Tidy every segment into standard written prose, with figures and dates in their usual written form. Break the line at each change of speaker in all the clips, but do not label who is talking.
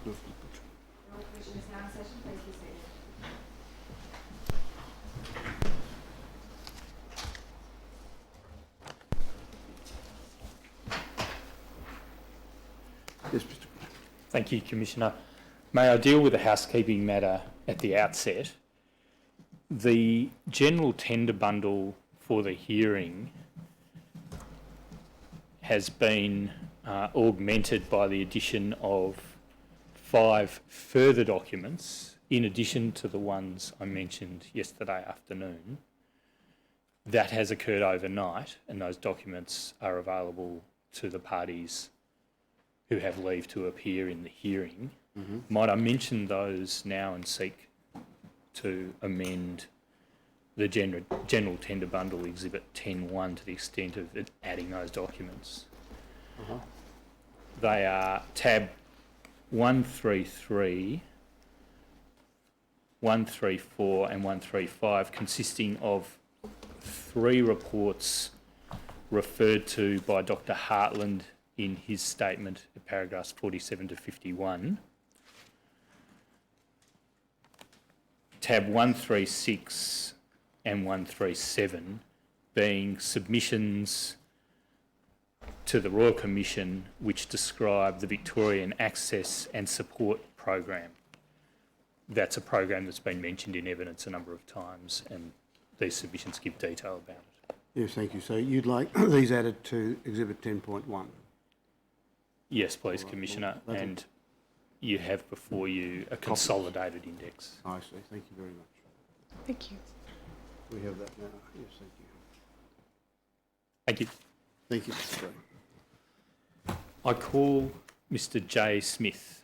Royal Commission is now in session. Please be seated.
Yes, Mr. Green.
Thank you, Commissioner. May I deal with a housekeeping matter at the outset? The general tender bundle for the hearing has been augmented by the addition of 5 further documents in addition to the ones I mentioned yesterday afternoon. That has occurred overnight, and those documents are available to the parties who have leave to appear in the hearing. Might I mention those now and seek to amend the general tender bundle Exhibit 10.1 to the extent of it adding those documents? They are tab 133, 134 and 135, consisting of 3 reports referred to by Dr. Hartland in his statement at paragraphs 47 to 51. Tab 136 and 137 being submissions to the Royal Commission which describe the Victorian Access and Support Program. That's a program that's been mentioned in evidence a number of times, and these submissions give detail about it.
Yes, thank you. So you'd like these added to Exhibit 10.1?
Yes, please, Commissioner, and you have before you a consolidated index.
I see. Thank you very much.
Thank you.
We have that now. Yes, thank you.
Thank you.
Thank you, Mr. Green.
I call Mr. J. Smith.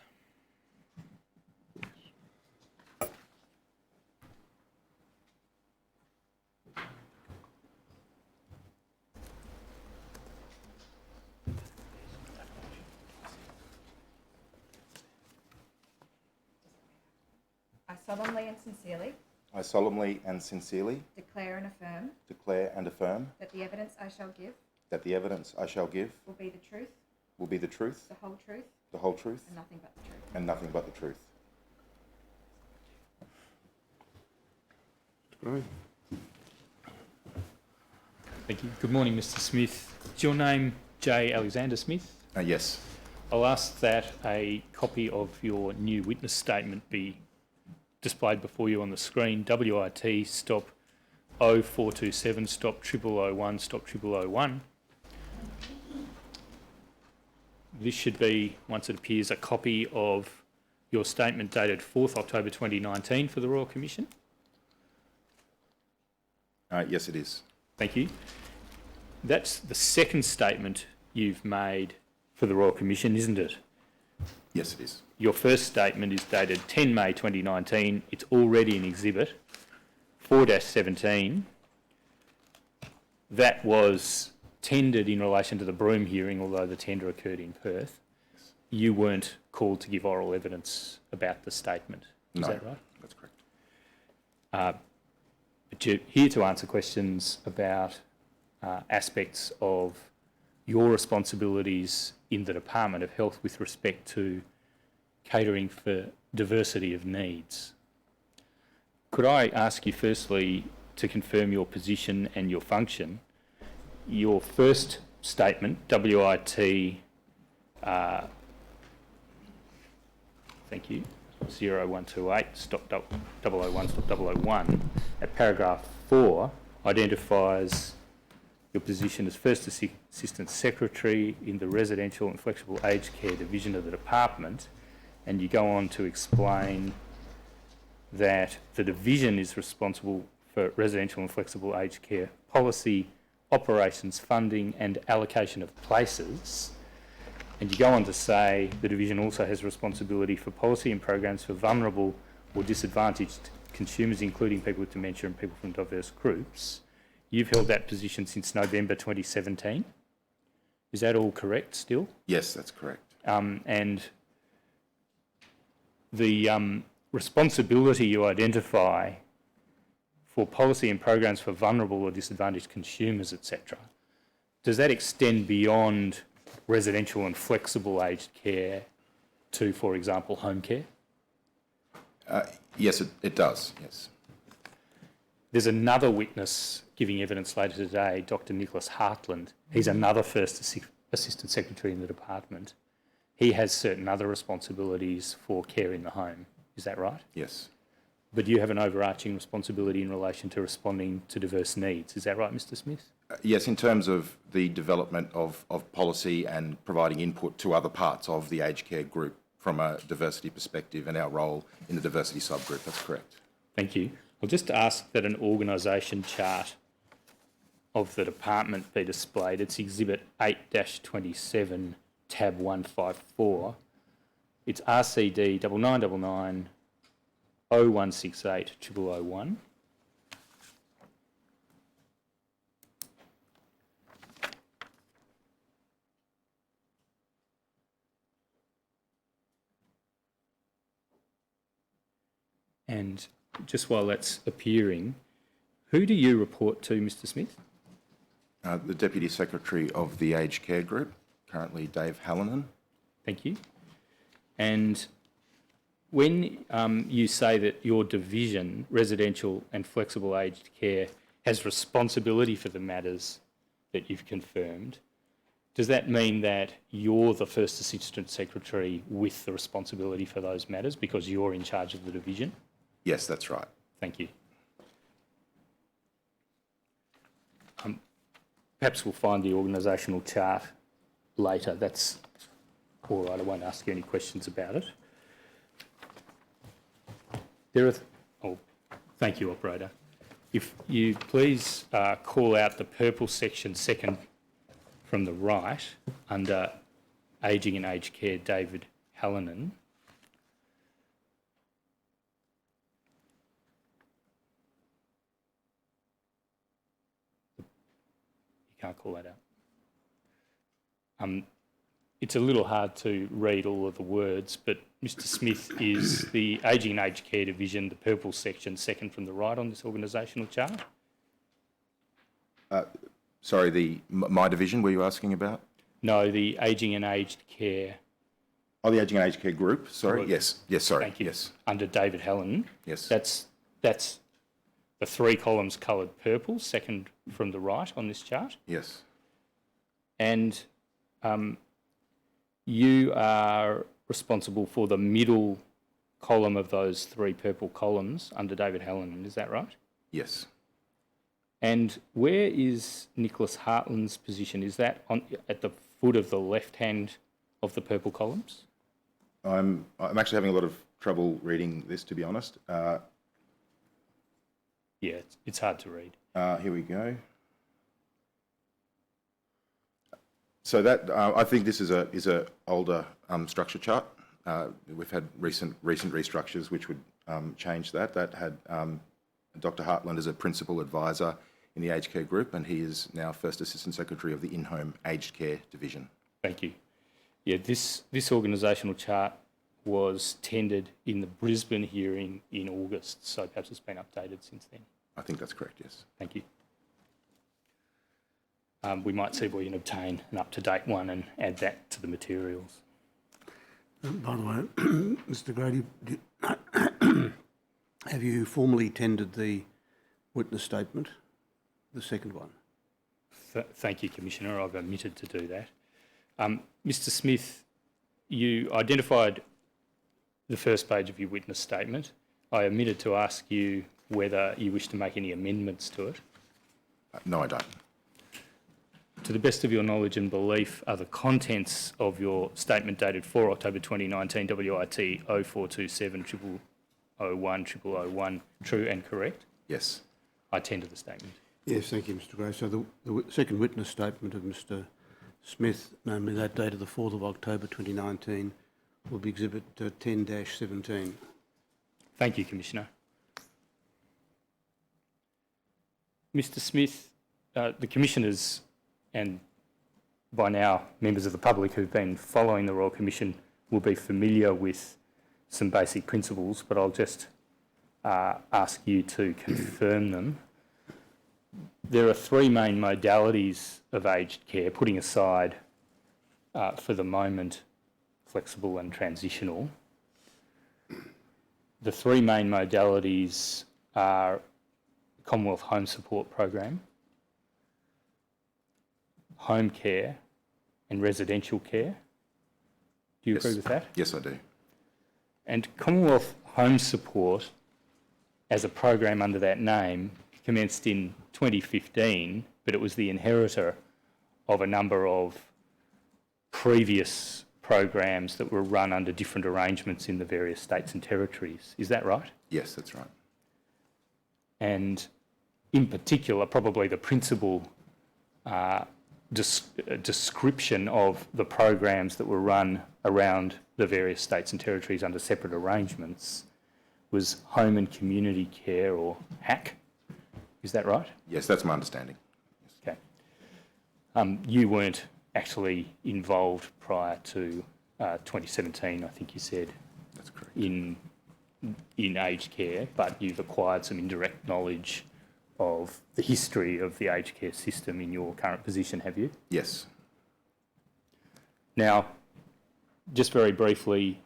I solemnly and sincerely
I solemnly and sincerely
declare and affirm
that the evidence I shall give
will be the truth,
the whole truth,
and nothing but the truth.
and nothing but the truth.
Mr. Green.
Thank you. Good morning, Mr. Smith. Is your name J. Alexander Smith?
Yes.
I'll ask that a copy of your new witness statement be displayed before you on the screen. WIT stop 0427 stop 0001 stop 0001. This should be, once it appears, a copy of your statement dated 4th October 2019 for the Royal Commission.
Yes, it is.
Thank you. That's the second statement you've made for the Royal Commission, isn't it?
Yes, it is.
Your first statement is dated 10 May 2019. It's already an exhibit, 4-17. That was tendered in relation to the Broome hearing, although the tender occurred in Perth. You weren't called to give oral evidence about the statement. Is that right?
That's correct.
But you're here to answer questions about aspects of your responsibilities in the Department of Health with respect to catering for diversity of needs. Could I ask you firstly to confirm your position and your function? Your first statement, WIT, thank you, 0128 stop 001 stop 001, at paragraph 4 identifies your position as First Assistant Secretary in the Residential and Flexible Aged Care Division of the Department, and you go on to explain that the division is responsible for residential and flexible aged care policy, operations, funding and allocation of places. And you go on to say the division also has responsibility for policy and programs for vulnerable or disadvantaged consumers, including people with dementia and people from diverse groups. You've held that position since November 2017. Is that all correct still?
Yes, that's correct.
And the responsibility you identify for policy and programs for vulnerable or disadvantaged consumers, etc., does that extend beyond residential and flexible aged care to, for example, home care?
Yes, it does, yes.
There's another witness giving evidence later today, Dr. Nicholas Hartland. He's another First Assistant Secretary in the department. He has certain other responsibilities for care in the home. Is that right?
Yes.
But you have an overarching responsibility in relation to responding to diverse needs. Is that right, Mr. Smith?
Yes, in terms of the development of policy and providing input to other parts of the aged care group from a diversity perspective and our role in the diversity subgroup, that's correct.
Thank you. I'll just ask that an organisation chart of the department be displayed. It's Exhibit 8-27, tab 154. It's RCD 9999 0168 0001. And just while that's appearing, who do you report to, Mr. Smith?
The Deputy Secretary of the Aged Care Group, currently Dave Hallinan.
Thank you. And when you say that your division, residential and flexible aged care, has responsibility for the matters that you've confirmed, does that mean that you're the First Assistant Secretary with the responsibility for those matters because you're in charge of the division?
Yes, that's right.
Thank you. Perhaps we'll find the organisational chart later. That's all right. I won't ask you any questions about it. Thank you, operator. If you please call out the purple section second from the right under Ageing and Aged Care, David Hallinan. Can't call that out. It's a little hard to read all of the words, but Mr. Smith is the Ageing and Aged Care Division, the purple section, second from the right on this organisational chart.
Sorry, my division, were you asking about?
No, the Ageing and Aged Care.
Oh, the Aging and Aged Care Group, sorry. Yes, sorry.
Thank you.
Yes.
Under David Hallinan.
Yes.
That's the three columns coloured purple, second from the right on this chart.
Yes.
And you are responsible for the middle column of those three purple columns under David Hallinan, is that right?
Yes.
And where is Nicholas Hartland's position? Is that at the foot of the left hand of the purple columns?
I'm actually having a lot of trouble reading this, to be honest.
Yeah, it's hard to read.
Here we go. So that I think this is a older structure chart. We've had recent restructures which would change that. That had Dr. Hartland as a principal advisor in the aged care group, and he is now First Assistant Secretary of the in-home aged care division.
Thank you. Yeah, this organisational chart was tendered in the Brisbane hearing in August, so perhaps it's been updated since then.
I think that's correct, yes.
Thank you. We might see if we can obtain an up-to-date one and add that to the materials.
By the way, Mr. Grady, have you formally tendered the witness statement, the second one?
Thank you, Commissioner. I've omitted to do that. Mr. Smith, you identified the first page of your witness statement. I omitted to ask you whether you wish to make any amendments to it.
No, I don't.
To the best of your knowledge and belief, are the contents of your statement dated 4 October 2019, WIT 0427 0001 true and correct?
Yes.
I tender the statement.
Yes, thank you, Mr. Gray. So the second witness statement of Mr. Smith, namely that dated the 4th of October 2019, will be Exhibit 10-17.
Thank you, Commissioner. Mr. Smith, the Commissioners and by now members of the public who've been following the Royal Commission will be familiar with some basic principles, but I'll just ask you to confirm them. There are three main modalities of aged care, putting aside for the moment flexible and transitional. The three main modalities are Commonwealth Home Support Program, home care and residential care. Do you agree with that?
Yes, I do.
And Commonwealth Home Support, as a program under that name, commenced in 2015, but it was the inheritor of a number of previous programs that were run under different arrangements in the various states and territories. Is that right?
Yes, that's right.
And in particular, probably the principal description of the programs that were run around the various states and territories under separate arrangements was home and community care, or HAC. Is that right?
Yes, that's my understanding.
Okay. You weren't actually involved prior to 2017, I think you said,
That's correct.
in aged care, but you've acquired some indirect knowledge of the history of the aged care system in your current position, have you?
Yes.
Now, just very briefly,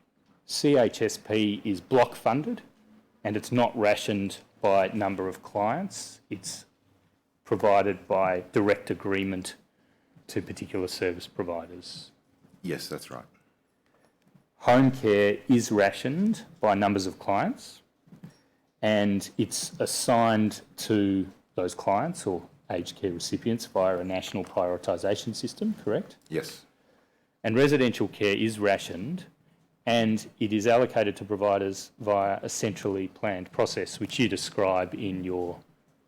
CHSP is block funded and it's not rationed by number of clients. It's provided by direct agreement to particular service providers.
Yes, that's right.
Home care is rationed by numbers of clients and it's assigned to those clients or aged care recipients via a national prioritisation system, correct?
Yes.
And residential care is rationed and it is allocated to providers via a centrally planned process, which you describe in your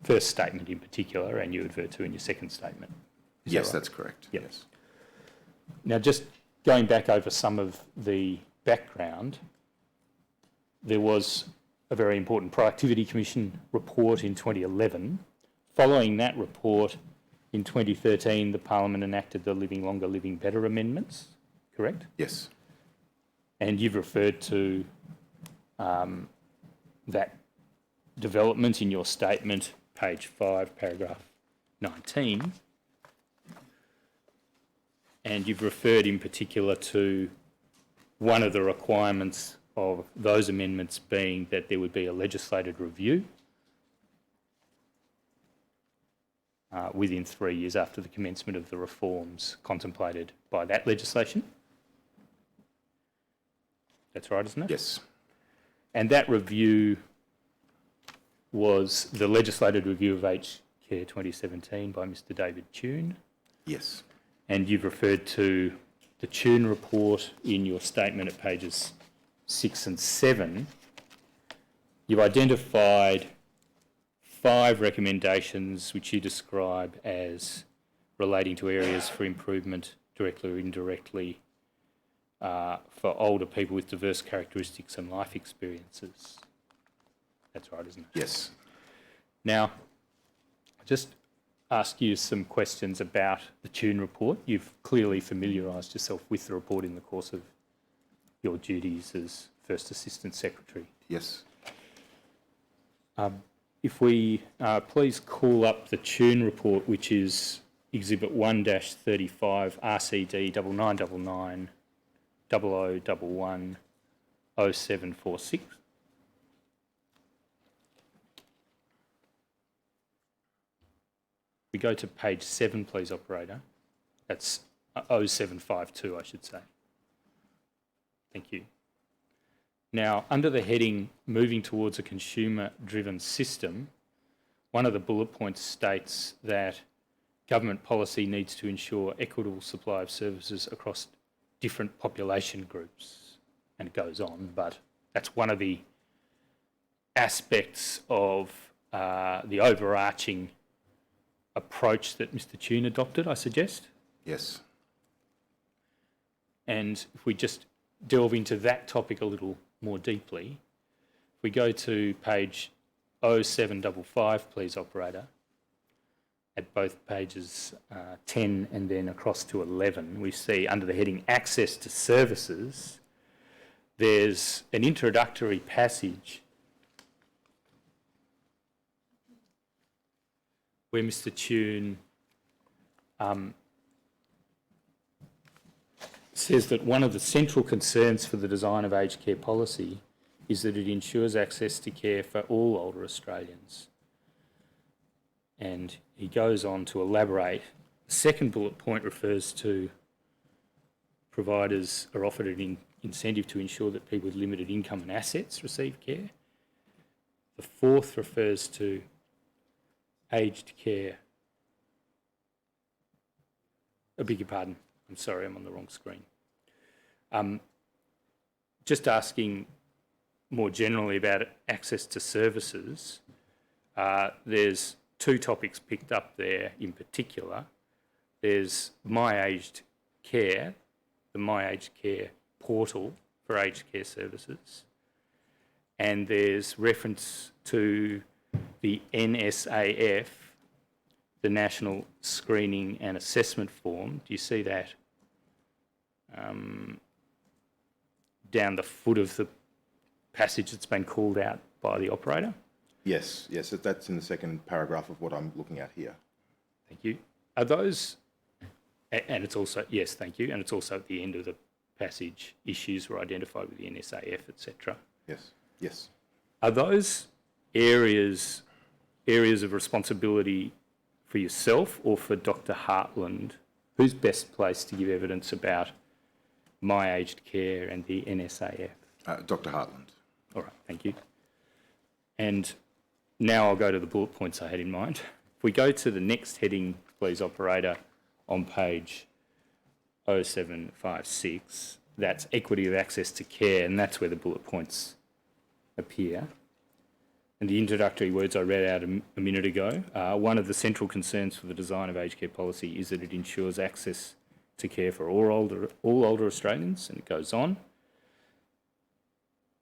first statement in particular and you advert to in your second statement. Is
Yes,
that right?
that's correct.
Yep.
Yes.
Now, just going back over some of the background, there was a very important Productivity Commission report in 2011. Following that report, in 2013, the Parliament enacted the Living Longer, Living Better amendments, correct?
Yes.
And you've referred to that development in your statement, page 5, paragraph 19. And you've referred in particular to one of the requirements of those amendments being that there would be a legislated review within 3 years after the commencement of the reforms contemplated by that legislation. That's right, isn't it?
Yes.
And that review was the legislated review of Aged Care 2017 by Mr David Tune.
Yes.
And you've referred to the Tune report in your statement at pages 6 and 7. You've identified 5 recommendations which you describe as relating to areas for improvement, directly or indirectly, for older people with diverse characteristics and life experiences. That's right, isn't it?
Yes.
Now, just ask you some questions about the Tune report. You've clearly familiarised yourself with the report in the course of your duties as First Assistant Secretary.
Yes.
If we please call up the Tune report, which is Exhibit 1-35 RCD 9999 0011 0746. We go to page 7, please, operator. That's 0752, I should say. Thank you. Now, under the heading Moving Towards a Consumer-Driven System, one of the bullet points states that government policy needs to ensure equitable supply of services across different population groups. And it goes on, but that's one of the aspects of the overarching approach that Mr Tune adopted, I suggest.
Yes.
And if we just delve into that topic a little more deeply, if we go to page 0755, please, operator, at both pages 10 and then across to 11, we see under the heading Access to Services, there's an introductory passage where Mr Tune says that one of the central concerns for the design of aged care policy is that it ensures access to care for all older Australians. And he goes on to elaborate. The second bullet point refers to providers are offered an incentive to ensure that people with limited income and assets receive care. The fourth refers to aged care. I beg your pardon. I'm sorry, I'm on the wrong screen. Just asking more generally about access to services, there's two topics picked up there in particular. There's My Aged Care, the My Aged Care portal for aged care services, and there's reference to the NSAF, the National Screening and Assessment Form. Do you see that down the foot of the passage that's been called out by the operator?
Yes, yes, that's in the second paragraph of what I'm looking at here.
Thank you. Are those, and it's also, yes, thank you, and it's also at the end of the passage, issues were identified with the NSAF, etc.
Yes, yes.
Are those areas of responsibility for yourself or for Dr. Hartland? Who's best placed to give evidence about My Aged Care and the NSAF?
Dr. Hartland.
All right, thank you. And now I'll go to the bullet points I had in mind. If we go to the next heading, please, operator, on page 0756, that's equity of access to care, and that's where the bullet points appear. And the introductory words I read out a minute ago, one of the central concerns for the design of aged care policy is that it ensures access to care for all older Australians, and it goes on.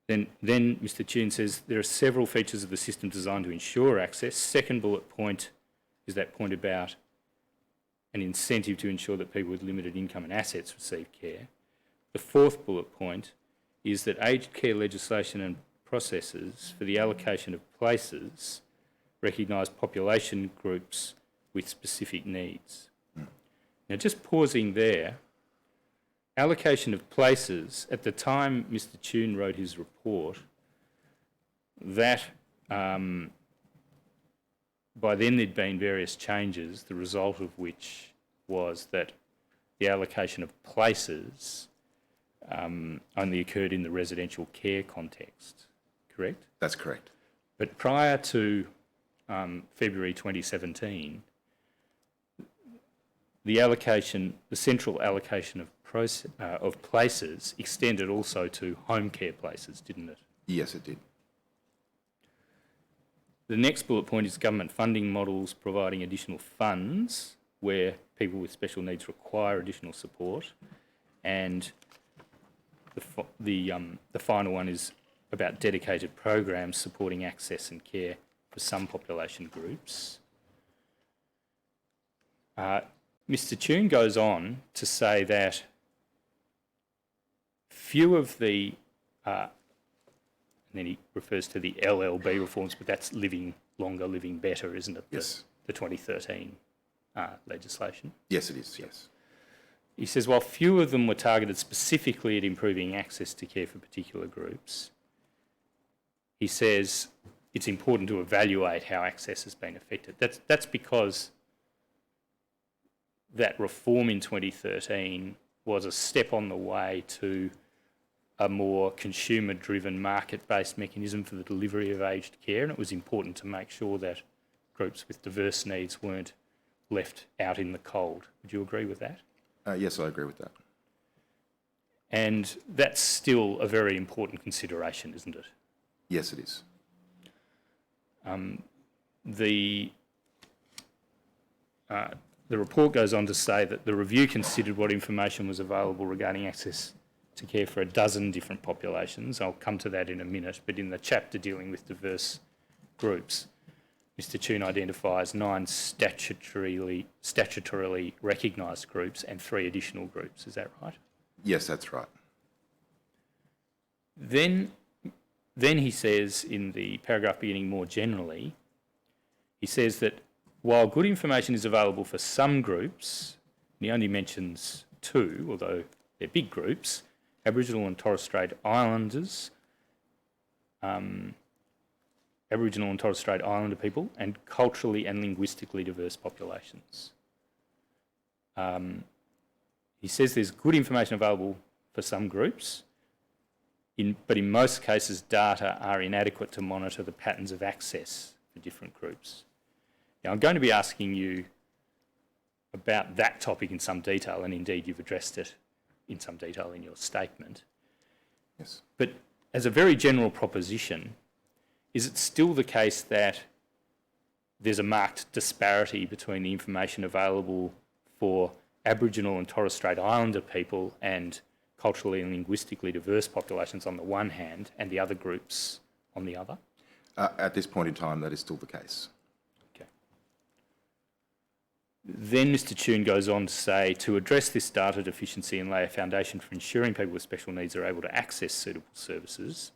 Then Mr. Tune says there are several features of the system designed to ensure access. Second bullet point is that point about an incentive to ensure that people with limited income and assets receive care. The fourth bullet point is that aged care legislation and processes for the allocation of places recognise population groups with specific needs. Now, just pausing there, allocation of places, at the time Mr. Tune wrote his report, that by then there'd been various changes, the result of which was that the allocation of places only occurred in the residential care context, correct?
That's correct.
But prior to February 2017, the central allocation of places extended also to home care places, didn't it?
Yes, it did.
The next bullet point is government funding models providing additional funds where people with special needs require additional support. And the final one is about dedicated programs supporting access and care for some population groups. Mr. Tune goes on to say that few of the, and then he refers to the LLB reforms, but that's living longer, living better, isn't it?
Yes.
The 2013 legislation.
Yes, it is, yes.
He says, while few of them were targeted specifically at improving access to care for particular groups, he says it's important to evaluate how access has been affected. That's because that reform in 2013 was a step on the way to a more consumer-driven, market-based mechanism for the delivery of aged care, and it was important to make sure that groups with diverse needs weren't left out in the cold. Would you agree with that?
Yes, I agree with that.
And that's still a very important consideration, isn't it?
Yes, it is.
The report goes on to say that the review considered what information was available regarding access to care for a dozen different populations. I'll come to that in a minute, but in the chapter dealing with diverse groups, Mr. Tune identifies 9 statutorily recognised groups and 3 additional groups. Is that right?
Yes, that's right.
Then he says in the paragraph beginning more generally, he says that while good information is available for some groups, and he only mentions 2, although they're big groups, Aboriginal and Torres Strait Islanders, Aboriginal and Torres Strait Islander people, and culturally and linguistically diverse populations. He says there's good information available for some groups, but in most cases data are inadequate to monitor the patterns of access for different groups. Now, I'm going to be asking you about that topic in some detail, and indeed you've addressed it in some detail in your statement.
Yes.
But as a very general proposition, is it still the case that there's a marked disparity between the information available for Aboriginal and Torres Strait Islander people and culturally and linguistically diverse populations on the one hand and the other groups on the other?
At this point in time, that is still the case.
Okay. Then Mr. Tune goes on to say, to address this data deficiency and lay a foundation for ensuring people with special needs are able to access suitable services,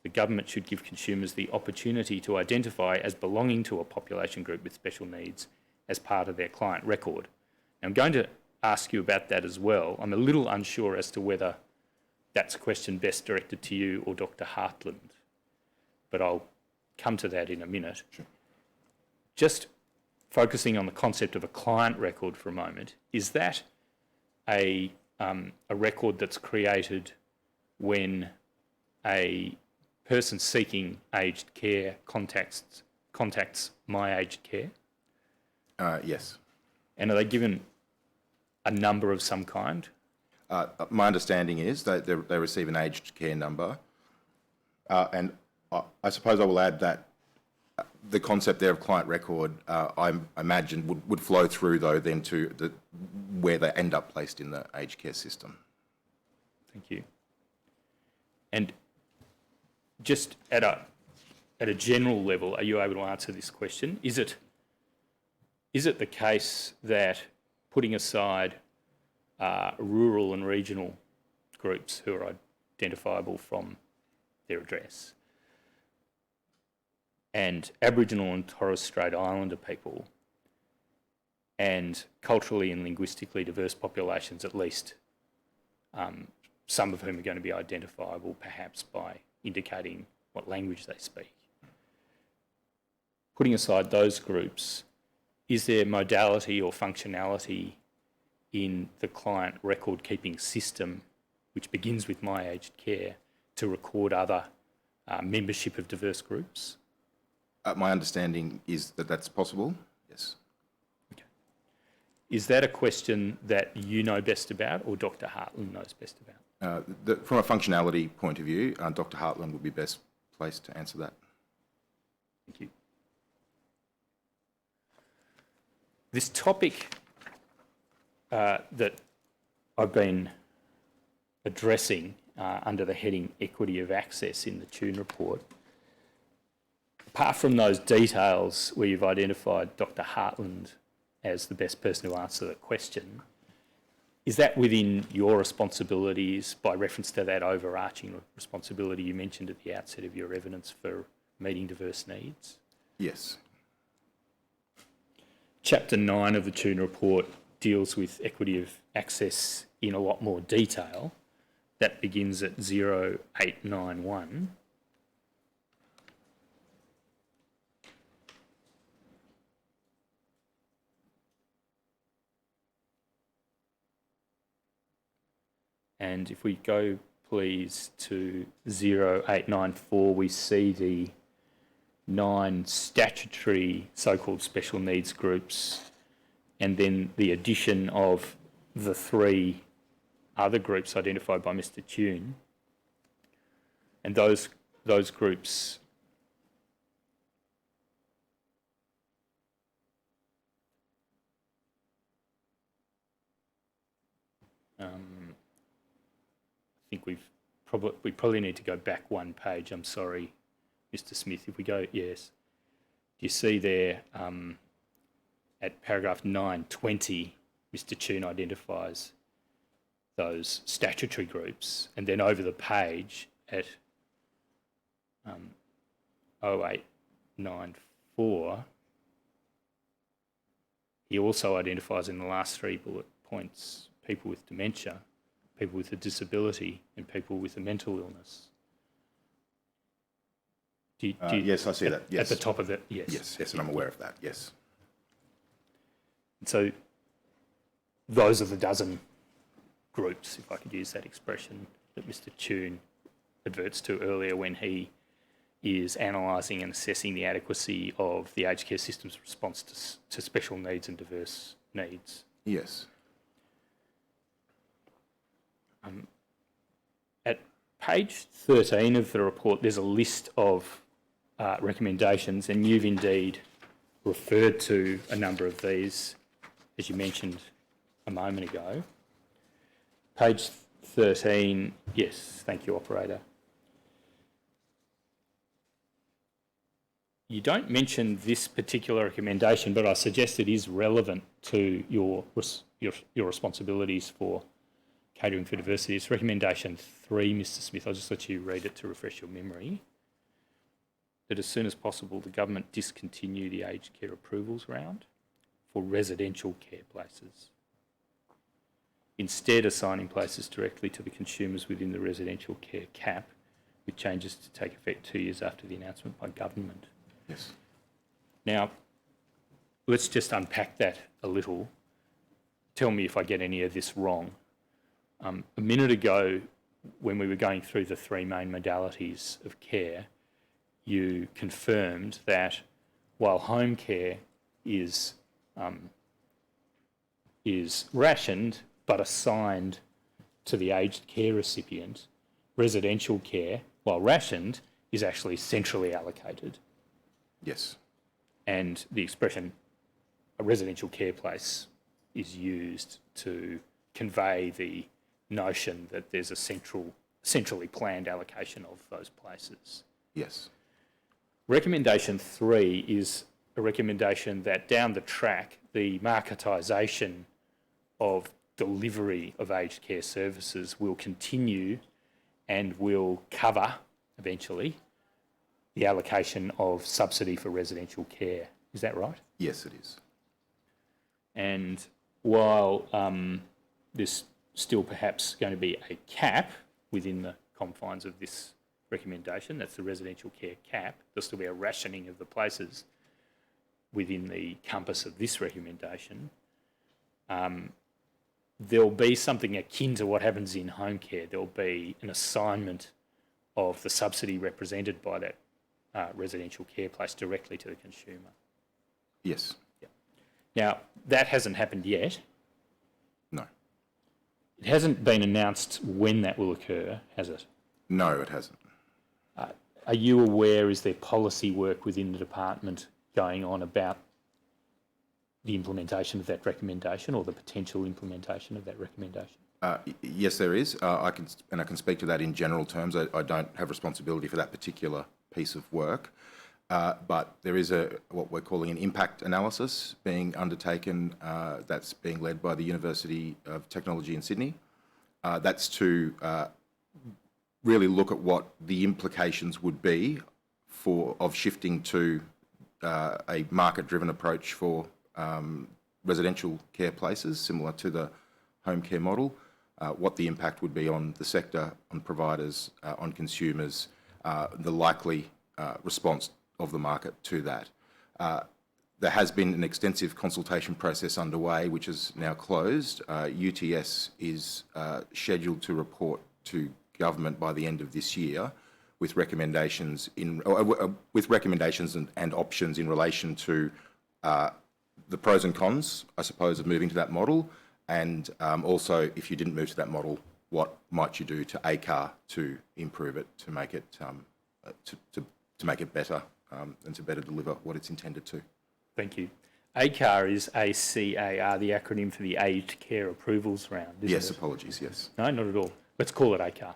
the government should give consumers the opportunity to identify as belonging to a population group with special needs as part of their client record. Now, I'm going to ask you about that as well. I'm a little unsure as to whether that's a question best directed to you or Dr. Hartland, but I'll come to that in a minute.
Sure.
Just focusing on the concept of a client record for a moment, is that a record that's created when a person seeking aged care contacts My Aged Care?
Yes.
And are they given a number of some kind?
My understanding is that they receive an aged care number, and I suppose I will add that the concept there of client record, I imagine, would flow through, though, then to where they end up placed in the aged care system.
Thank you. And just at a general level, are you able to answer this question? Is it the case that, putting aside rural and regional groups who are identifiable from their address, and Aboriginal and Torres Strait Islander people, and culturally and linguistically diverse populations, at least some of whom are going to be identifiable perhaps by indicating what language they speak. Putting aside those groups, is there modality or functionality in the client record keeping system, which begins with My Aged Care, to record other membership of diverse groups?
My understanding is that that's possible, yes.
Okay. Is that a question that you know best about or Dr. Hartland knows best about?
From a functionality point of view, Dr. Hartland would be best placed to answer that.
Thank you. This topic that I've been addressing under the heading Equity of Access in the Tune report, apart from those details where you've identified Dr. Hartland as the best person to answer the question, is that within your responsibilities by reference to that overarching responsibility you mentioned at the outset of your evidence for meeting diverse needs?
Yes.
Chapter 9 of the Tune report deals with equity of access in a lot more detail. That begins at 0891. And if we go, please, to 0894, we see the 9 statutory so-called special needs groups, and then the addition of the 3 other groups identified by Mr. Tune. And those groups I think we probably need to go back one page. I'm sorry, Mr. Smith. If we go, yes. Do you see there at paragraph 920, Mr. Tune identifies those statutory groups, and then over the page at 0894, he also identifies in the last 3 bullet points people with dementia, people with a disability and people with a mental illness.
Yes, I see that, yes.
At the top of it, yes.
Yes, and I'm aware of that, yes.
So those are the dozen groups, if I could use that expression, that Mr. Tune adverts to earlier when he is analysing and assessing the adequacy of the aged care system's response to special needs and diverse needs.
Yes.
At page 13 of the report, there's a list of recommendations, and you've indeed referred to a number of these, as you mentioned a moment ago. Page 13, yes, thank you, operator. You don't mention this particular recommendation, but I suggest it is relevant to your responsibilities for catering for diversity. It's recommendation 3, Mr. Smith. I'll just let you read it to refresh your memory. That as soon as possible, the government discontinue the aged care approvals round for residential care places, instead assigning places directly to the consumers within the residential care cap, with changes to take effect 2 years after the announcement by government.
Yes.
Now, let's just unpack that a little. Tell me if I get any of this wrong. A minute ago, when we were going through the 3 main modalities of care, you confirmed that while home care is rationed but assigned to the aged care recipient, residential care, while rationed, is actually centrally allocated.
Yes.
And the expression a residential care place is used to convey the notion that there's a centrally planned allocation of those places.
Yes.
Recommendation 3 is a recommendation that down the track, the marketisation of delivery of aged care services will continue and will cover, eventually, the allocation of subsidy for residential care. Is that right?
Yes, it is.
And while there's still perhaps going to be a cap within the confines of this recommendation, that's the residential care cap, there'll still be a rationing of the places within the compass of this recommendation. There'll be something akin to what happens in home care. There'll be an assignment of the subsidy represented by that residential care place directly to the consumer.
Yes.
Yeah. Now, that hasn't happened yet.
No.
It hasn't been announced when that will occur, has it?
No, it hasn't.
Are you aware, is there policy work within the department going on about the implementation of that recommendation or the potential implementation of that recommendation?
Yes, there is. I can speak to that in general terms. I don't have responsibility for that particular piece of work, but there is what we're calling an impact analysis being undertaken that's being led by the University of Technology in Sydney. That's to really look at what the implications would be of shifting to a market-driven approach for residential care places, similar to the home care model, what the impact would be on the sector, on providers, on consumers, the likely response of the market to that. There has been an extensive consultation process underway, which is now closed. UTS is scheduled to report to government by the end of this year with recommendations and options in relation to the pros and cons, I suppose, of moving to that model, and also, if you didn't move to that model, what might you do to ACAR to improve it, to make it to make it better, and to better deliver what it's intended to.
Thank you. ACAR is ACAR, the acronym for the Aged Care Approvals Round, isn't
Yes,
it?
apologies, yes.
No, not at all. Let's call it ACAR.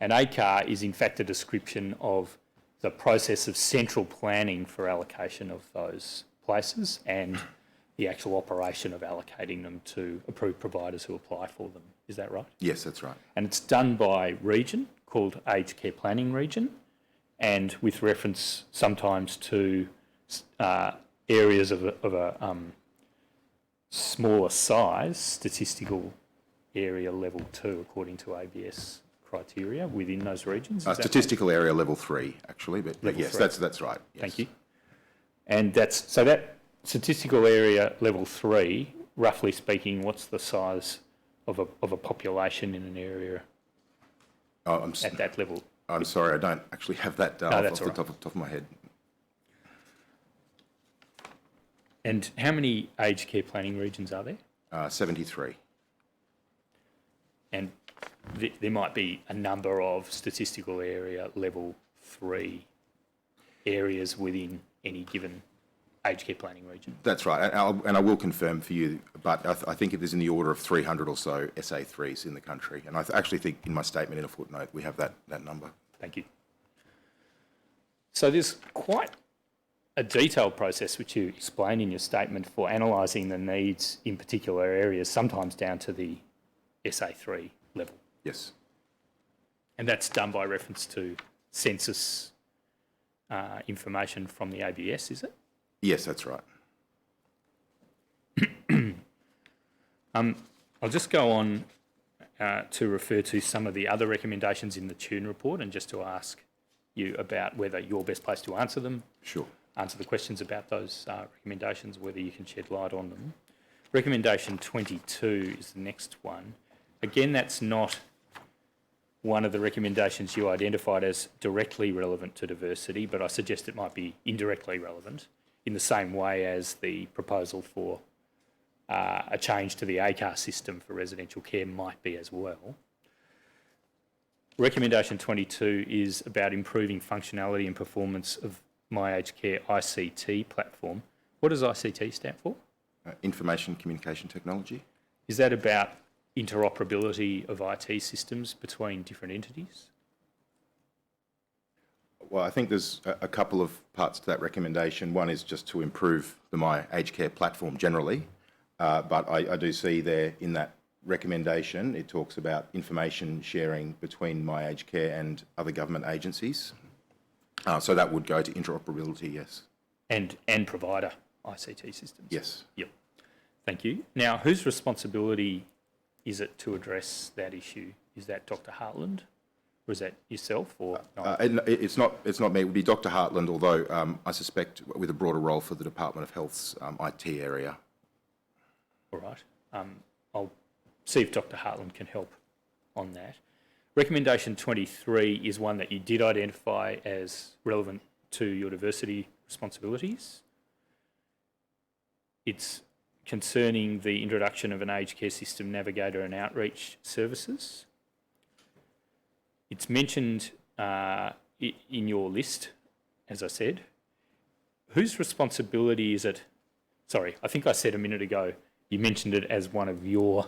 And ACAR is in fact a description of the process of central planning for allocation of those places and the actual operation of allocating them to approved providers who apply for them. Is that right?
Yes, that's right.
And it's done by region, called Aged Care Planning Region, and with reference sometimes to areas of a smaller size, statistical area level 2 according to ABS criteria within those regions? Is that
Statistical area level 3, actually, but
Level
yes,
3.
that's right. Yes.
Thank you. And so that statistical area level 3, roughly speaking, what's the size of a population in an area
Oh,
at that level?
I'm sorry, I don't actually have that
that's
off the
all right.
top of my head.
And how many aged care planning regions are there?
73.
And there might be a number of statistical area level 3 areas within any given aged care planning region.
That's right, and I will confirm for you, but I think it is in the order of 300 or so SA3s in the country, and I actually think in my statement in a footnote we have that number.
Thank you. So there's quite a detailed process which you explain in your statement for analysing the needs in particular areas, sometimes down to the SA3 level.
Yes.
And that's done by reference to census information from the ABS, is it?
Yes, that's right.
I'll just go on to refer to some of the other recommendations in the Tune report and just to ask you about whether you're best placed to answer them.
Sure.
Answer the questions about those recommendations, whether you can shed light on them. Recommendation 22 is the next one. Again, that's not one of the recommendations you identified as directly relevant to diversity, but I suggest it might be indirectly relevant in the same way as the proposal for a change to the ACAR system for residential care might be as well. Recommendation 22 is about improving functionality and performance of My Aged Care ICT platform. What does ICT stand for?
Information Communication Technology.
Is that about interoperability of IT systems between different entities?
Well, I think there's a couple of parts to that recommendation. One is just to improve the My Aged Care platform generally, but I do see there in that recommendation it talks about information sharing between My Aged Care and other government agencies. So that would go to interoperability, yes.
And provider ICT systems?
Yes.
Yep. Thank you. Now, whose responsibility is it to address that issue? Is that Dr. Hartland? Or is that yourself or not?
It's not me. It would be Dr. Hartland, although I suspect with a broader role for the Department of Health's IT area.
All right. I'll see if Dr. Hartland can help on that. Recommendation 23 is one that you did identify as relevant to your diversity responsibilities. It's concerning the introduction of an aged care system navigator and outreach services. It's mentioned in your list, as I said. Whose responsibility is it? Sorry, I think I said a minute ago you mentioned it as one of your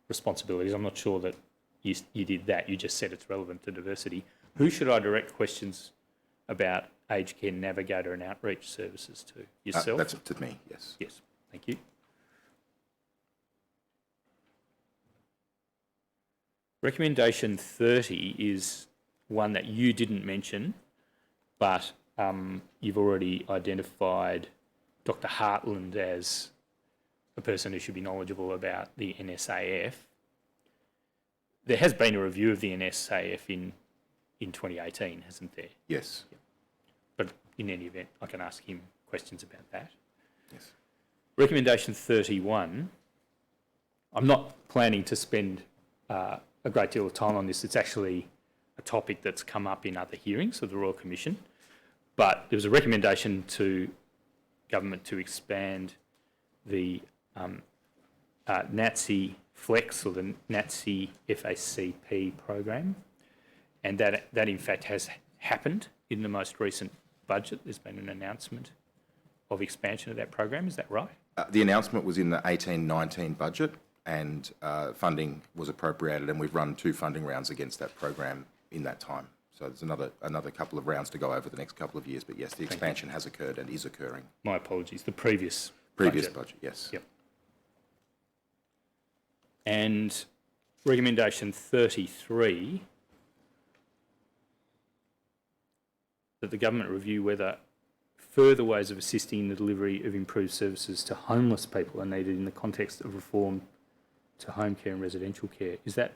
responsibilities. I'm not sure that you did that. You just said it's relevant to diversity. Who should I direct questions about aged care navigator and outreach services to? Yourself?
That's up to me, yes.
Yes, thank you. Recommendation 30 is one that you didn't mention, but you've already identified Dr. Hartland as a person who should be knowledgeable about the NSAF. There has been a review of the NSAF in 2018, hasn't there?
Yes.
But in any event, I can ask him questions about that.
Yes.
Recommendation 31, I'm not planning to spend a great deal of time on this. It's actually a topic that's come up in other hearings of the Royal Commission, but there was a recommendation to government to expand the NATSI Flex or the NATSI FACP program, and that in fact has happened in the most recent budget. There's been an announcement of expansion of that program, is that right?
The announcement was in the 18-19 budget, and funding was appropriated, and we've run 2 funding rounds against that program in that time. So there's another couple of rounds to go over the next couple of years, but yes, the expansion has occurred and is occurring.
My apologies, the previous
budget, yes.
Yep. And recommendation 33, that the government review whether further ways of assisting in the delivery of improved services to homeless people are needed in the context of reform to home care and residential care. Is that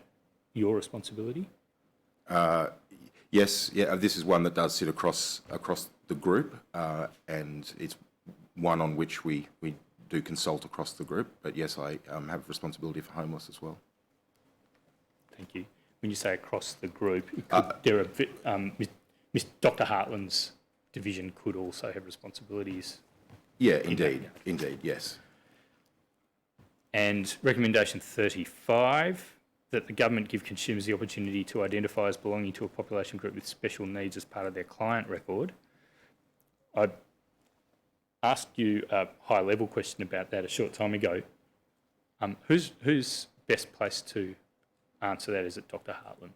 your responsibility?
Yes, yeah, this is one that does sit across the group, and it's one on which we do consult across the group. But yes, I have responsibility for homeless as well.
Thank you. When you say across the group, Dr. Hartland's division could also have responsibilities.
Yeah, indeed, yes.
And recommendation 35, that the government give consumers the opportunity to identify as belonging to a population group with special needs as part of their client record. I asked you a high-level question about that a short time ago. Who's best placed to answer that? Is it Dr. Hartland?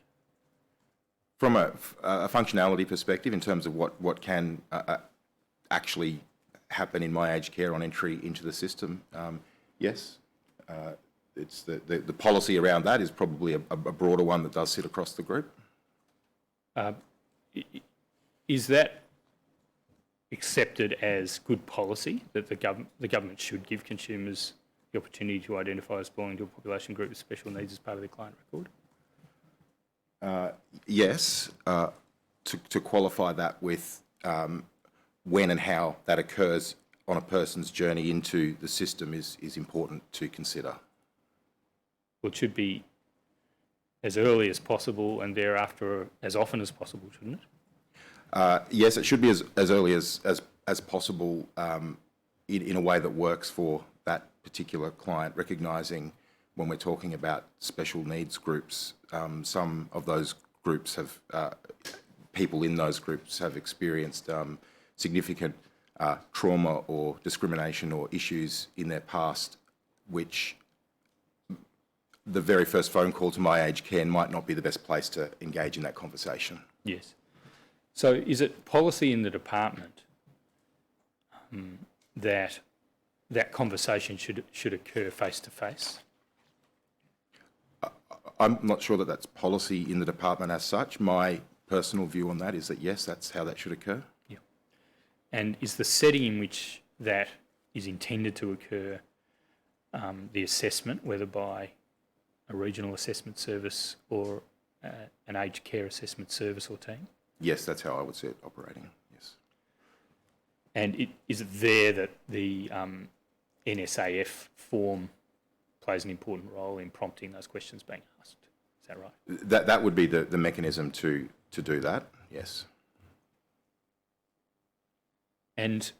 From a functionality perspective, in terms of what can actually happen in my aged care on entry into the system, yes. It's the policy around that is probably a broader one that does sit across the group.
Is that accepted as good policy, that the government should give consumers the opportunity to identify as belonging to a population group with special needs as part of their client record?
Yes, to qualify that with when and how that occurs on a person's journey into the system is important to consider.
Well, it should be as early as possible and thereafter as often as possible, shouldn't it?
Yes, it should be as early as possible in a way that works for that particular client, recognising when we're talking about special needs groups, some of those groups have, people in those groups have experienced significant trauma or discrimination or issues in their past, which the very first phone call to my aged care might not be the best place to engage in that conversation.
Yes. So is it policy in the department that that conversation should occur face to face?
I'm not sure that that's policy in the department as such. My personal view on that is that yes, that's how that should occur.
Yeah. And is the setting in which that is intended to occur the assessment, whether by a regional assessment service or an aged care assessment service or team?
Yes, that's how I would see it operating, yes.
And is it there that the NSAF form plays an important role in prompting those questions being asked? Is that right?
That would be the mechanism to do that, yes. And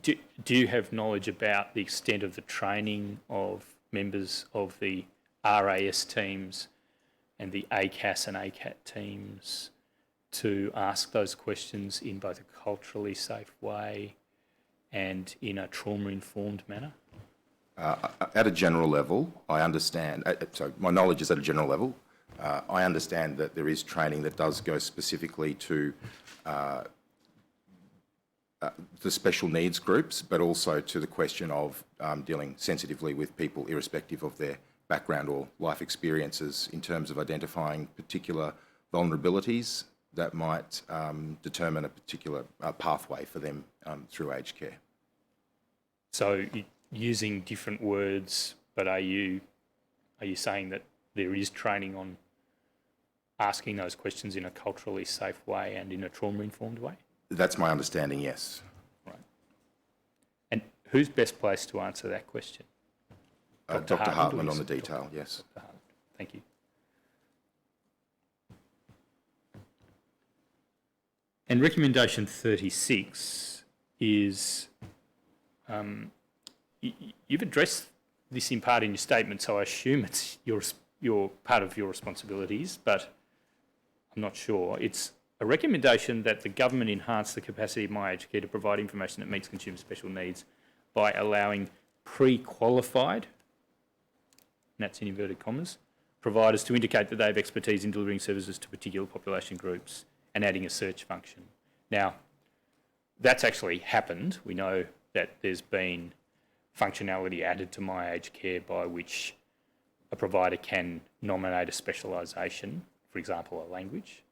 do you have knowledge about the extent of the training of members of the RAS teams and the ACAS and ACAT teams to ask those questions in both a culturally safe way and in a trauma-informed manner?
At a general level, I understand, so my knowledge is at a general level. I understand that there is training that does go specifically to the special needs groups, but also to the question of dealing sensitively with people irrespective of their background or life experiences in terms of identifying particular vulnerabilities that might determine a particular pathway for them through aged care.
So using different words, but are you saying that there is training on asking those questions in a culturally safe way and in a trauma-informed way?
That's my understanding, yes.
Right. And who's best placed to answer that question?
Dr. Hartland on the detail, yes.
Dr. Hartland. Thank you. And recommendation 36 is, you've addressed this in part in your statement, so I assume it's your part of your responsibilities, but I'm not sure. It's a recommendation that the government enhance the capacity of My Aged Care to provide information that meets consumer special needs by allowing pre-qualified, and that's in inverted commas, providers to indicate that they have expertise in delivering services to particular population groups and adding a search function. Now, that's actually happened. We know that there's been functionality added to My Aged Care by which a provider can nominate a specialisation, for example, a language.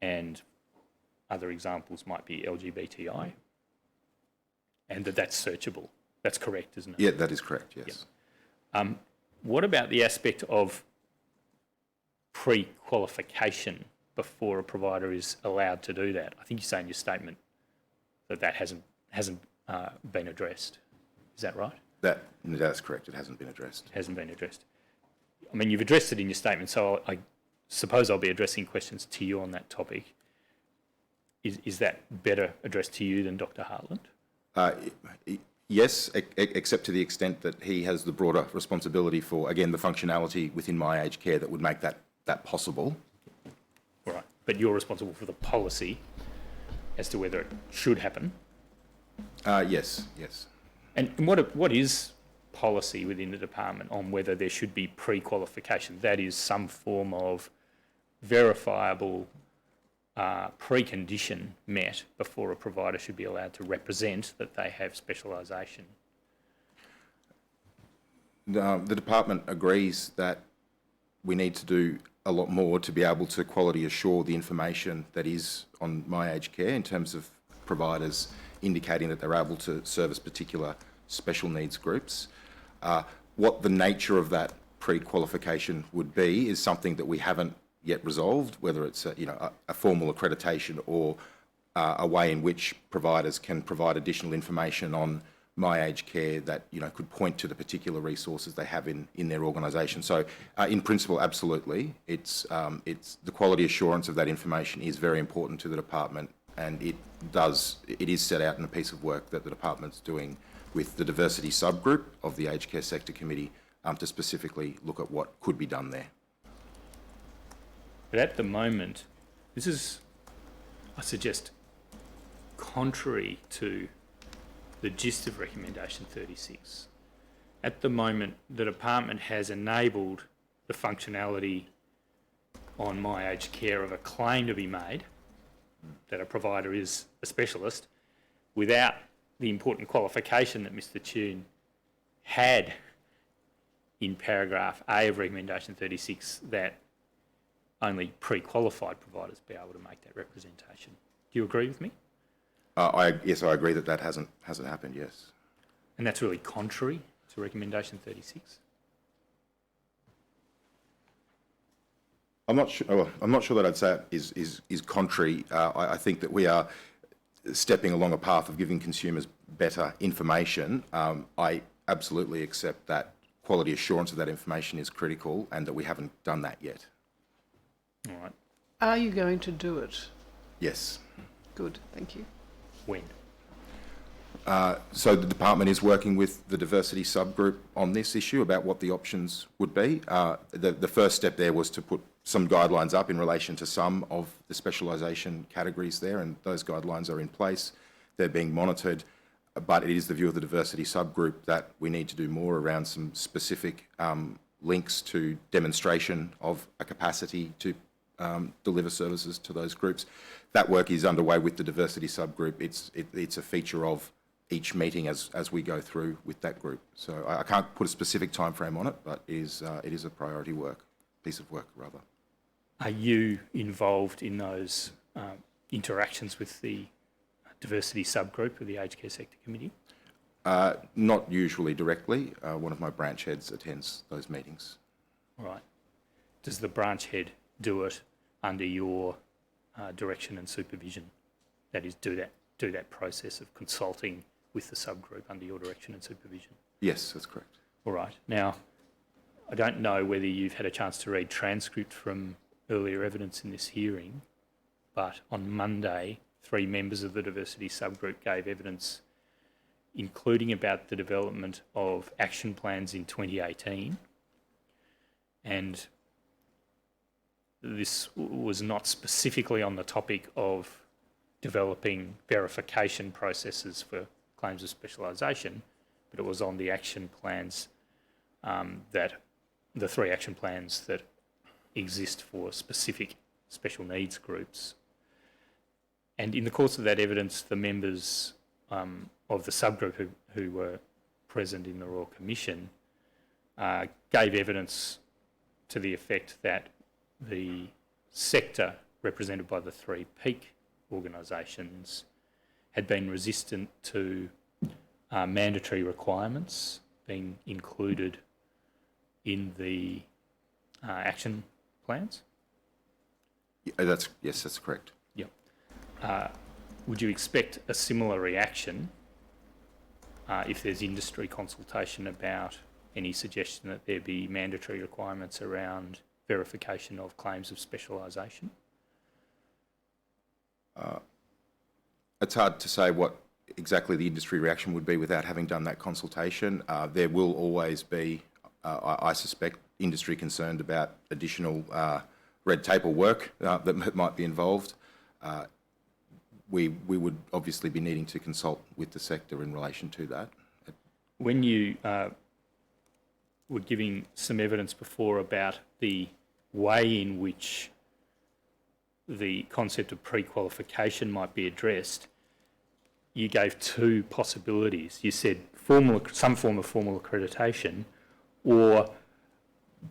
And other examples might be LGBTI, and that's searchable. That's correct, isn't it?
Yeah, that is correct, yes.
What about the aspect of pre-qualification before a provider is allowed to do that? I think you say in your statement that hasn't been addressed. Is that right?
That's correct. It hasn't been addressed.
It hasn't been addressed. I mean, you've addressed it in your statement, so I suppose I'll be addressing questions to you on that topic. Is that better addressed to you than Dr. Hartland?
Yes, except to the extent that he has the broader responsibility for, again, the functionality within my aged care that would make that possible.
All right, but you're responsible for the policy as to whether it should happen.
Yes.
And what is policy within the department on whether there should be pre-qualification? That is some form of verifiable precondition met before a provider should be allowed to represent that they have specialisation.
The department agrees that we need to do a lot more to be able to quality assure the information that is on my aged care in terms of providers indicating that they're able to service particular special needs groups. What the nature of that pre-qualification would be is something that we haven't yet resolved, whether it's a formal accreditation or a way in which providers can provide additional information on my aged care that could point to the particular resources they have in their organisation. So, in principle, absolutely, it's the quality assurance of that information is very important to the department, and it is set out in a piece of work that the department's doing with the diversity subgroup of the Aged Care Sector Committee to specifically look at what could be done there.
But at the moment, this is, I suggest, contrary to the gist of Recommendation 36. At the moment, the department has enabled the functionality on my aged care of a claim to be made that a provider is a specialist without the important qualification that Mr. Tune had in paragraph A of Recommendation 36 that only pre-qualified providers be able to make that representation. Do you agree with me?
Yes, I agree that hasn't happened. Yes,
and that's really contrary to Recommendation 36.
I'm not sure that I'd say it is contrary. I think that we are stepping along a path of giving consumers better information. I absolutely accept that quality assurance of that information is critical, and that we haven't done that yet.
All right.
Are you going to do it?
Yes. Good,
thank you.
When?
So the department is working with the diversity subgroup on this issue about what the options would be. The first step there was to put some guidelines up in relation to some of the specialisation categories there, and those guidelines are in place. They're being monitored, but it is the view of the diversity subgroup that we need to do more around some specific links to demonstration of a capacity to deliver services to those groups. That work is underway with the diversity subgroup. It's a feature of each meeting as we go through with that group. So I can't put a specific time frame on it, but it is a priority piece of work rather.
Are you involved in those interactions with the diversity subgroup of the Aged Care Sector Committee?
Not usually directly. One of my branch heads attends those meetings.
All right. Does the branch head do it under your direction and supervision? That is, do that process of consulting with the subgroup under your direction and supervision?
Yes, that's correct.
All right. Now, I don't know whether you've had a chance to read transcript from earlier evidence in this hearing, but on Monday, 3 members of the diversity subgroup gave evidence, including about the development of action plans in 2018, and this was not specifically on the topic of developing verification processes for claims of specialisation, but it was on the action plans the 3 action plans that exist for specific special needs groups. And in the course of that evidence, the members of the subgroup who were present in the Royal Commission gave evidence to the effect that the sector represented by the 3 peak organisations had been resistant to mandatory requirements being included in the action plans?
Yes, that's correct.
Yep. Would you expect a similar reaction if there's industry consultation about any suggestion that there be mandatory requirements around verification of claims of specialisation?
It's hard to say what exactly the industry reaction would be without having done that consultation. There will always be, I suspect, industry concerned about additional red tape or work that might be involved. We would obviously be needing to consult with the sector in relation to that.
When you were giving some evidence before about the way in which the concept of pre-qualification might be addressed, you gave two possibilities. You said some form of formal accreditation, or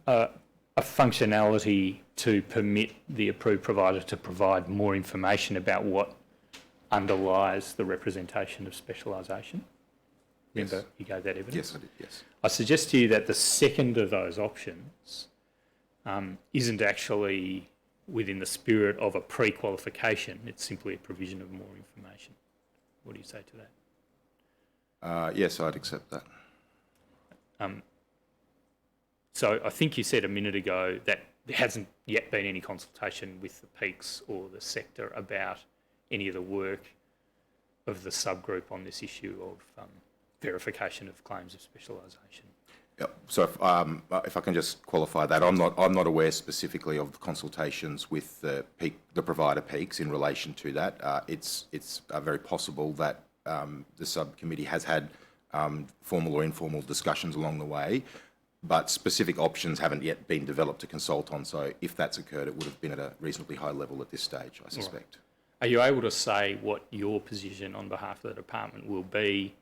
a functionality to permit the approved provider to provide more information about what underlies the representation of specialisation. Remember,
Yes.
you gave that evidence?
Yes, I did, yes.
I suggest to you that the second of those options isn't actually within the spirit of a pre-qualification. It's simply a provision of more information. What do you say to that?
Yes, I'd accept that.
So I think you said a minute ago that there hasn't yet been any consultation with the peaks or the sector about any of the work of the subgroup on this issue of verification of claims of specialisation.
Yep. So if I can just qualify that, I'm not aware specifically of the consultations with the provider peaks in relation to that. It's very possible that the subcommittee has had formal or informal discussions along the way, but specific options haven't yet been developed to consult on. So if that's occurred, it would have been at a reasonably high level at this stage, I suspect.
Are you able to say what your position on behalf of the department will be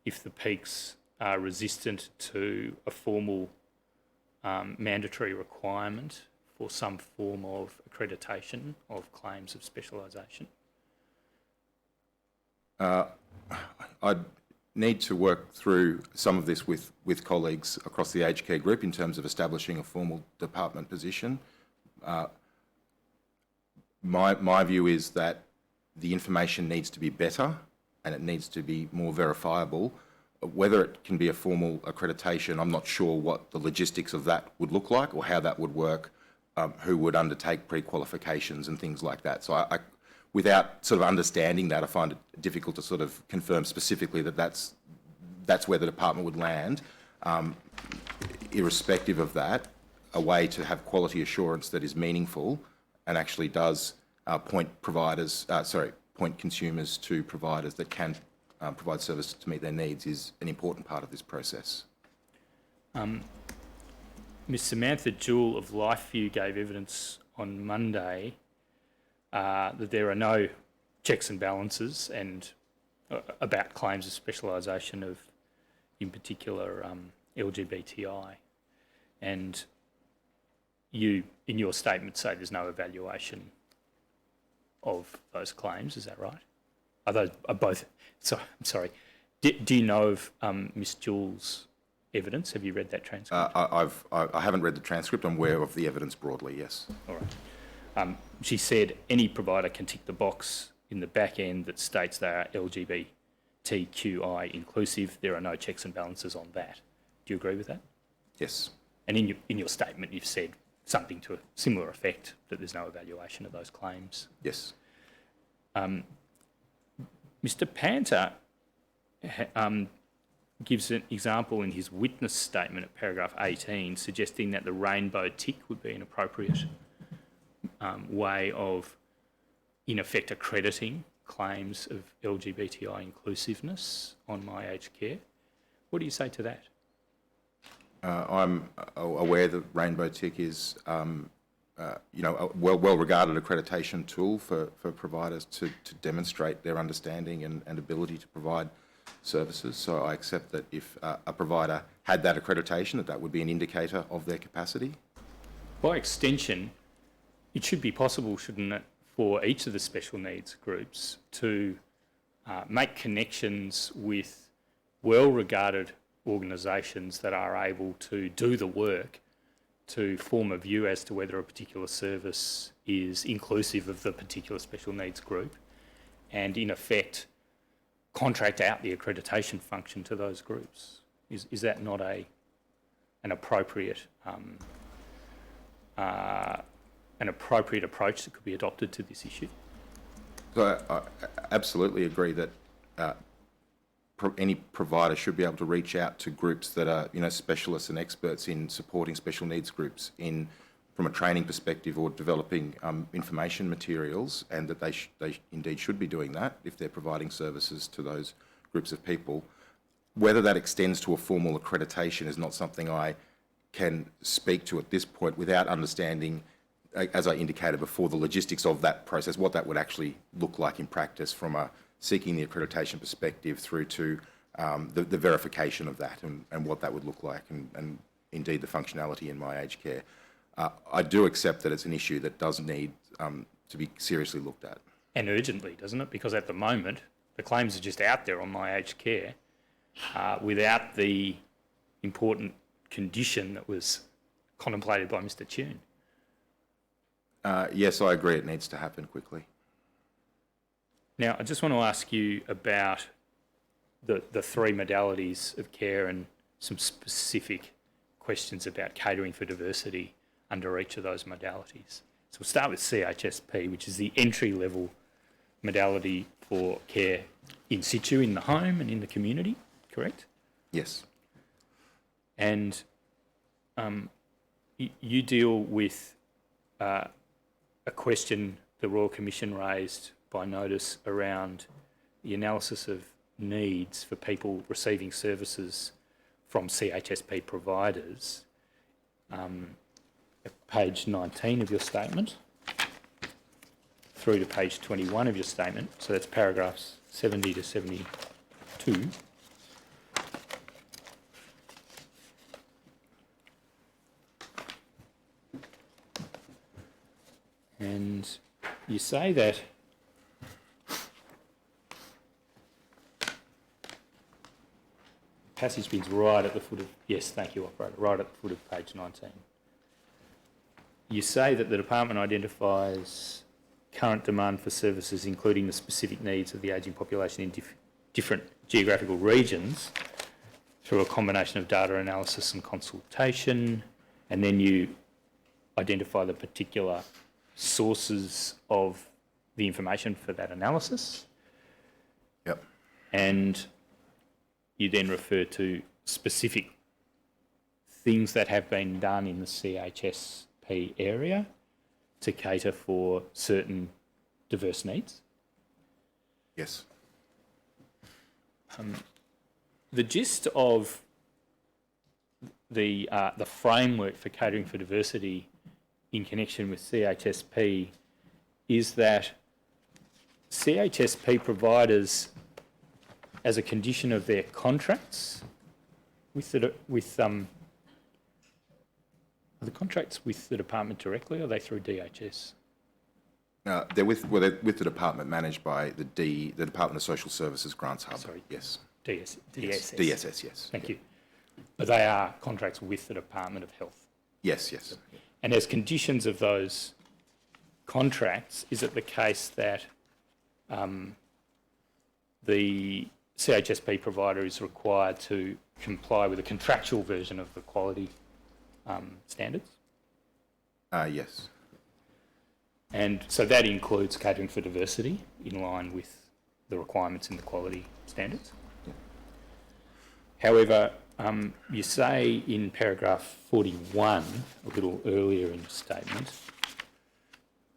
if the peaks are resistant to a formal mandatory requirement for some form of accreditation of claims of specialisation?
I'd need to work through some of this with colleagues across the aged care group in terms of establishing a formal department position. My view is that the information needs to be better and it needs to be more verifiable. Whether it can be a formal accreditation, I'm not sure what the logistics of that would look like or how that would work, who would undertake pre-qualifications and things like that. So I without sort of understanding that, I find it difficult to sort of confirm specifically that that's where the department would land. Irrespective of that, a way to have quality assurance that is meaningful and actually does point consumers to providers that can provide services to meet their needs is an important part of this process.
Ms Samantha Jewell of LifeView gave evidence on Monday that there are no checks and balances and about claims of specialisation of, in particular, LGBTI. And you, in your statement, say there's no evaluation of those claims. Is that right? Are both? So I'm sorry. Do you know of Ms Jewell's evidence? Have you read that transcript?
I haven't read the transcript. I'm aware of the evidence broadly. Yes.
All right. She said any provider can tick the box in the back end that states they are LGBTQI inclusive. There are no checks and balances on that. Do you agree with that?
Yes.
And in your statement, you've said something to a similar effect, that there's no evaluation of those claims.
Yes.
Mr Panther gives an example in his witness statement at paragraph 18, suggesting that the rainbow tick would be an appropriate way of, in effect, accrediting claims of LGBTI inclusiveness on My Aged Care. What do you say to that?
I'm aware that rainbow tick is, a well-regarded accreditation tool for providers to demonstrate their understanding and ability to provide services. So I accept that if a provider had that accreditation, that would be an indicator of their capacity.
By extension, it should be possible, shouldn't it, for each of the special needs groups to make connections with well-regarded organisations that are able to do the work to form a view as to whether a particular service is inclusive of the particular special needs group, and in effect contract out the accreditation function to those groups. Is that not an appropriate approach that could be adopted to this issue?
So I absolutely agree that any provider should be able to reach out to groups that are, specialists and experts in supporting special needs groups from a training perspective or developing information materials, and that they indeed should be doing that if they're providing services to those groups of people. Whether that extends to a formal accreditation is not something I can speak to at this point without understanding, as I indicated before, the logistics of that process, what that would actually look like in practice from a seeking the accreditation perspective through to the verification of that and what that would look like, and indeed the functionality in my aged care. I do accept that it's an issue that does need to be seriously looked at.
And urgently, doesn't it? Because at the moment, the claims are just out there on my aged care without the important condition that was contemplated by Mr. Tune.
Yes, I agree it needs to happen quickly.
Now, I just want to ask you about the three modalities of care and some specific questions about catering for diversity under each of those modalities. So we'll start with CHSP, which is the entry-level modality for care in situ, in the home and in the community, correct?
Yes.
And you deal with a question the Royal Commission raised by notice around the analysis of needs for people receiving services from CHSP providers. At page 19 of your statement through to page 21 of your statement, so that's paragraphs 70 to 72. And you say that passage begins right at the foot of, yes, thank you, operator, right at the foot of page 19. You say that the department identifies current demand for services, including the specific needs of the ageing population in different geographical regions, through a combination of data analysis and consultation, and then you identify the particular sources of the information for that analysis.
Yep.
And you then refer to specific things that have been done in the CHSP area to cater for certain diverse needs.
Yes.
The gist of the framework for catering for diversity in connection with CHSP is that CHSP providers, as a condition of their contracts with the contracts with the department directly, or are they through DHS?
They're with the department managed by the Department of Social Services Grants Hub.
Sorry.
Yes.
DSS.
DSS, yes.
Thank you. But they are contracts with the Department of Health.
Yes, yes.
And as conditions of those contracts, is it the case that the CHSP provider is required to comply with a contractual version of the quality standards?
Yes.
And so that includes catering for diversity in line with the requirements in the quality standards?
Yeah.
However, you say in paragraph 41, a little earlier in the statement,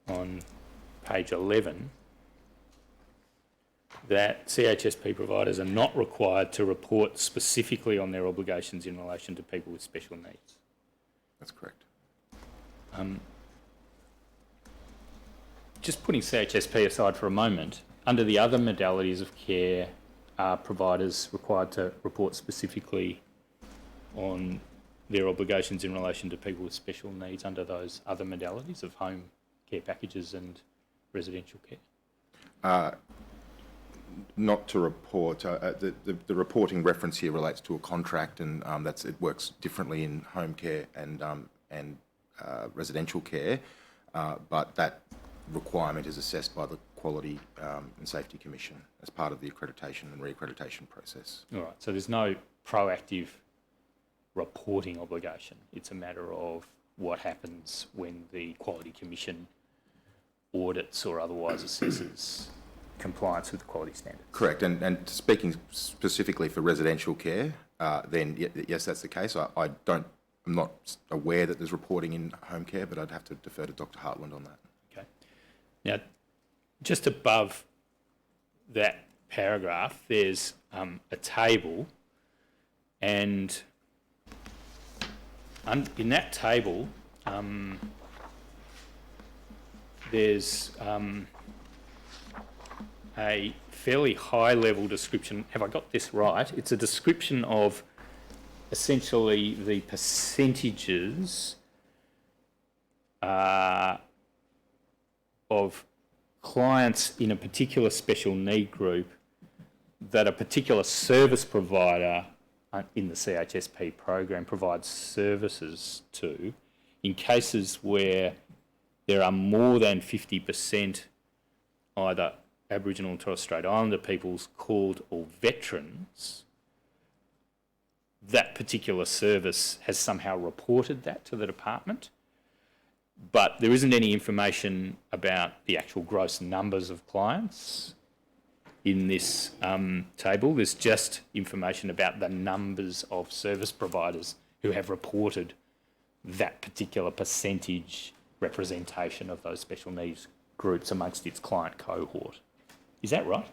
on page 11, that CHSP providers are not required to report specifically on their obligations in relation to people with special needs.
That's correct.
Just putting CHSP aside for a moment, under the other modalities of care, are providers required to report specifically on their obligations in relation to people with special needs under those other modalities of home care packages and residential care?
not to report. The reporting reference here relates to a contract, and it works differently in home care and residential care, but that requirement is assessed by the Quality and Safety Commission as part of the accreditation and re-accreditation process.
All right, so there's no proactive reporting obligation. It's a matter of what happens when the Quality Commission audits or otherwise assesses compliance with the quality standards.
Correct, and speaking specifically for residential care, then yes, that's the case. I'm not aware that there's reporting in home care, but I'd have to defer to Dr. Hartland on that.
Okay. Now, just above that paragraph, there's a table, and in that table, there's a fairly high-level description. Have I got this right? It's a description of essentially the percentages of clients in a particular special need group that a particular service provider in the CHSP program provides services to, in cases where there are more than 50% either Aboriginal and Torres Strait Islander peoples called or veterans. That particular service has somehow reported that to the department, but there isn't any information about the actual gross numbers of clients in this table. There's just information about the numbers of service providers who have reported that particular percentage representation of those special needs groups amongst its client cohort. Is that right?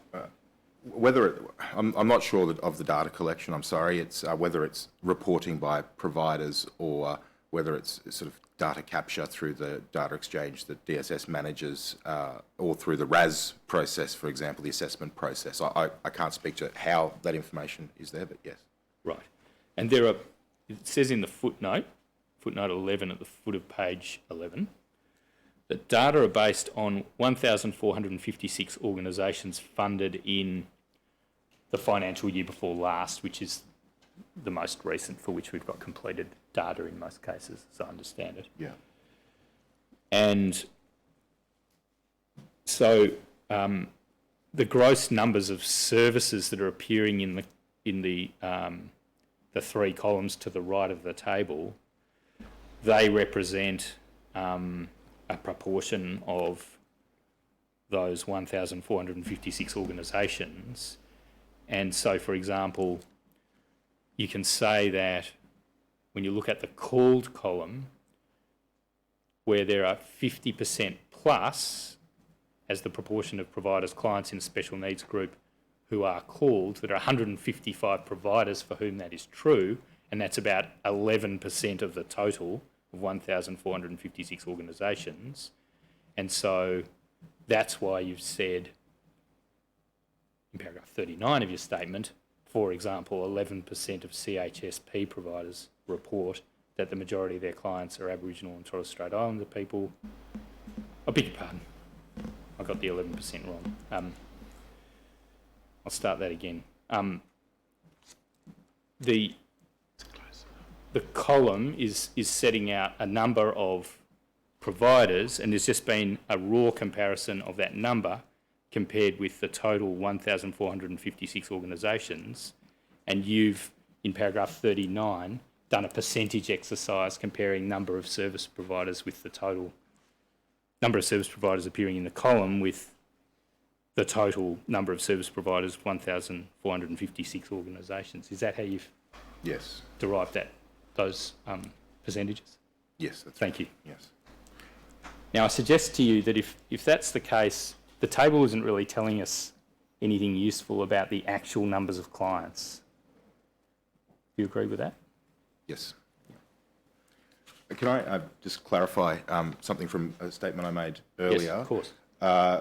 I'm not sure of the data collection, I'm sorry. It's whether it's reporting by providers or whether it's sort of data capture through the data exchange that DSS manages, or through the RAS process, for example, the assessment process. I can't speak to how that information is there, but yes.
Right. And it says in the footnote 11 at the foot of page 11, that data are based on 1,456 organisations funded in the financial year before last, which is the most recent for which we've got completed data in most cases, as I understand it.
Yeah.
And so the gross numbers of services that are appearing in the three columns to the right of the table, they represent a proportion of those 1,456 organisations. And so, for example, you can say that when you look at the called column, where there are 50% plus as the proportion of providers' clients in a special needs group who are called, there are 155 providers for whom that is true, and that's about 11% of the total of 1,456 organisations. And so that's why you've said in paragraph 39 of your statement, for example, 11% of CHSP providers report that the majority of their clients are Aboriginal and Torres Strait Islander people. I beg your pardon, I got the 11% wrong. I'll start that again. The column is setting out a number of providers, and there's just been a raw comparison of that number compared with the total 1,456 organisations, and you've, in paragraph 39, done a percentage exercise comparing number of service providers with the total number of service providers appearing in the column with the total number of service providers, 1,456 organisations. Is that how you've derived those percentages?
Yes, that's
Thank
right.
you.
Yes.
Now, I suggest to you that if that's the case, the table isn't really telling us anything useful about the actual numbers of clients. Do you agree with that?
Yes. Can I just clarify something from a statement I made earlier?
Yes, of course.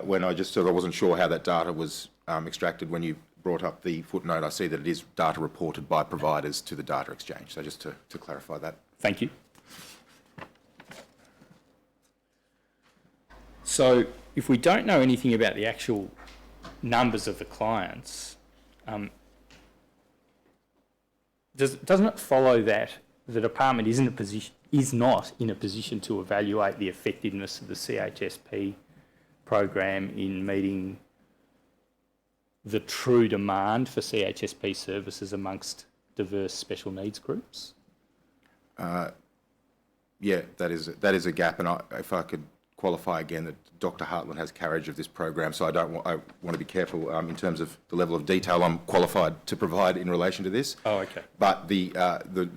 When I just said I wasn't sure how that data was extracted. When you brought up the footnote, I see that it is data reported by providers to the data exchange. So just to clarify that.
Thank you. So if we don't know anything about the actual numbers of the clients, doesn't it follow that the department is not in a position to evaluate the effectiveness of the CHSP program in meeting the true demand for CHSP services amongst diverse special needs groups?
Yeah, that is a gap, and if I could qualify again that Dr. Hartland has carriage of this program, so I want to be careful in terms of the level of detail I'm qualified to provide in relation to this.
Oh, okay.
But the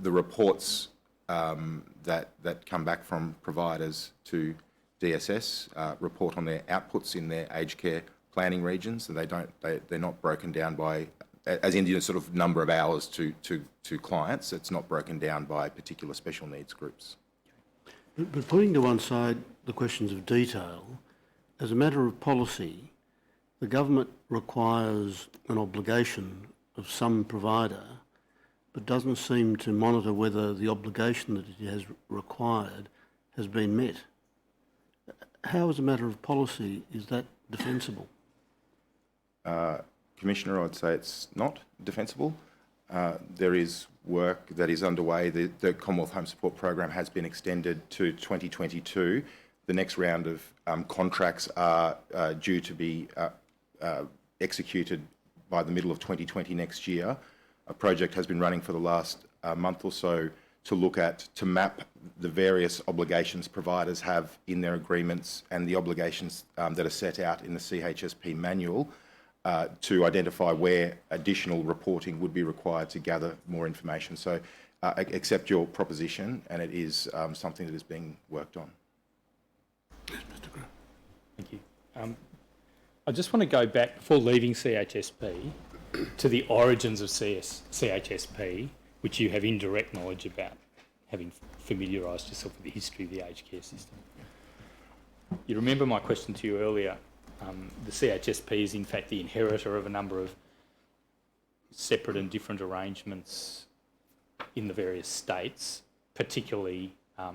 reports that come back from providers to DSS report on their outputs in their aged care planning regions, and they're not broken down by, as in sort of number of hours to clients. It's not broken down by particular special needs groups.
But putting to one side the questions of detail, as a matter of policy, the government requires an obligation of some provider, but doesn't seem to monitor whether the obligation that it has required has been met. How, as a matter of policy, is that defensible?
Commissioner, I'd say it's not defensible. There is work that is underway. The Commonwealth Home Support Program has been extended to 2022. The next round of contracts are due to be executed by the middle of 2020 next year. A project has been running for the last month or so to map the various obligations providers have in their agreements and the obligations that are set out in the CHSP manual, to identify where additional reporting would be required to gather more information. So I accept your proposition, and it is something that is being worked on.
Yes, Mr. Graham.
Thank you. I just want to go back, before leaving CHSP, to the origins of CHSP, which you have indirect knowledge about, having familiarised yourself with the history of the aged care system. You remember my question to you earlier. The CHSP is in fact the inheritor of a number of separate and different arrangements in the various states, particularly the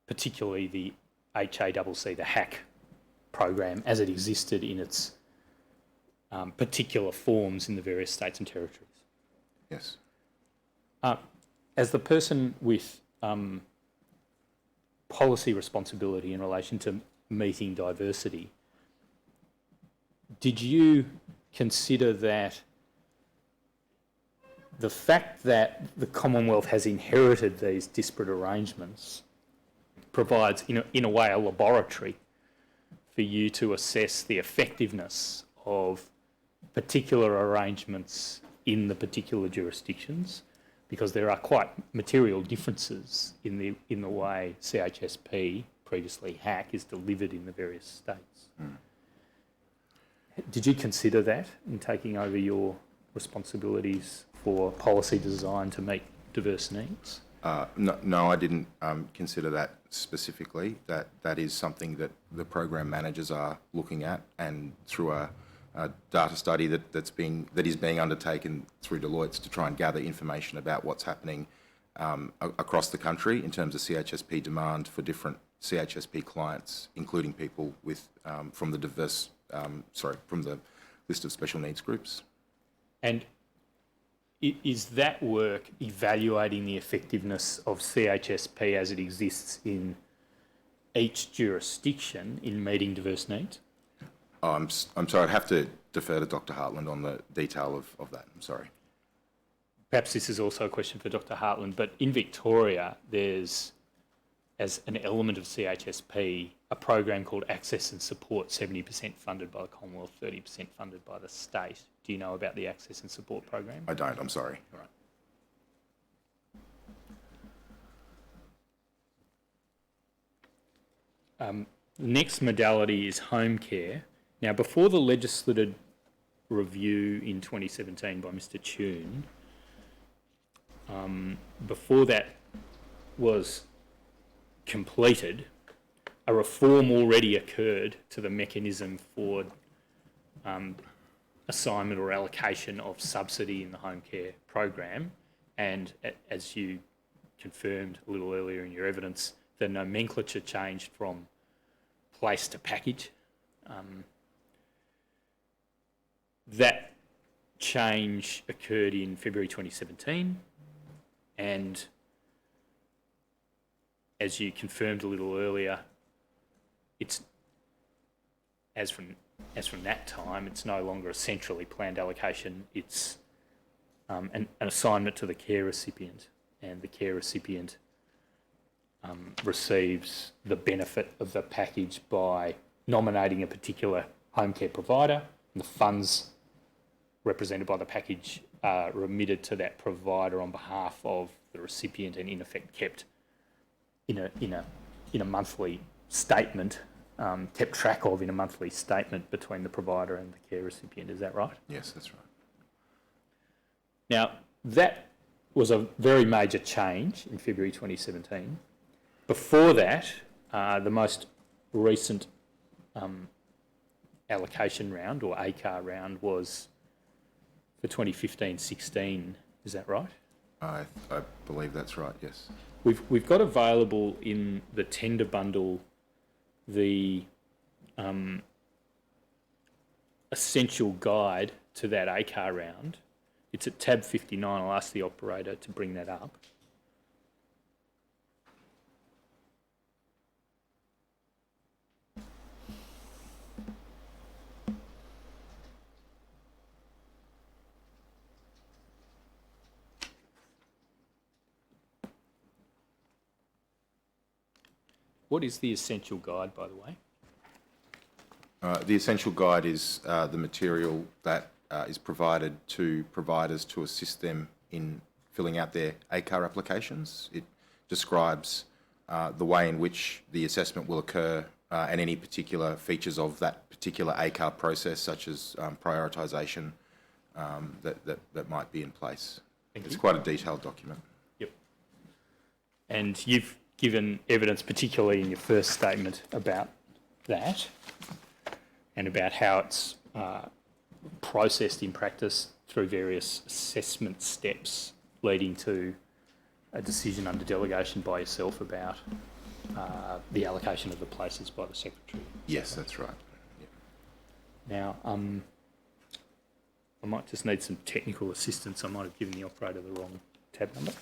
HACC, the HACC program, as it existed in its particular forms in the various states and territories.
Yes.
As the person with policy responsibility in relation to meeting diversity, did you consider that the fact that the Commonwealth has inherited these disparate arrangements provides, in a way, a laboratory for you to assess the effectiveness of particular arrangements in the particular jurisdictions? Because there are quite material differences in the way CHSP, previously HACC, is delivered in the various states. Did you consider that in taking over your responsibilities for policy design to meet diverse needs?
No, I didn't consider that specifically. That is something that the program managers are looking at, and through a data study that is being undertaken through Deloitte to try and gather information about what's happening across the country in terms of CHSP demand for different CHSP clients, including people with from the list of special needs groups.
And is that work evaluating the effectiveness of CHSP as it exists in each jurisdiction in meeting diverse needs?
Oh, I'm sorry, I'd have to defer to Dr. Hartland on the detail of that. I'm sorry.
Perhaps this is also a question for Dr. Hartland, but in Victoria, there's, as an element of CHSP, a program called Access and Support, 70% funded by the Commonwealth, 30% funded by the state. Do you know about the Access and Support program?
I don't, I'm sorry.
All right. The next modality is home care. Now, before the legislative review in 2017 by Mr. Tune, before that was completed, a reform already occurred to the mechanism for assignment or allocation of subsidy in the home care program, and as you confirmed a little earlier in your evidence, the nomenclature changed from place to package. that change occurred in February 2017, and as you confirmed a little earlier, it's as from that time, it's no longer a centrally planned allocation. It's an assignment to the care recipient, and the care recipient receives the benefit of the package by nominating a particular home care provider, and the funds represented by the package are remitted to that provider on behalf of the recipient, and in effect kept in a monthly statement, kept track of in a monthly statement between the provider and the care recipient. Is that right?
Yes, that's right.
Now, that was a very major change in February 2017. Before that, the most recent allocation round, or ACAR round, was for 2015-16. Is that right?
I believe that's right, yes.
We've got available in the tender bundle the essential guide to that ACAR round. It's at tab 59. I'll ask the operator to bring that up. What is the essential guide, by the way?
The essential guide is the material that is provided to providers to assist them in filling out their ACAR applications. It describes the way in which the assessment will occur and any particular features of that particular ACAR process, such as prioritisation, that might be in place. It's quite a detailed document.
Yep. And you've given evidence, particularly in your first statement, about that and about how it's processed in practice through various assessment steps leading to a decision under delegation by yourself about the allocation of the places by the Secretary.
Yes, that's right. Yep.
Now, I might just need some technical assistance. I might have given the operator the wrong tab number.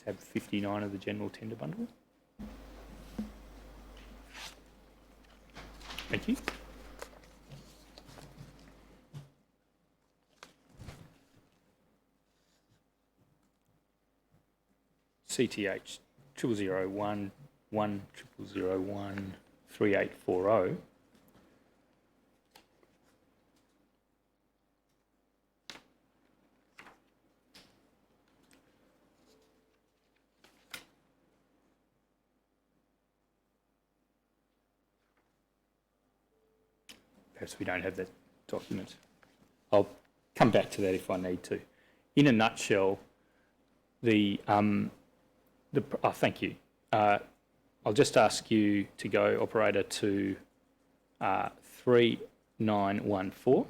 Tab 59 of the general tender bundle. Thank you. CTH 0001 1001 3840. Perhaps we don't have that document. I'll come back to that if I need to. In a nutshell, thank you. I'll just ask you to go, operator, to 3914.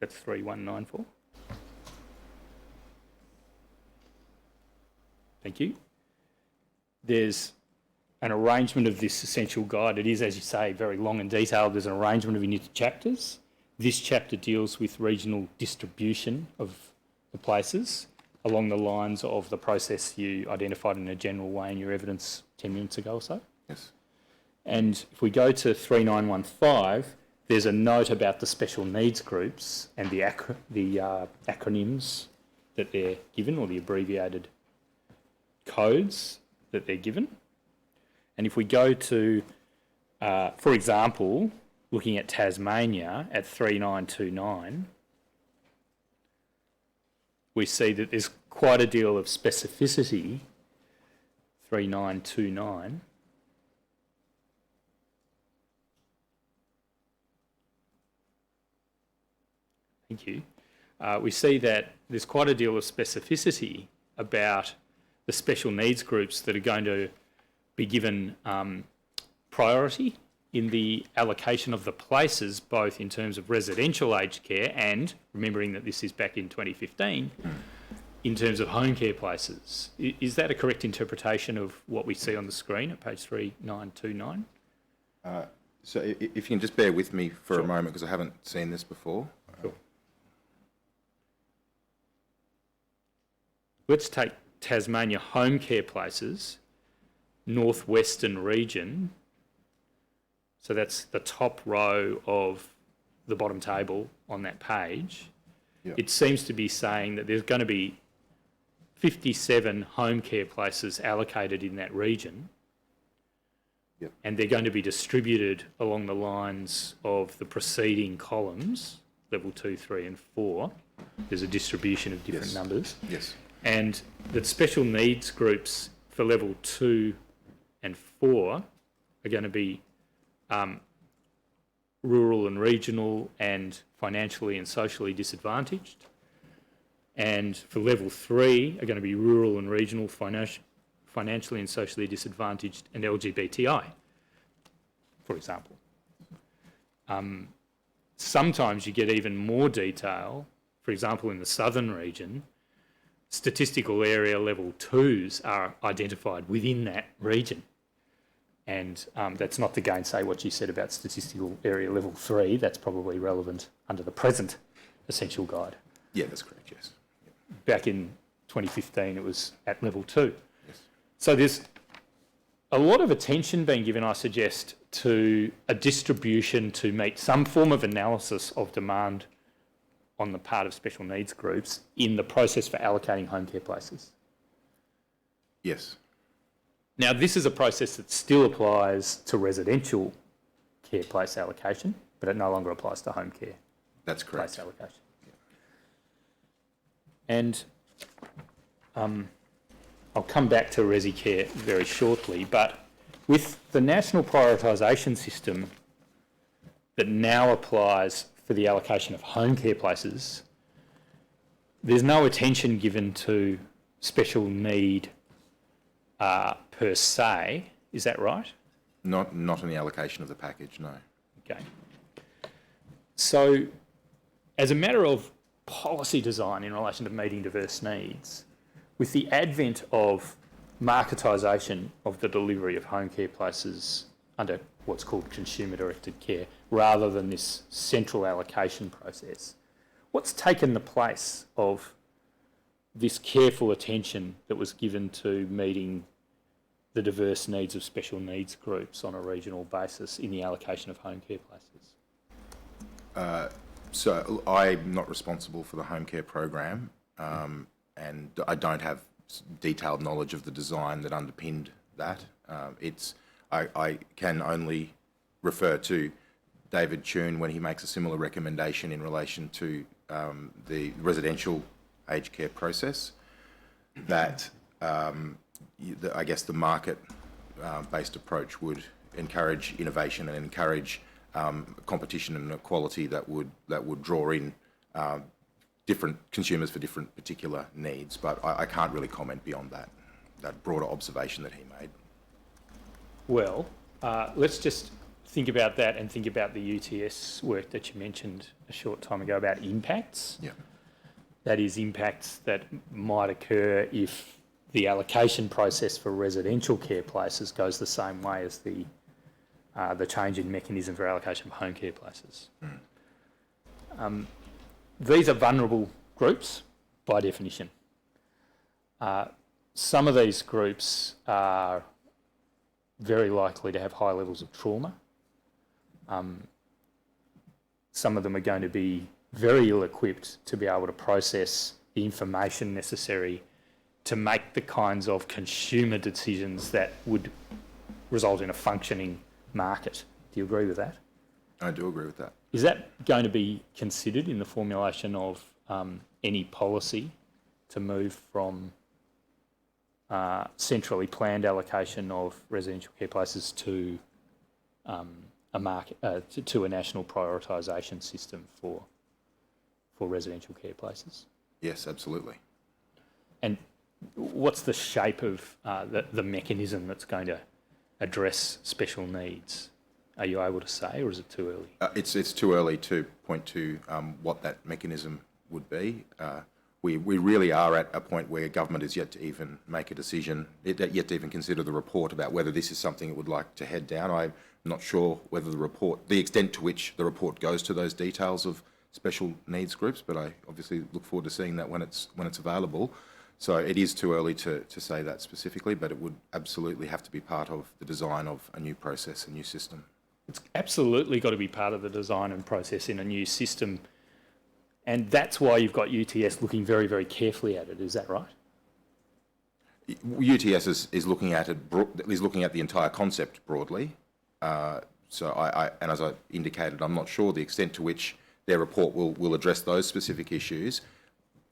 That's 3194. Thank you. There's an arrangement of this essential guide. It is, as you say, very long and detailed. There's an arrangement of it into chapters. This chapter deals with regional distribution of the places along the lines of the process you identified in a general way in your evidence 10 minutes ago or so.
Yes.
And if we go to 3915, there's a note about the special needs groups and the acronyms that they're given, or the abbreviated codes that they're given. And if we go to, for example, looking at Tasmania at 3929, we see that there's quite a deal of specificity, 3929. Thank you. We see that there's quite a deal of specificity about the special needs groups that are going to be given priority in the allocation of the places, both in terms of residential aged care and, remembering that this is back in 2015, in terms of home care places. Is that a correct interpretation of what we see on the screen at page 3929?
So if you can just bear with me for
Sure.
a moment, because I haven't seen this before.
Sure. Let's take Tasmania home care places, northwestern region. So that's the top row of the bottom table on that page.
Yeah.
It seems to be saying that there's going to be 57 home care places allocated in that region.
Yep.
And they're going to be distributed along the lines of the preceding columns, level 2, 3 and 4. There's a distribution of different
Yes.
numbers.
Yes.
And that special needs groups for level 2 and 4 are going to be rural and regional and financially and socially disadvantaged. And for level 3 are going to be rural and regional, financially and socially disadvantaged, and LGBTI, for example. Sometimes you get even more detail. For example, in the southern region, statistical area level 2s are identified within that region. And that's not to gainsay what you said about statistical area level 3. That's probably relevant under the present essential guide.
Yeah, that's correct, yes.
Back in 2015, it was at level 2.
Yes.
So there's a lot of attention being given, I suggest, to a distribution to meet some form of analysis of demand on the part of special needs groups in the process for allocating home care places.
Yes.
Now, this is a process that still applies to residential care place allocation, but it no longer applies to home care
That's correct.
place allocation. And I'll come back to resi care very shortly, but with the national prioritisation system that now applies for the allocation of home care places, there's no attention given to special need per se. Is that right?
Not in the allocation of the package, no.
Okay. So, as a matter of policy design in relation to meeting diverse needs, with the advent of marketisation of the delivery of home care places under what's called consumer-directed care, rather than this central allocation process, what's taken the place of this careful attention that was given to meeting the diverse needs of special needs groups on a regional basis in the allocation of home care places?
So I'm not responsible for the home care program, and I don't have detailed knowledge of the design that underpinned that. I can only refer to David Tune when he makes a similar recommendation in relation to the residential aged care process, that I guess the market-based approach would encourage innovation and encourage competition and equality that would draw in different consumers for different particular needs. But I can't really comment beyond that broader observation that he made.
Well, let's just think about that and think about the UTS work that you mentioned a short time ago about impacts.
Yeah.
That is, impacts that might occur if the allocation process for residential care places goes the same way as the change in mechanism for allocation of home care places. These are vulnerable groups by definition. Some of these groups are very likely to have high levels of trauma. Some of them are going to be very ill-equipped to be able to process the information necessary to make the kinds of consumer decisions that would result in a functioning market. Do you agree with that?
I do agree with that.
Is that going to be considered in the formulation of any policy to move from centrally planned allocation of residential care places to a market to a national prioritisation system for residential care places?
Yes, absolutely.
And what's the shape of the mechanism that's going to address special needs? Are you able to say, or is it too early?
It's too early to point to what that mechanism would be. We really are at a point where government is yet to even make a decision, yet to even consider the report about whether this is something it would like to head down. I'm not sure whether the extent to which the report goes to those details of special needs groups, but I obviously look forward to seeing that when it's available. So it is too early to say that specifically, but it would absolutely have to be part of the design of a new process, a new system.
It's absolutely got to be part of the design and process in a new system. And that's why you've got UTS looking very, very carefully at it. Is that right?
UTS is looking at it, is looking at the entire concept broadly. So and as I indicated, I'm not sure the extent to which their report will address those specific issues.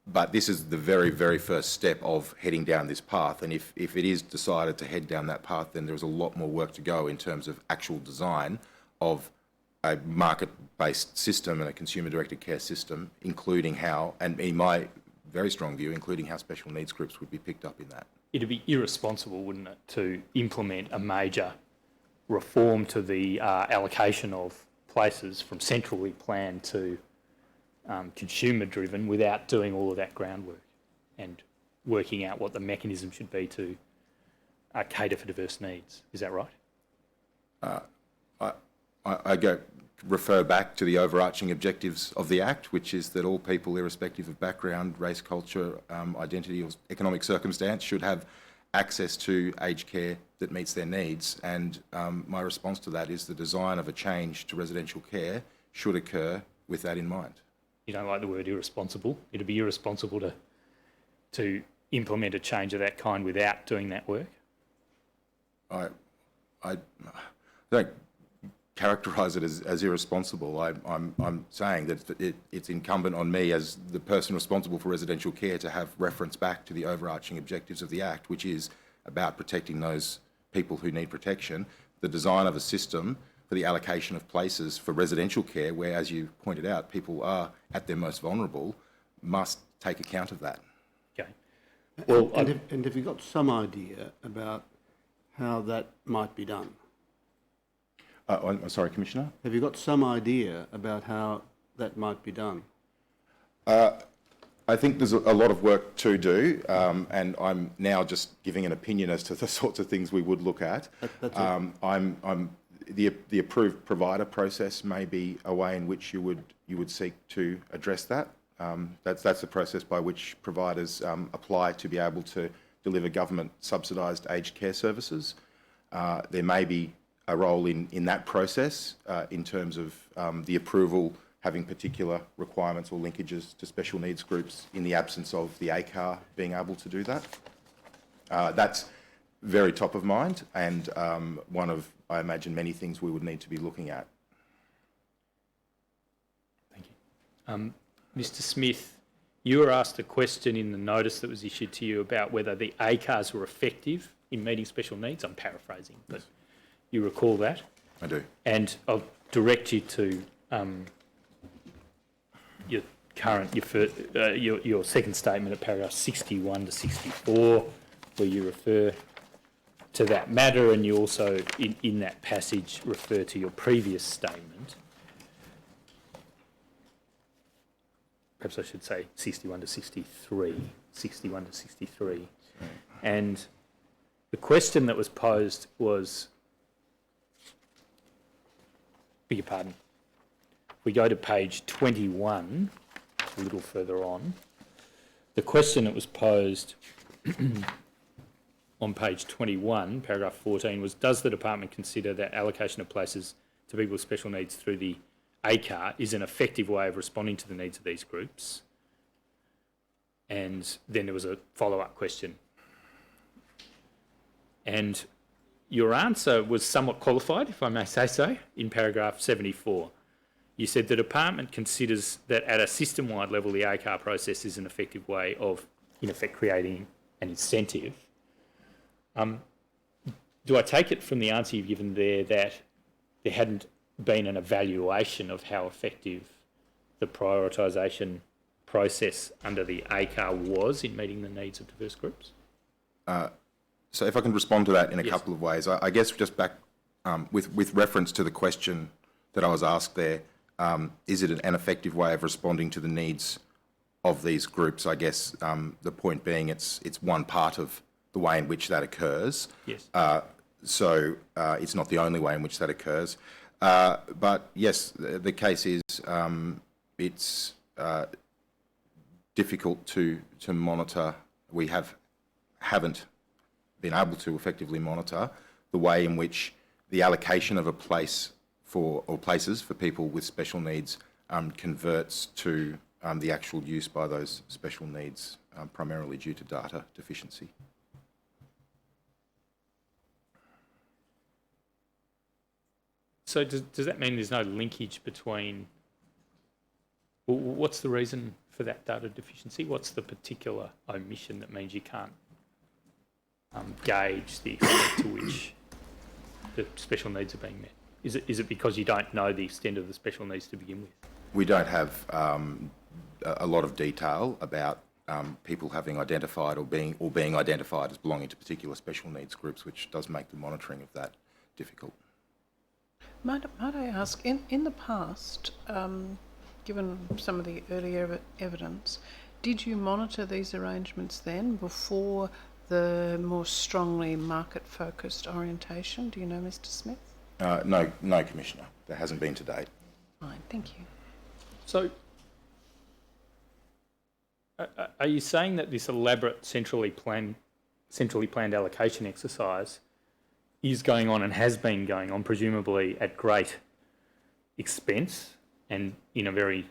But this is the very, very first step of heading down this path. And if it is decided to head down that path, then there's a lot more work to go in terms of actual design of a market-based system and a consumer-directed care system, including how, and in my very strong view, including how special needs groups would be picked up in that.
It'd be irresponsible, wouldn't it, to implement a major reform to the allocation of places from centrally planned to consumer-driven without doing all of that groundwork and working out what the mechanism should be to cater for diverse needs. Is that right?
I refer back to the overarching objectives of the Act, which is that all people, irrespective of background, race, culture, identity or economic circumstance, should have access to aged care that meets their needs. And my response to that is the design of a change to residential care should occur with that in mind.
You don't like the word irresponsible. It'd be irresponsible to implement a change of that kind without doing that work.
I don't characterise it as irresponsible. I'm saying that it's incumbent on me as the person responsible for residential care to have reference back to the overarching objectives of the Act, which is about protecting those people who need protection, the design of a system for the allocation of places for residential care where, as you pointed out, people are at their most vulnerable, must take account of that.
Okay.
Well, and have you got some idea about how that might be done?
I'm sorry, Commissioner?
Have you got some idea about how that might be done?
I think there's a lot of work to do, and I'm now just giving an opinion as to the sorts of things we would look at.
That's it.
The approved provider process may be a way in which you would seek to address that. That's the process by which providers apply to be able to deliver government subsidised aged care services. There may be a role in that process in terms of the approval having particular requirements or linkages to special needs groups in the absence of the ACAR being able to do that. That's very top of mind and one of, I imagine, many things we would need to be looking at.
Thank you. Mr. Smith, you were asked a question in the notice that was issued to you about whether the ACARs were effective in meeting special needs. I'm paraphrasing, but you recall that?
I do.
And I'll direct you to your second statement at paragraph 61 to 64, where you refer to that matter, and you also, in that passage, refer to your previous statement. Perhaps I should say 61 to 63. 61 to 63. And the question that was posed was, beg your pardon, if we go to page 21, a little further on, the question that was posed on page 21, paragraph 14, was, does the department consider that allocation of places to people with special needs through the ACAR is an effective way of responding to the needs of these groups? And then there was a follow-up question. And your answer was somewhat qualified, if I may say so, in paragraph 74. You said the department considers that at a system-wide level, the ACAR process is an effective way of, in effect, creating an incentive. Do I take it from the answer you've given there that there hadn't been an evaluation of how effective the prioritisation process under the ACAR was in meeting the needs of diverse groups?
So if I can respond to that in a
Yes.
couple of ways. I guess just back with reference to the question that I was asked there, is it an effective way of responding to the needs of these groups? I guess the point being it's one part of the way in which that occurs.
Yes.
So it's not the only way in which that occurs. But yes, the case is it's difficult to monitor. We haven't been able to effectively monitor the way in which the allocation of a place or places for people with special needs converts to the actual use by those special needs, primarily due to data deficiency.
So does that mean there's no linkage between... What's the reason for that data deficiency? What's the particular omission that means you can't gauge the extent to which the special needs are being met? Is it because you don't know the extent of the special needs to begin with?
We don't have a lot of detail about people having identified or being identified as belonging to particular special needs groups, which does make the monitoring of that difficult.
Might I ask, in the past, given some of the earlier evidence, did you monitor these arrangements then before the more strongly market-focused orientation? Do you know, Mr. Smith?
No, Commissioner. There hasn't been to date.
Fine, thank you.
So are you saying that this elaborate centrally planned allocation exercise is going on and has been going on, presumably at great expense and in a very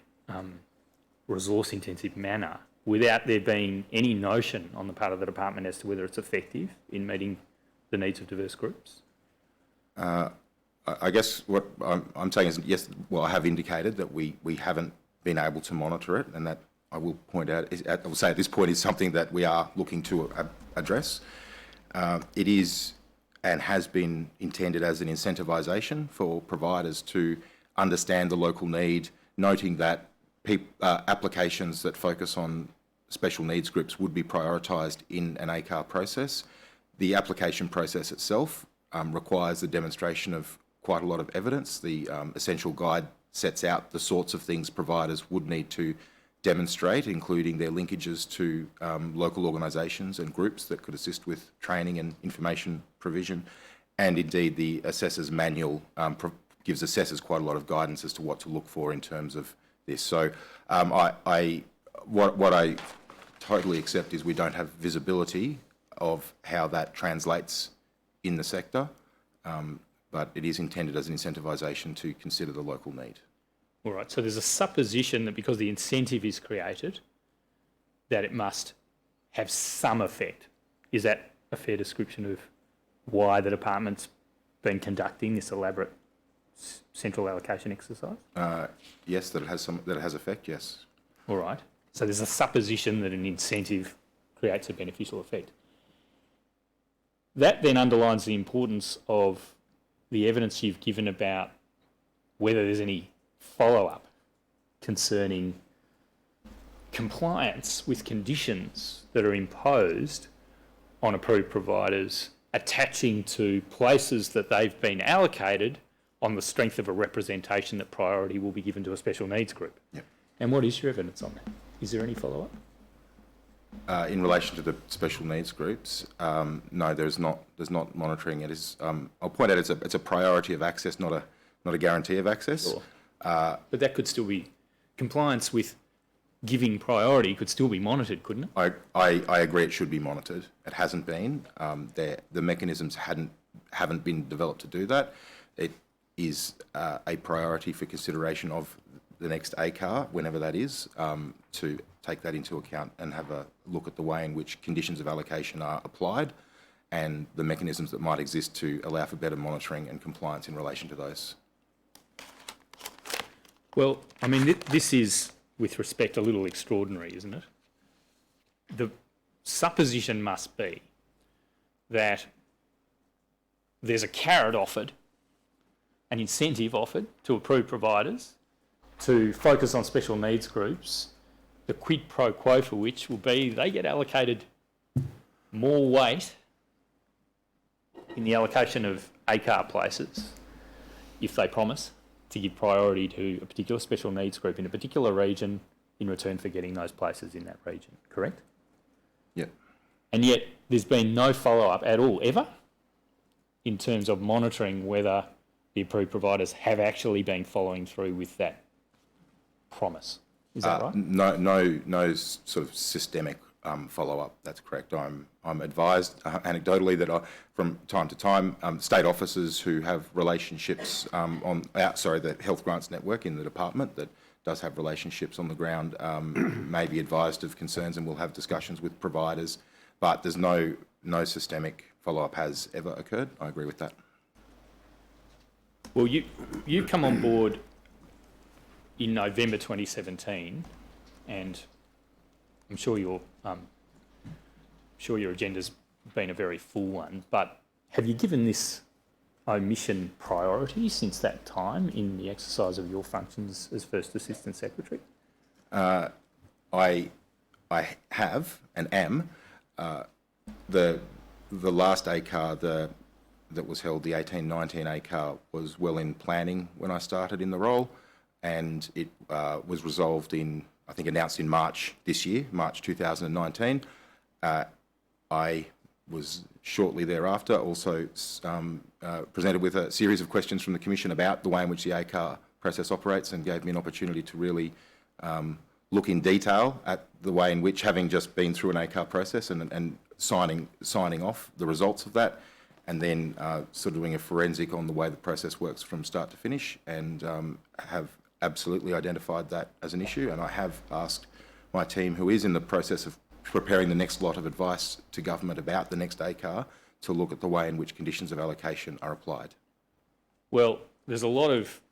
resource-intensive manner, without there being any notion on the part of the department as to whether it's effective in meeting the needs of diverse groups?
I guess what I'm saying is, yes, well, I have indicated that we haven't been able to monitor it, and that I will point out, I will say at this point, is something that we are looking to address. It is and has been intended as an incentivisation for providers to understand the local need, noting that applications that focus on special needs groups would be prioritised in an ACAR process. The application process itself requires the demonstration of quite a lot of evidence. The Essential Guide sets out the sorts of things providers would need to demonstrate, including their linkages to local organisations and groups that could assist with training and information provision. And indeed, the Assessor's Manual gives assessors quite a lot of guidance as to what to look for in terms of this. So what I totally accept is we don't have visibility of how that translates in the sector, but it is intended as an incentivisation to consider the local need.
All right, so there's a supposition that because the incentive is created, that it must have some effect. Is that a fair description of why the department's been conducting this elaborate central allocation exercise?
Yes, that it has effect, yes.
All right, so there's a supposition that an incentive creates a beneficial effect. That then underlines the importance of the evidence you've given about whether there's any follow-up concerning compliance with conditions that are imposed on approved providers attaching to places that they've been allocated on the strength of a representation that priority will be given to a special needs group.
Yep.
And what is your evidence on that? Is there any follow-up?
In relation to the special needs groups, no, there's not monitoring. It is. I'll point out it's a priority of access, not a guarantee of access.
Sure. But that could still be compliance with giving priority could still be monitored, couldn't it?
I agree it should be monitored. It hasn't been. The mechanisms haven't been developed to do that. It is a priority for consideration of the next ACAR, whenever that is, to take that into account and have a look at the way in which conditions of allocation are applied and the mechanisms that might exist to allow for better monitoring and compliance in relation to those.
Well, I mean, this is, with respect, a little extraordinary, isn't it? The supposition must be that there's a carrot offered, an incentive offered to approved providers to focus on special needs groups, the quid pro quo for which will be they get allocated more weight in the allocation of ACAR places, if they promise to give priority to a particular special needs group in a particular region in return for getting those places in that region, correct?
Yeah.
And yet there's been no follow-up at all, ever, in terms of monitoring whether the approved providers have actually been following through with that promise. Is that right?
No sort of systemic follow-up. That's correct. I'm advised anecdotally that from time to time, state officers who have relationships the Health Grants Network in the department that does have relationships on the ground may be advised of concerns, and we'll have discussions with providers. But there's no systemic follow-up has ever occurred. I agree with that.
Well, you've come on board in November 2017, and I'm sure your agenda's been a very full one, but have you given this omission priority since that time in the exercise of your functions as First Assistant Secretary?
I have and am. The last ACAR that was held, the 1819 ACAR, was well in planning when I started in the role, and it was resolved announced in March this year, March 2019. I was shortly thereafter also presented with a series of questions from the Commission about the way in which the ACAR process operates, and gave me an opportunity to really look in detail at the way in which, having just been through an ACAR process and signing off the results of that, and then sort of doing a forensic on the way the process works from start to finish, and have absolutely identified that as an issue. And I have asked my team, who is in the process of preparing the next lot of advice to government about the next ACAR, to look at the way in which conditions of allocation are applied.
Well, there's a lot of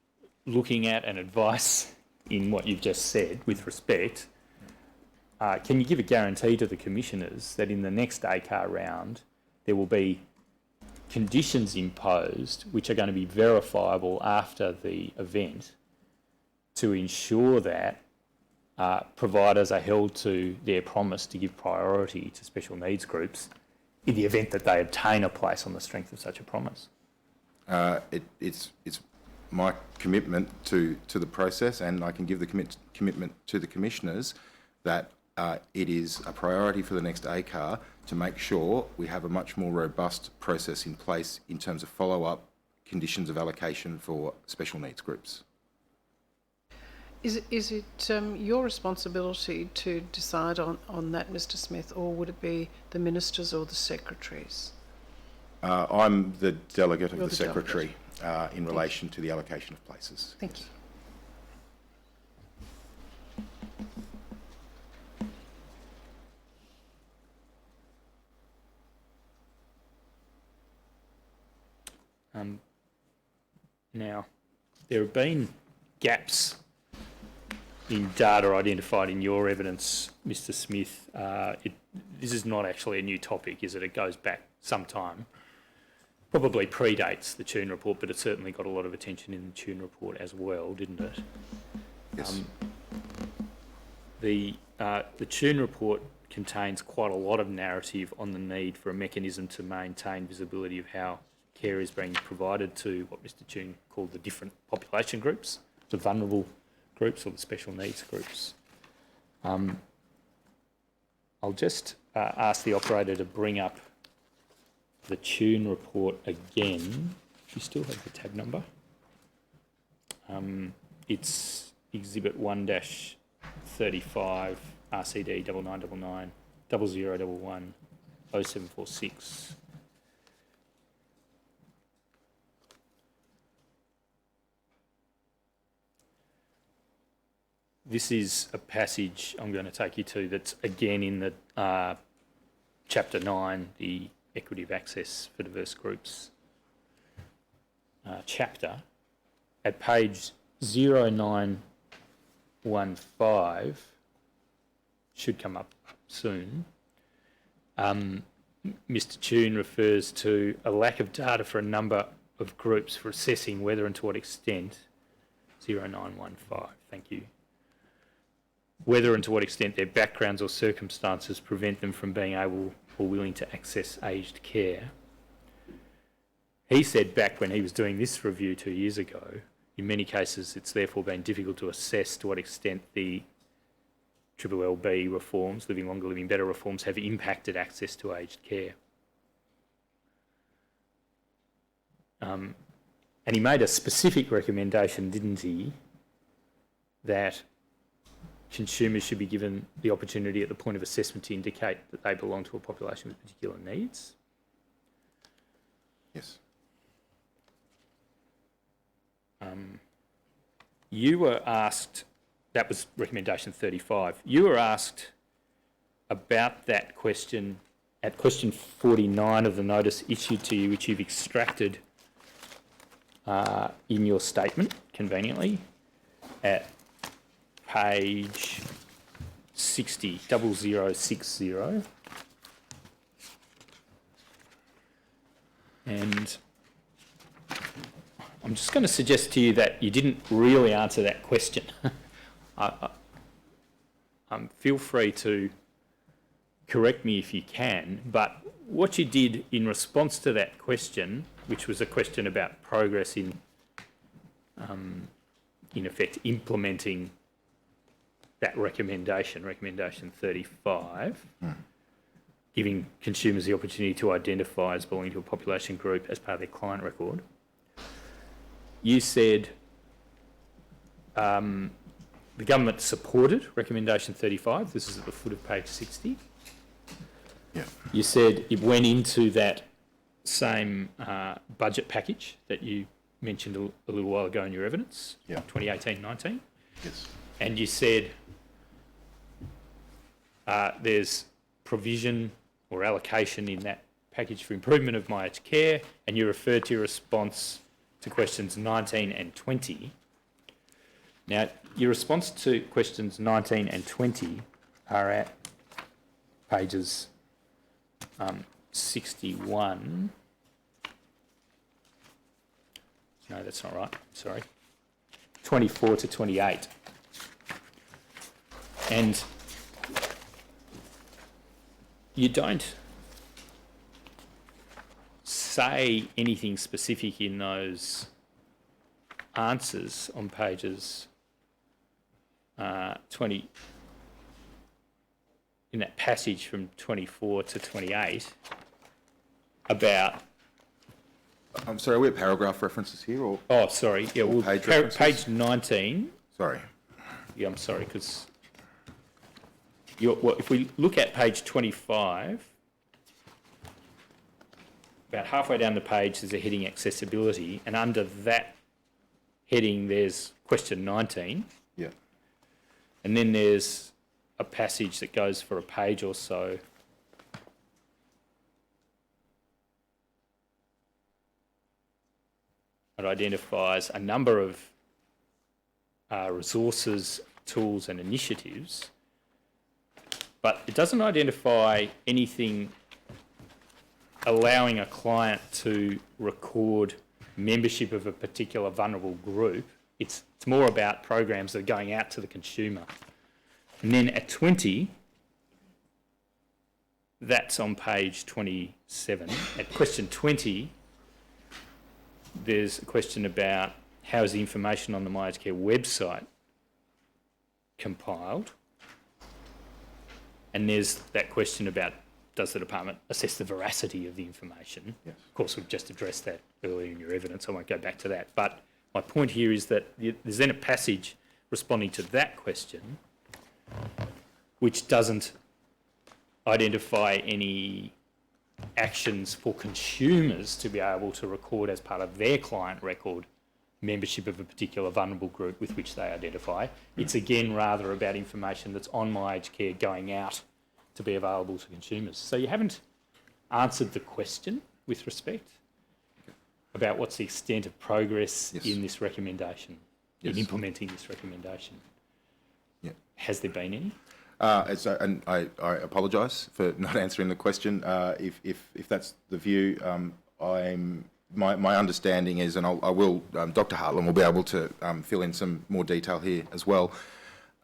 looking at and advice in what you've just said with respect. Can you give a guarantee to the commissioners that in the next ACAR round there will be conditions imposed which are going to be verifiable after the event to ensure that providers are held to their promise to give priority to special needs groups in the event that they obtain a place on the strength of such a promise?
It's my commitment to the process, and I can give the commitment to the commissioners that it is a priority for the next ACAR to make sure we have a much more robust process in place in terms of follow-up conditions of allocation for special needs groups.
Is it your responsibility to decide on that, Mr. Smith, or would it be the ministers or the secretaries?
I'm the delegate of
You're
the secretary in relation to the allocation of places.
Thank you.
Now, there have been gaps in data identified in your evidence, Mr. Smith. This is not actually a new topic, is it? It goes back some time. Probably predates the Tune report, but it certainly got a lot of attention in the Tune report as well, didn't it?
Yes.
The Tune report contains quite a lot of narrative on the need for a mechanism to maintain visibility of how care is being provided to what Mr. Tune called the different population groups, the vulnerable groups or the special needs groups. I'll just ask the operator to bring up the Tune report again. Do you still have the tab number? It's Exhibit 1-35 RCD 9999 0011 0746. This is a passage I'm going to take you to that's again in the Chapter 9, the Equity of Access for Diverse Groups chapter. At page 0915, should come up soon, Mr. Tune refers to a lack of data for a number of groups for assessing whether and to what extent, 0915, thank you, whether and to what extent their backgrounds or circumstances prevent them from being able or willing to access aged care. He said back when he was doing this review 2 years ago, in many cases it's therefore been difficult to assess to what extent the LLB reforms, Living Longer, Living Better reforms, have impacted access to aged care. And he made a specific recommendation, didn't he, that consumers should be given the opportunity at the point of assessment to indicate that they belong to a population with particular needs.
Yes.
You were asked, that was recommendation 35, you were asked about that question at question 49 of the notice issued to you, which you've extracted in your statement, conveniently, at page 60, 0060. And I'm just going to suggest to you that you didn't really answer that question. Feel free to correct me if you can, but what you did in response to that question, which was a question about progress in effect, implementing that recommendation 35, giving consumers the opportunity to identify as belonging to a population group as part of their client record. You said the government supported recommendation 35. This is at the foot of page 60.
Yeah.
You said it went into that same budget package that you mentioned a little while ago in your evidence,
Yeah.
2018-19.
Yes.
And you said there's provision or allocation in that package for improvement of my aged care, and you referred to your response to questions 19 and 20. Now, your response to questions 19 and 20 are at pages 61. No, that's not right. Sorry. 24 to 28. And you don't say anything specific in those answers on pages 20, in that passage from 24 to 28 about...
I'm sorry, are we at paragraph references here or?
Oh, sorry. Yeah, well,
page references?
page 19.
Sorry.
Yeah, I'm sorry, because if we look at page 25, about halfway down the page there's a heading accessibility, and under that heading there's question 19.
Yeah.
And then there's a passage that goes for a page or so. It identifies a number of resources, tools and initiatives, but it doesn't identify anything allowing a client to record membership of a particular vulnerable group. It's more about programs that are going out to the consumer. And then at 20, that's on page 27. At question 20, there's a question about how is the information on the My Aged Care website compiled? And there's that question about does the department assess the veracity of the information?
Yes.
Of course, we've just addressed that earlier in your evidence. I won't go back to that. But my point here is that there's then a passage responding to that question which doesn't identify any actions for consumers to be able to record as part of their client record membership of a particular vulnerable group with which they identify. It's again rather about information that's on My Aged Care going out to be available to consumers. So you haven't answered the question with respect about what's the extent of progress in this recommendation, in implementing this recommendation.
Yeah.
Has there been any?
And I apologise for not answering the question. If that's the view, my understanding is, and I will, Dr. Hartland will be able to fill in some more detail here as well.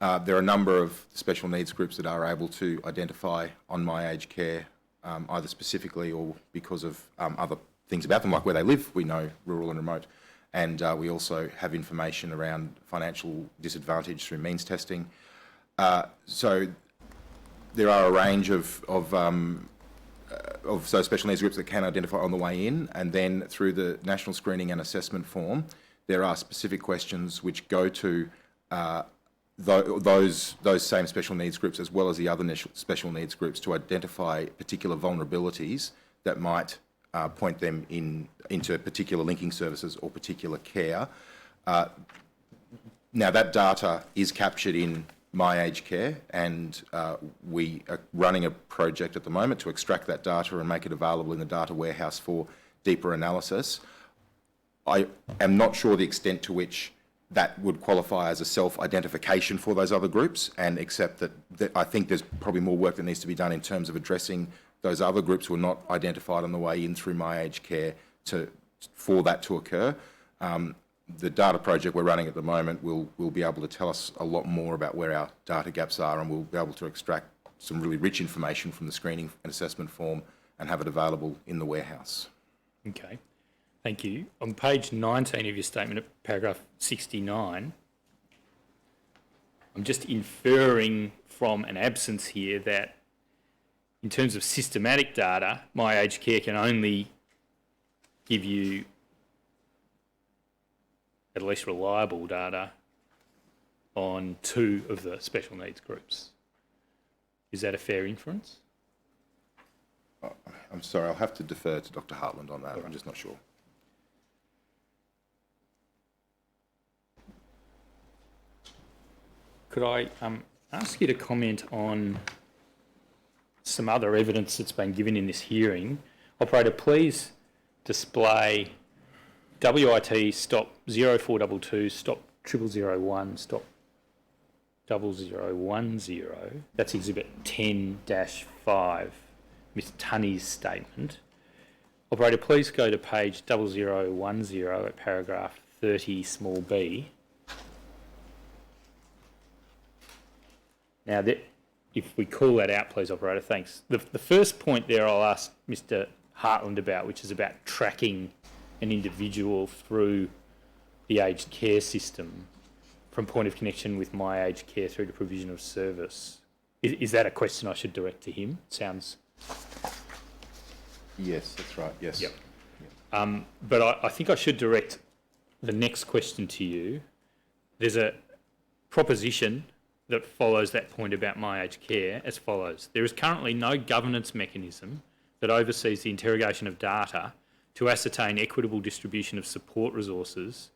There are a number of special needs groups that are able to identify on My Aged Care, either specifically or because of other things about them, like where they live. We know rural and remote. And we also have information around financial disadvantage through means testing. So there are a range of those special needs groups that can identify on the way in, and then through the National Screening and Assessment Form, there are specific questions which go to those same special needs groups as well as the other special needs groups to identify particular vulnerabilities that might point them into particular linking services or particular care. Now that data is captured in My Aged Care, and we are running a project at the moment to extract that data and make it available in the data warehouse for deeper analysis. I am not sure the extent to which that would qualify as a self-identification for those other groups, and accept that I think there's probably more work that needs to be done in terms of addressing those other groups who are not identified on the way in through My Aged Care for that to occur. The data project we're running at the moment will be able to tell us a lot more about where our data gaps are, and we'll be able to extract some really rich information from the screening and assessment form and have it available in the warehouse.
Okay, thank you. On page 19 of your statement, at paragraph 69, I'm just inferring from an absence here that in terms of systematic data, My Aged Care can only give you at least reliable data on 2 of the special needs groups. Is that a fair inference?
I'm sorry, I'll have to defer to Dr. Hartland on that. I'm just not sure.
Could I ask you to comment on some other evidence that's been given in this hearing? Operator, please display WIT stop 0422 stop 0001 stop 0010. That's exhibit 10-5, Ms Tunney's statement. Operator, please go to page 0010 at paragraph 30 small b. Now, if we call that out, please, operator, thanks. The first point there I'll ask Mr Hartland about, which is about tracking an individual through the aged care system from point of connection with My Aged Care through to provision of service. Is that a question I should direct to him? Sounds...
Yes, that's right, yes.
Yep. But I think I should direct the next question to you. There's a proposition that follows that point about My Aged Care as follows. There is currently no governance mechanism that oversees the interrogation of data to ascertain equitable distribution of support resources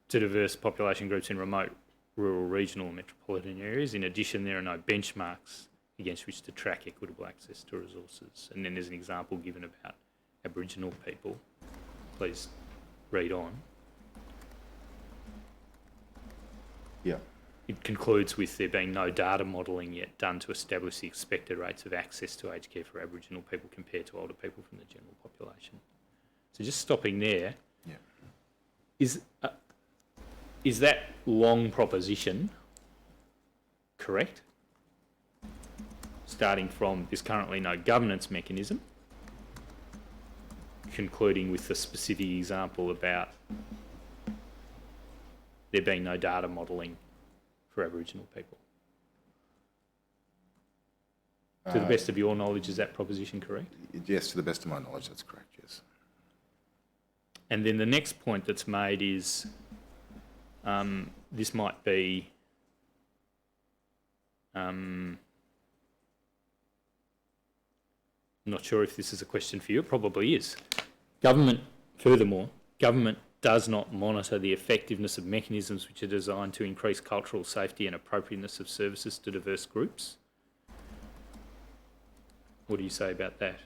to diverse population groups in remote, rural, regional and metropolitan areas. In addition, there are no benchmarks against which to track equitable access to resources. And then there's an example given about Aboriginal people. Please read on.
Yeah.
It concludes with there being no data modelling yet done to establish the expected rates of access to aged care for Aboriginal people compared to older people from the general population. So just stopping there,
yeah.
Is that long proposition correct? Starting from there's currently no governance mechanism, concluding with the specific example about there being no data modelling for Aboriginal people. To the best of your knowledge, is that proposition correct?
Yes, to the best of my knowledge, that's correct, yes.
And then the next point that's made is this might be I'm not sure if this is a question for you, it probably is. Furthermore, government does not monitor the effectiveness of mechanisms which are designed to increase cultural safety and appropriateness of services to diverse groups. What do you say about that?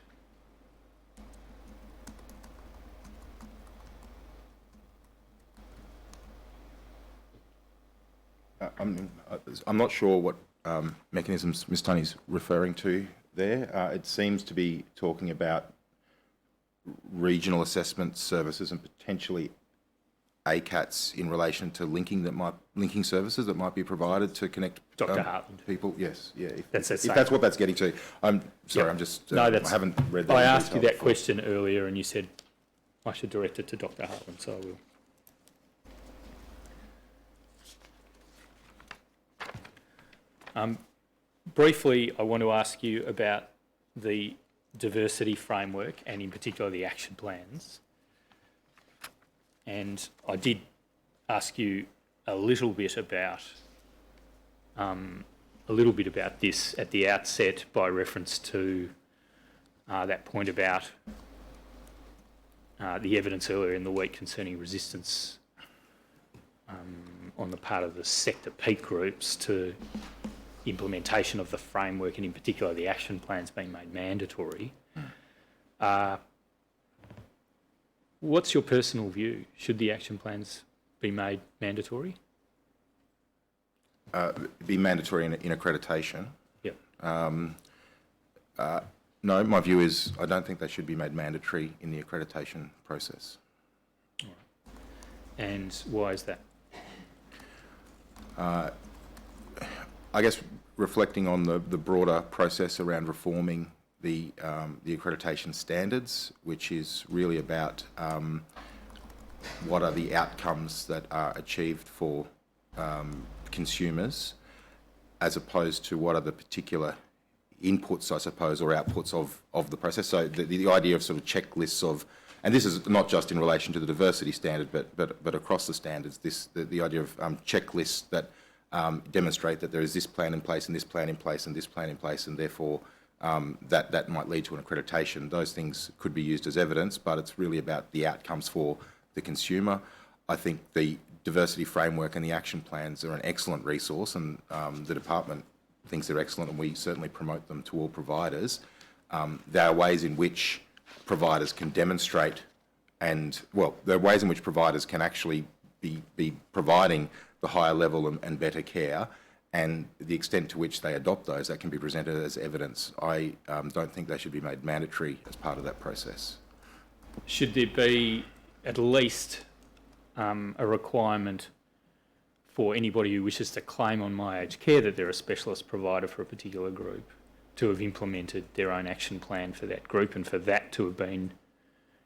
I'm not sure what mechanisms Ms Tunney's referring to there. It seems to be talking about regional assessment services and potentially ACATs in relation to linking services that might be provided to connect
Dr. Hartland.
people. Yes, yeah. If
That's
that's what that's getting to. I'm sorry,
Yeah.
I'm just.
No,
I haven't read that.
I
in
asked you
detail
that
before.
question earlier and you said I should direct it to Dr. Hartland, so I will. Briefly, I want to ask you about the diversity framework and in particular the action plans. And I did ask you a little bit about this at the outset by reference to that point about the evidence earlier in the week concerning resistance on the part of the sector peak groups to implementation of the framework and in particular the action plans being made mandatory. What's your personal view? Should the action plans be made mandatory?
Be mandatory in accreditation?
Yep.
No, my view is I don't think they should be made mandatory in the accreditation process.
All right. And why is that?
I guess reflecting on the broader process around reforming the accreditation standards, which is really about what are the outcomes that are achieved for consumers, as opposed to what are the particular inputs, I suppose, or outputs of the process. So the idea of sort of checklists of, and this is not just in relation to the diversity standard, but across the standards, the idea of checklists that demonstrate that there is this plan in place and this plan in place and this plan in place, and therefore that might lead to an accreditation. Those things could be used as evidence, but it's really about the outcomes for the consumer. I think the diversity framework and the action plans are an excellent resource, and the department thinks they're excellent, and we certainly promote them to all providers. There are ways in which providers can demonstrate, and well, there are ways in which providers can actually be providing the higher level and better care, and the extent to which they adopt those, that can be presented as evidence. I don't think they should be made mandatory as part of that process.
Should there be at least a requirement for anybody who wishes to claim on My Aged Care that they're a specialist provider for a particular group to have implemented their own action plan for that group and for that to have been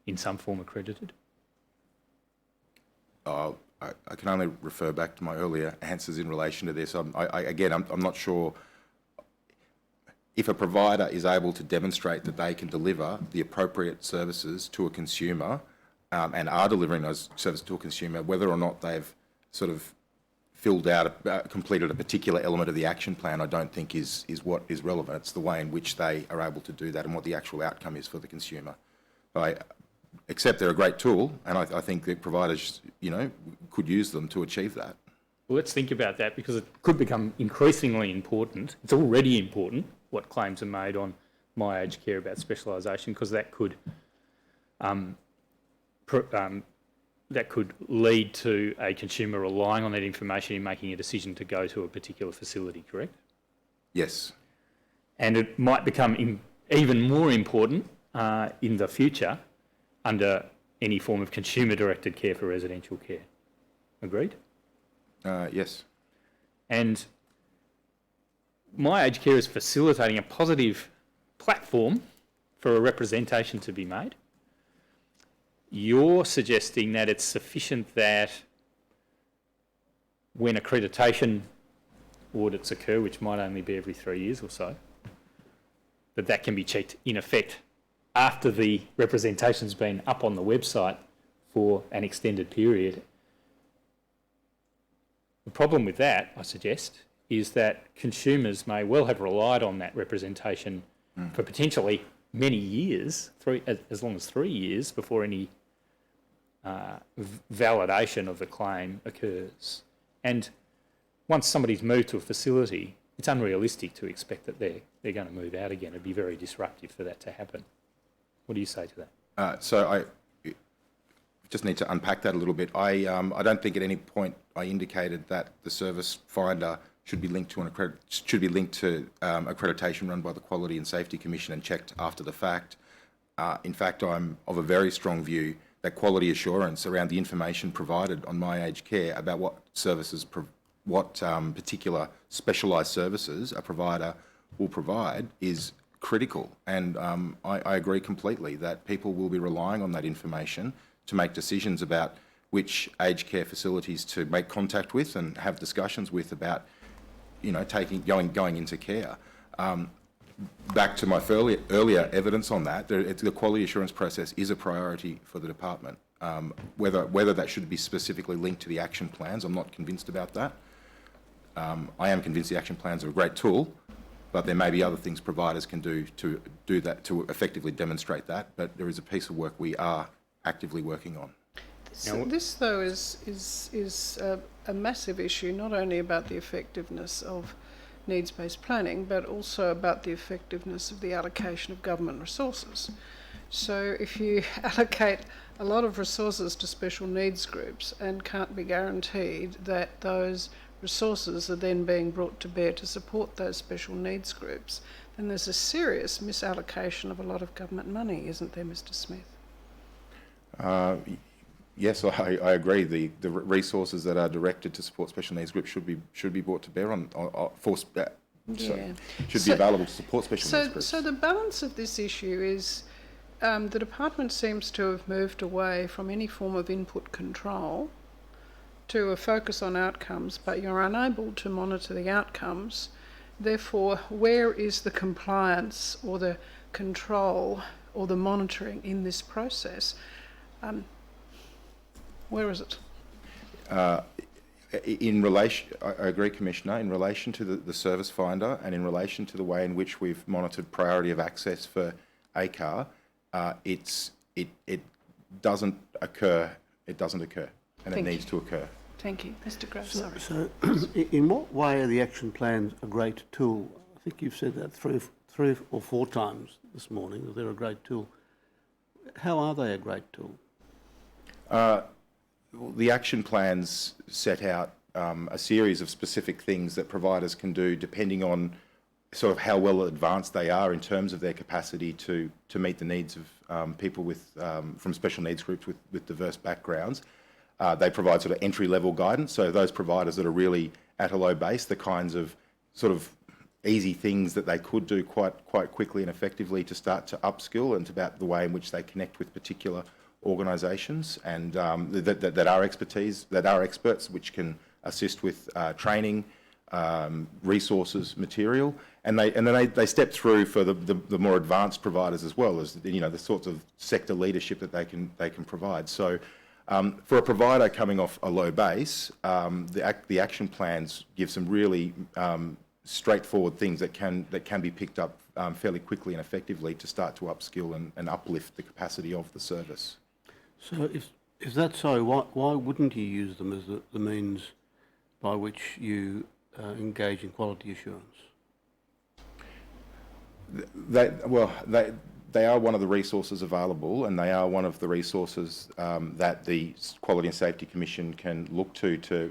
in some form accredited?
I can only refer back to my earlier answers in relation to this. I'm not sure if a provider is able to demonstrate that they can deliver the appropriate services to a consumer and are delivering those services to a consumer, whether or not they've sort of filled out, completed a particular element of the action plan, I don't think is what is relevant. It's the way in which they are able to do that and what the actual outcome is for the consumer. Except they're a great tool, and I think that providers, could use them to achieve that.
Well, let's think about that, because it could become increasingly important. It's already important what claims are made on My Aged Care about specialisation, because that could lead to a consumer relying on that information in making a decision to go to a particular facility, correct?
Yes.
And it might become even more important in the future under any form of consumer-directed care for residential care. Agreed?
Yes.
And My Aged Care is facilitating a positive platform for a representation to be made. You're suggesting that it's sufficient that when accreditation audits occur, which might only be every 3 years or so, that can be checked in effect after the representation's been up on the website for an extended period. The problem with that, I suggest, is that consumers may well have relied on that representation for potentially many years, as long as 3 years, before any validation of the claim occurs. And once somebody's moved to a facility, it's unrealistic to expect that they're going to move out again. It'd be very disruptive for that to happen. What do you say to that?
So I just need to unpack that a little bit. I don't think at any point I indicated that the service finder should be linked to accreditation run by the Quality and Safety Commission and checked after the fact. In fact, I'm of a very strong view that quality assurance around the information provided on My Aged Care about what services, particular specialised services a provider will provide is critical, and I agree completely that people will be relying on that information to make decisions about which aged care facilities to make contact with and have discussions with about, you know, going into care. Back to my earlier evidence on that, the quality assurance process is a priority for the department. Whether that should be specifically linked to the action plans, I'm not convinced about that. I am convinced the action plans are a great tool, but there may be other things providers can do to do that, to effectively demonstrate that. But there is a piece of work we are actively working on.
This though is a massive issue, not only about the effectiveness of needs-based planning, but also about the effectiveness of the allocation of government resources. So if you allocate a lot of resources to special needs groups and can't be guaranteed that those resources are then being brought to bear to support those special needs groups, then there's a serious misallocation of a lot of government money, isn't there, Mr. Smith?
Yes, I agree. The resources that are directed to support special needs groups should be brought to bear should be available to support special needs groups.
So the balance of this issue is the department seems to have moved away from any form of input control to a focus on outcomes, but you're unable to monitor the outcomes. Therefore, where is the compliance or the control or the monitoring in this process? Where is it? In relation, I agree, Commissioner, in relation to the service finder and in relation to the way in which we've monitored priority of access for ACAR, it doesn't occur. It doesn't occur, and it needs to occur. Thank you. Mr. Grove, sorry.
So in what way are the action plans a great tool? I think you've said that three or four times this morning, that they're a great tool. How are they a great tool?
The action plans set out a series of specific things that providers can do depending on sort of how well advanced they are in terms of their capacity to meet the needs of people with from special needs groups with diverse backgrounds. They provide sort of entry-level guidance, so those providers that are really at a low base, the kinds of sort of easy things that they could do quite quickly and effectively to start to upskill, and it's about the way in which they connect with particular organisations and that are experts, which can assist with training, resources, material, and then they step through for the more advanced providers as well as the sorts of sector leadership that they can provide. So for a provider coming off a low base, the action plans give some really straightforward things that can be picked up fairly quickly and effectively to start to upskill and uplift the capacity of the service.
So if that's so, why wouldn't you use them as the means by which you engage in quality assurance? They
are one of the resources available, and they are one of the resources that the Quality and Safety Commission can look to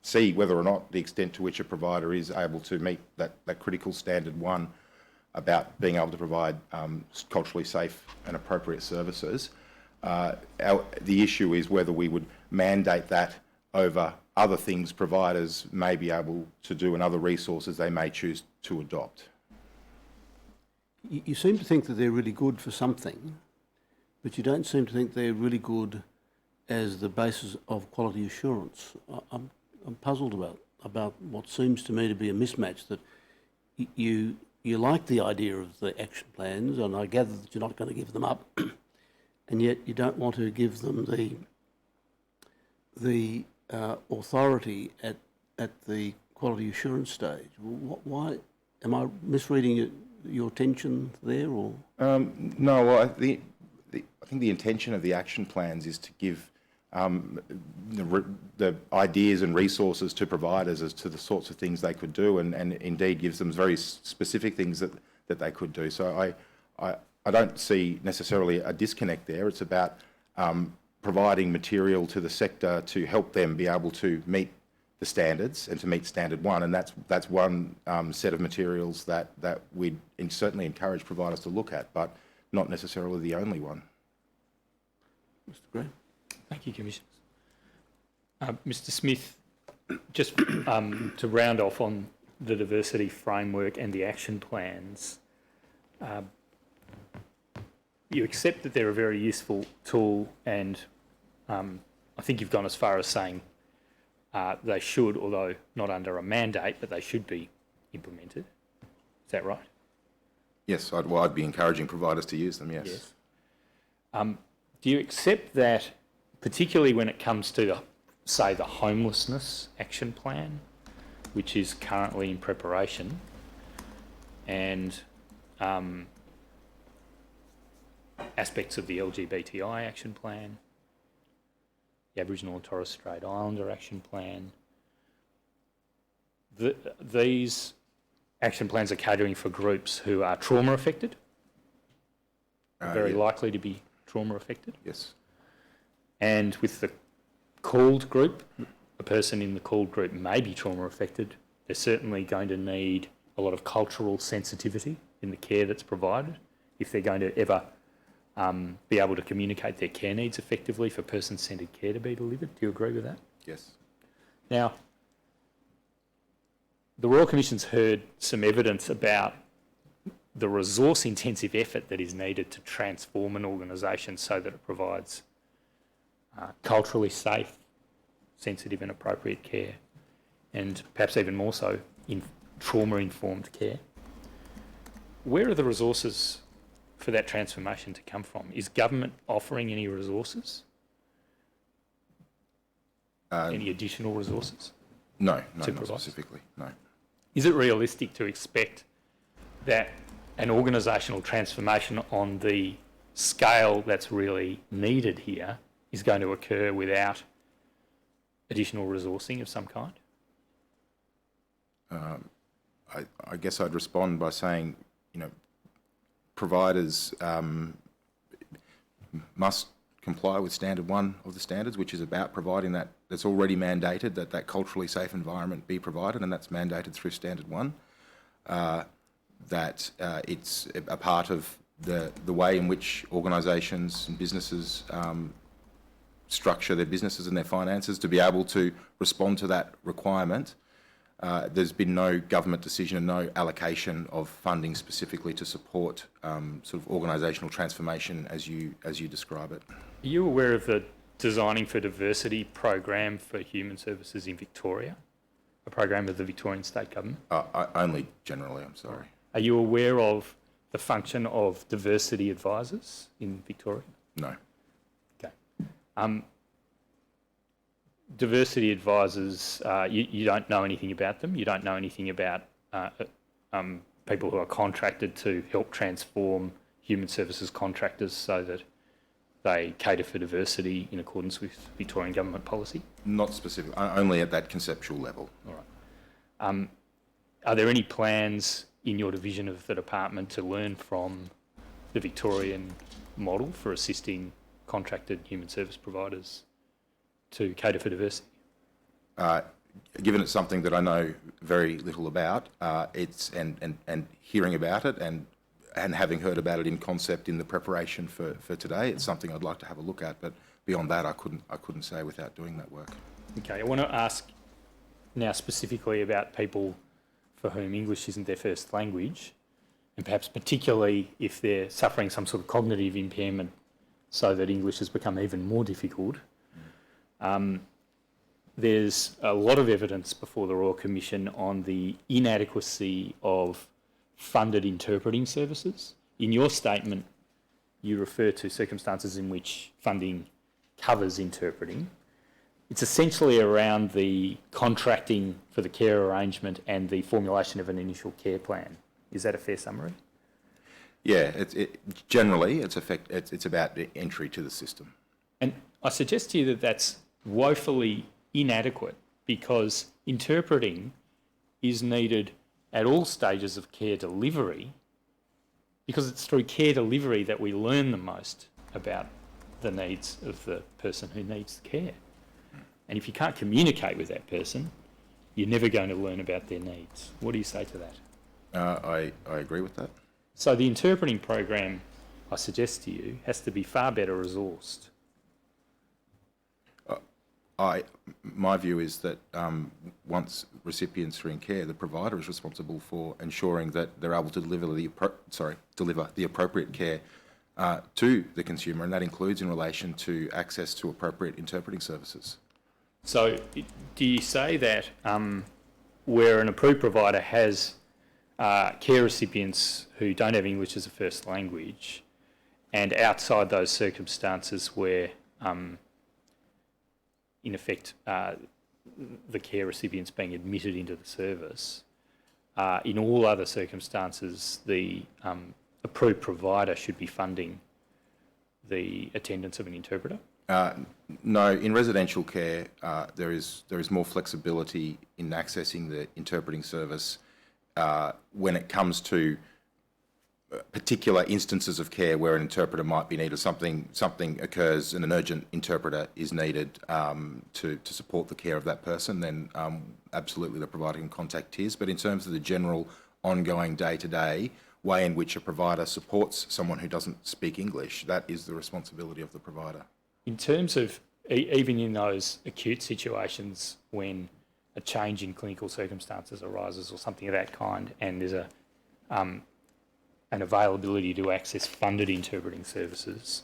see whether or not the extent to which a provider is able to meet that critical standard one about being able to provide culturally safe and appropriate services. The issue is whether we would mandate that over other things providers may be able to do and other resources they may choose to adopt.
You seem to think that they're really good for something, but you don't seem to think they're really good as the basis of quality assurance. I'm puzzled about what seems to me to be a mismatch, that you like the idea of the action plans, and I gather that you're not going to give them up, and yet you don't want to give them the authority at the quality assurance stage. Why am I misreading your tension there, or?
No. Well, I think the intention of the action plans is to give the ideas and resources to providers as to the sorts of things they could do, and indeed gives them very specific things that they could do. So I don't see necessarily a disconnect there. It's about providing material to the sector to help them be able to meet the standards and to meet standard one, and that's one set of materials that we'd certainly encourage providers to look at, but not necessarily the only one.
Mr. Graham.
Thank you, Commissioner. Mr. Smith, just to round off on the diversity framework and the action plans, You accept that they're a very useful tool, and I think you've gone as far as saying they should, although not under a mandate, but they should be implemented. Is that right?
Yes, I'd be encouraging providers to use them, yes.
Do you accept that, particularly when it comes to, say, the homelessness action plan, which is currently in preparation, and aspects of the LGBTI action plan, the Aboriginal and Torres Strait Islander action plan, these action plans are catering for groups who are trauma affected, very likely to be trauma affected.
Yes.
And with the called group, a person in the called group may be trauma affected. They're certainly going to need a lot of cultural sensitivity in the care that's provided if they're going to ever be able to communicate their care needs effectively for person-centred care to be delivered. Do you agree with that?
Yes.
Now, the Royal Commission's heard some evidence about the resource-intensive effort that is needed to transform an organisation so that it provides culturally safe, sensitive and appropriate care, and perhaps even more so in trauma-informed care. Where are the resources for that transformation to come from? Is government offering any resources? Any additional resources?
No, not specifically, no.
Is it realistic to expect that an organisational transformation on the scale that's really needed here is going to occur without additional resourcing of some kind?
I guess I'd respond by saying, providers must comply with standard 1 of the standards, which is about providing that. That's already mandated that culturally safe environment be provided, and that's mandated through standard 1. That it's a part of the way in which organisations and businesses structure their businesses and their finances to be able to respond to that requirement. There's been no government decision and no allocation of funding specifically to support sort of organisational transformation as you describe it.
Are you aware of the Designing for Diversity program for human services in Victoria, a program of the Victorian State Government?
Only generally, I'm sorry.
Are you aware of the function of diversity advisors in Victoria?
No.
Okay. Diversity advisors, you don't know anything about them. You don't know anything about people who are contracted to help transform human services contractors so that they cater for diversity in accordance with Victorian government policy?
Not specific, only at that conceptual level.
All right. Are there any plans in your division of the department to learn from the Victorian model for assisting contracted human service providers to cater for diversity?
Given it's something that I know very little about, it's and hearing about it and having heard about it in concept in the preparation for today, it's something I'd like to have a look at. But beyond that, I couldn't say without doing that work.
Okay, I want to ask now specifically about people for whom English isn't their first language, and perhaps particularly if they're suffering some sort of cognitive impairment so that English has become even more difficult. There's a lot of evidence before the Royal Commission on the inadequacy of funded interpreting services. In your statement, you refer to circumstances in which funding covers interpreting. It's essentially around the contracting for the care arrangement and the formulation of an initial care plan. Is that a fair summary?
Yeah, generally it's about the entry to the system.
And I suggest to you that that's woefully inadequate because interpreting is needed at all stages of care delivery because it's through care delivery that we learn the most about the needs of the person who needs care. And if you can't communicate with that person, you're never going to learn about their needs. What do you say to that?
I agree with that.
So the interpreting program, I suggest to you, has to be far better resourced.
My view is that once recipients are in care, the provider is responsible for ensuring that they're able to deliver the appropriate care to the consumer, and that includes in relation to access to appropriate interpreting services.
So do you say that where an approved provider has care recipients who don't have English as a first language, and outside those circumstances where in effect, the care recipients being admitted into the service, in all other circumstances, the approved provider should be funding the attendance of an interpreter?
No, in residential care, there is more flexibility in accessing the interpreting service when it comes to particular instances of care where an interpreter might be needed. Something occurs and an urgent interpreter is needed to support the care of that person, then absolutely the provider can contact TIS. But in terms of the general ongoing day-to-day way in which a provider supports someone who doesn't speak English, that is the responsibility of the provider.
In terms of even in those acute situations when a change in clinical circumstances arises or something of that kind, and there's an availability to access funded interpreting services,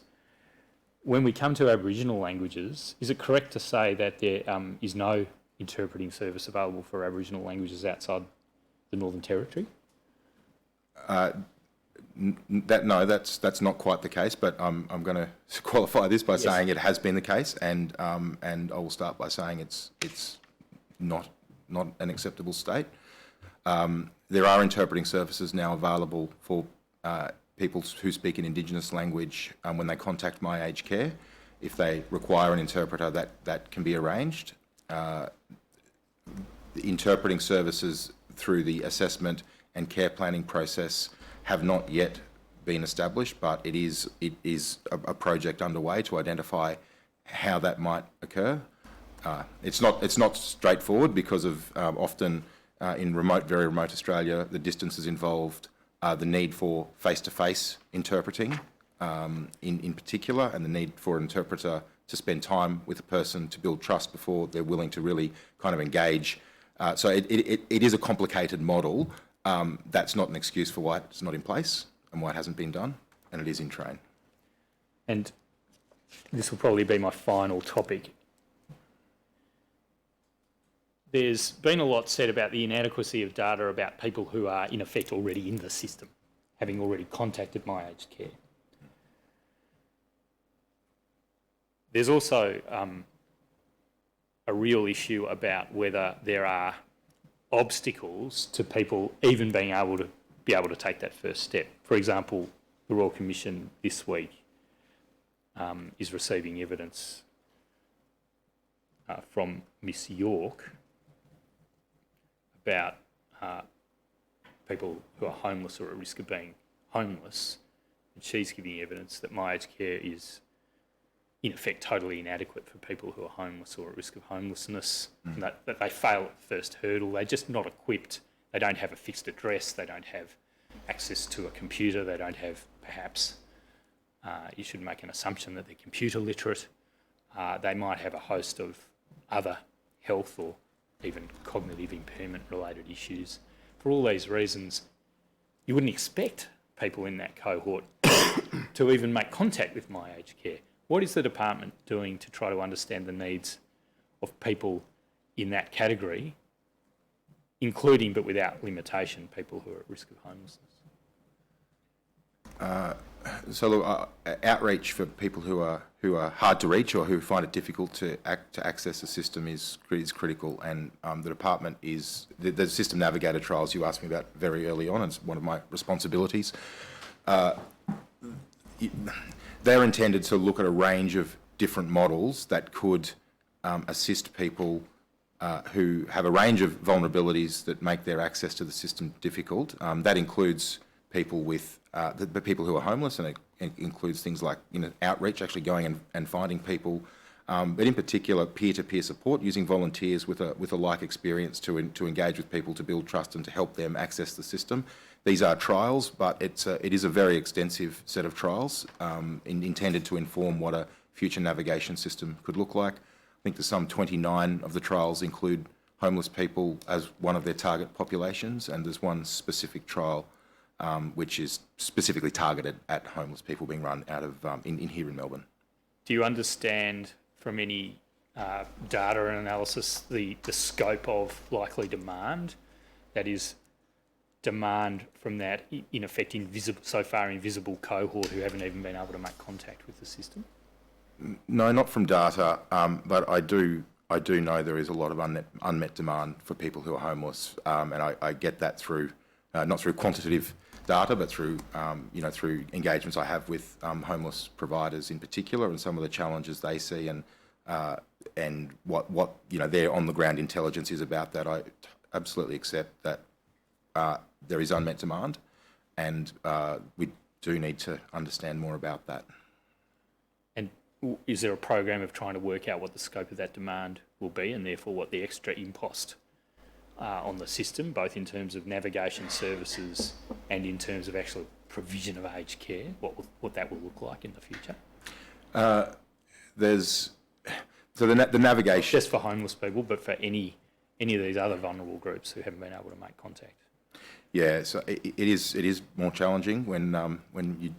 when we come to Aboriginal languages, is it correct to say that there is no interpreting service available for Aboriginal languages outside the Northern Territory?
No, that's not quite the case, but I'm going to qualify this by saying it has been the case, and I will start by saying it's not an acceptable state. There are interpreting services now available for people who speak an Indigenous language when they contact My Aged Care. If they require an interpreter, that can be arranged. The interpreting services through the assessment and care planning process have not yet been established, but it is a project underway to identify how that might occur. It's not straightforward because of often in very remote Australia, the distances involved, the need for face-to-face interpreting in particular, and the need for an interpreter to spend time with a person to build trust before they're willing to really kind of engage. So it is a complicated model. That's not an excuse for why it's not in place and why it hasn't been done, and it is in train.
And this will probably be my final topic. There's been a lot said about the inadequacy of data about people who are in effect already in the system, having already contacted My Aged Care. There's also a real issue about whether there are obstacles to people even being able to take that first step. For example, the Royal Commission this week is receiving evidence from Miss York about people who are homeless or at risk of being homeless, and she's giving evidence that My Aged Care is in effect totally inadequate for people who are homeless or at risk of homelessness, and that they fail at the first hurdle. They're just not equipped. They don't have a fixed address. They don't have access to a computer. They don't have, perhaps, you should make an assumption that they're computer literate. They might have a host of other health or even cognitive impairment related issues. For all these reasons, you wouldn't expect people in that cohort to even make contact with My Aged Care. What is the department doing to try to understand the needs of people in that category, including but without limitation, people who are at risk of homelessness?
So look, outreach for people who are hard to reach or who find it difficult to access the system is critical, and the department is the system navigator trials you asked me about very early on. It's one of my responsibilities. They're intended to look at a range of different models that could assist people who have a range of vulnerabilities that make their access to the system difficult. That includes people with the people who are homeless, and it includes things like outreach, actually going and finding people, but in particular peer-to-peer support, using volunteers with a like experience to engage with people, to build trust and to help them access the system. These are trials, but it is a very extensive set of trials intended to inform what a future navigation system could look like. think there's some 29 of the trials include homeless people as one of their target populations, and there's one specific trial which is specifically targeted at homeless people being run out of in here in Melbourne.
Do you understand from any data and analysis the scope of likely demand? That is, demand from that, in effect, so far invisible cohort who haven't even been able to make contact with the system?
No, not from data, but I do know there is a lot of unmet demand for people who are homeless, and I get that through not through quantitative data, but through through engagements I have with homeless providers in particular, and some of the challenges they see, and what their on the ground intelligence is about that. I absolutely accept that there is unmet demand, and we do need to understand more about that.
And is there a program of trying to work out what the scope of that demand will be, and therefore what the extra impost on the system, both in terms of navigation services and in terms of actual provision of aged care, what that will look like in the future? The navigation... Just for homeless people, but for any of these other vulnerable groups who haven't been able to make contact. Yeah, so it is more challenging when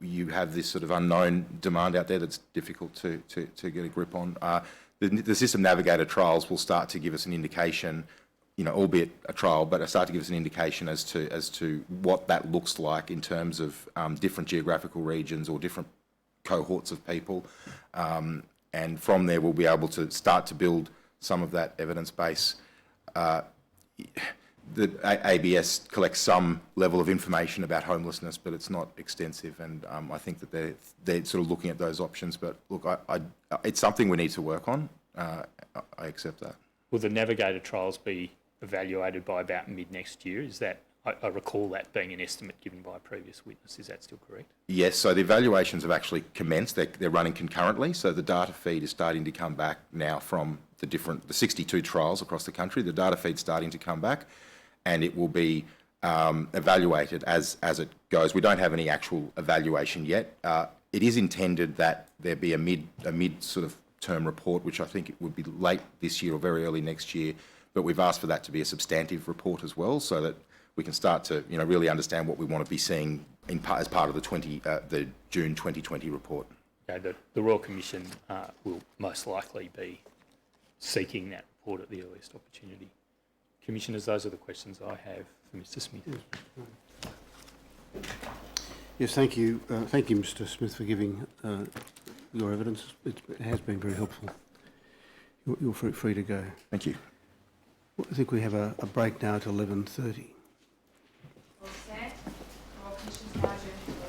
you have this sort of unknown demand out there that's difficult to get a grip on. The system navigator trials will start to give us an indication, albeit a trial, but start to give us an indication as to what that looks like in terms of different geographical regions or different cohorts of people. And from there, we'll be able to start to build some of that evidence base. The ABS collects some level of information about homelessness, but it's not extensive, and I think that they're sort of looking at those options. But look, it's something we need to work on. I accept that. Will the navigator trials be evaluated by about mid next year? Is that, I recall that being an estimate given by a previous witness. Is that still correct? Yes. So the evaluations have actually commenced. They're running concurrently. So the data feed is starting to come back now from the 62 trials across the country. The data feed's starting to come back, and it will be evaluated as it goes. We don't have any actual evaluation yet. It is intended that there be a mid sort of term report, which I think it would be late this year or very early next year. But we've asked for that to be a substantive report as well, so that we can start to really understand what we want to be seeing as part of the June 2020 report. Okay, the Royal Commission will most likely be seeking that report at the earliest opportunity. Commissioners, those are the questions I have for Mr. Smith.
Yes, thank you. Thank you, Mr. Smith, for giving your evidence. It has been very helpful. You're free to go.
Thank you.
I think we have a break now to 11:30.
All set. Royal Commission's now adjourned.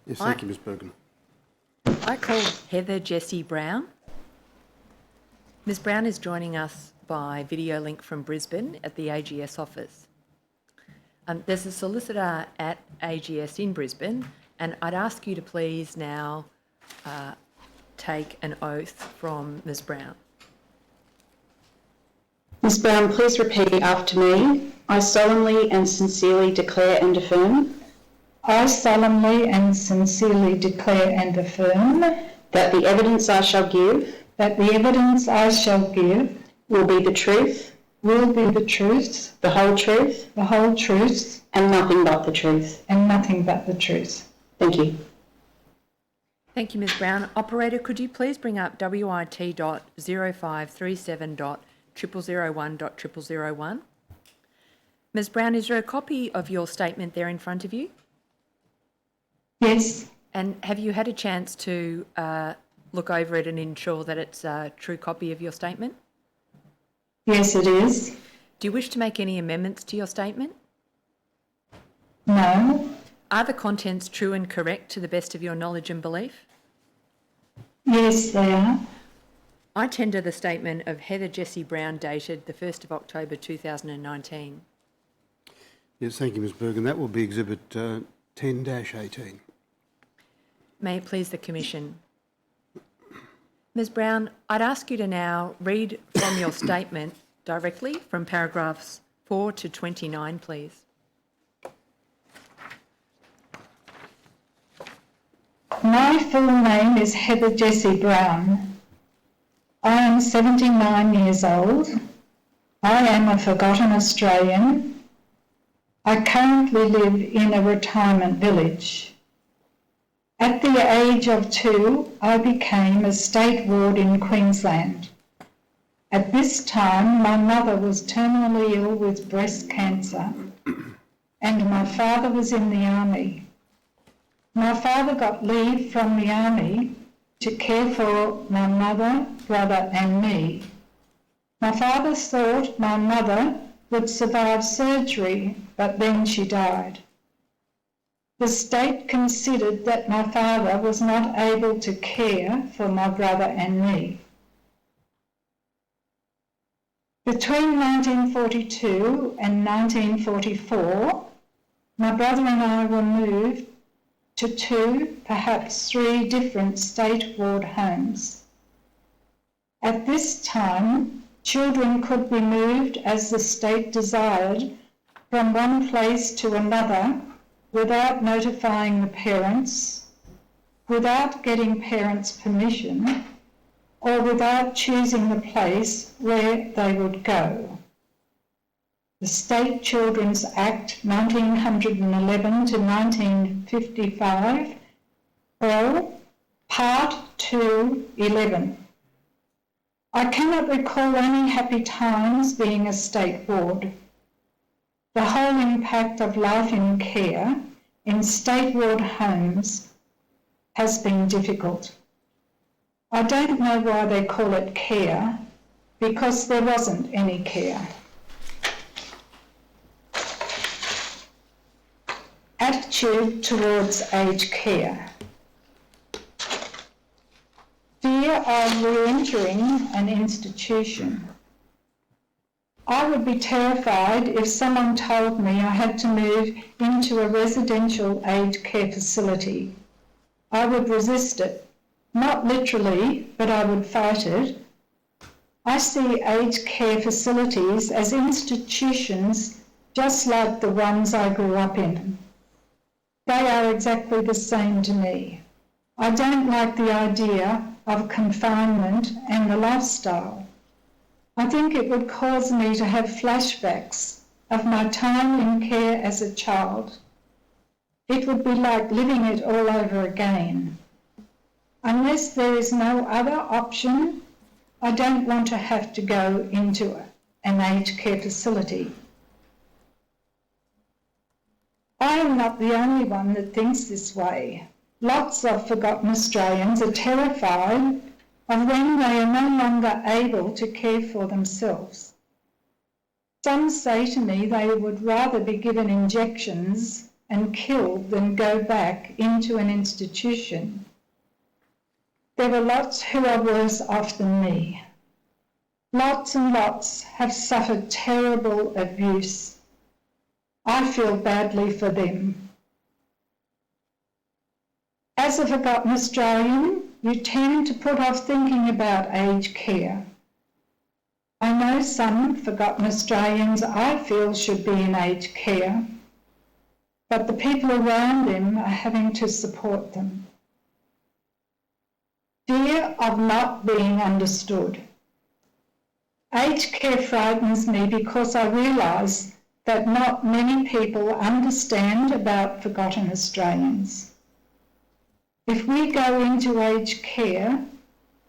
Yes, thank you, Ms Bergen.
I called Heather Jessie Brown. Ms Brown is joining us by video link from Brisbane at the AGS office. There's a solicitor at AGS in Brisbane, and I'd ask you to please now take an oath from Ms Brown.
Ms Brown, please repeat after me. I solemnly and sincerely declare and affirm.
I solemnly and sincerely declare and affirm
That the evidence I shall give
that the evidence I shall give
will be the truth,
will be the truth,
the whole truth,
the whole truth,
and nothing but the truth.
and nothing but the truth.
Thank you.
Thank you, Ms Brown. Operator, could you please bring up WIT.0537.0001.001? Ms Brown, is there a copy of your statement there in front of you?
Yes,
And have you had a chance to look over it and ensure that it's a true copy of your statement?
yes it is.
Do you wish to make any amendments to your statement?
No,
Are the contents true and correct to the best of your knowledge and belief?
yes they are.
I tender the statement of Heather Jessie Brown dated the 1st of October 2019.
Yes, thank you, Ms Bergen. That will be Exhibit 10-18.
May it please the Commission. Ms Brown, I'd ask you to now read from your statement directly from paragraphs 4 to 29, please.
My full name is Heather Jessie Brown. I am 79 years old. I am a forgotten Australian. I currently live in a retirement village. At the age of 2, I became a state ward in Queensland. At this time, my mother was terminally ill with breast cancer, and my father was in the army. My father got leave from the army to care for my mother, brother and me. My father thought my mother would survive surgery, but then she died. The state considered that my father was not able to care for my brother and me. Between 1942 and 1944, my brother and I were moved to 2, perhaps 3 different state ward homes. At this time, children could be moved as the state desired from one place to another without notifying the parents, without getting parents' permission, or without choosing the place where they would go. The State Children's Act 1911 to 1955, or Part 211. I cannot recall any happy times being a state ward. The whole impact of life in care in state ward homes has been difficult. I don't know why they call it care, because there wasn't any care. Attitude towards aged care. Fear of re-entering an institution. I would be terrified if someone told me I had to move into a residential aged care facility. I would resist it. Not literally, but I would fight it. I see aged care facilities as institutions just like the ones I grew up in. They are exactly the same to me. I don't like the idea of confinement and the lifestyle. I think it would cause me to have flashbacks of my time in care as a child. It would be like living it all over again. Unless there is no other option, I don't want to have to go into an aged care facility. I am not the only one that thinks this way. Lots of forgotten Australians are terrified of when they are no longer able to care for themselves. Some say to me they would rather be given injections and killed than go back into an institution. There were lots who are worse off than me. Lots and lots have suffered terrible abuse. I feel badly for them. As a forgotten Australian, you tend to put off thinking about aged care. I know some forgotten Australians I feel should be in aged care, but the people around them are having to support them. Fear of not being understood. Aged care frightens me because I realise that not many people understand about forgotten Australians. If we go into aged care,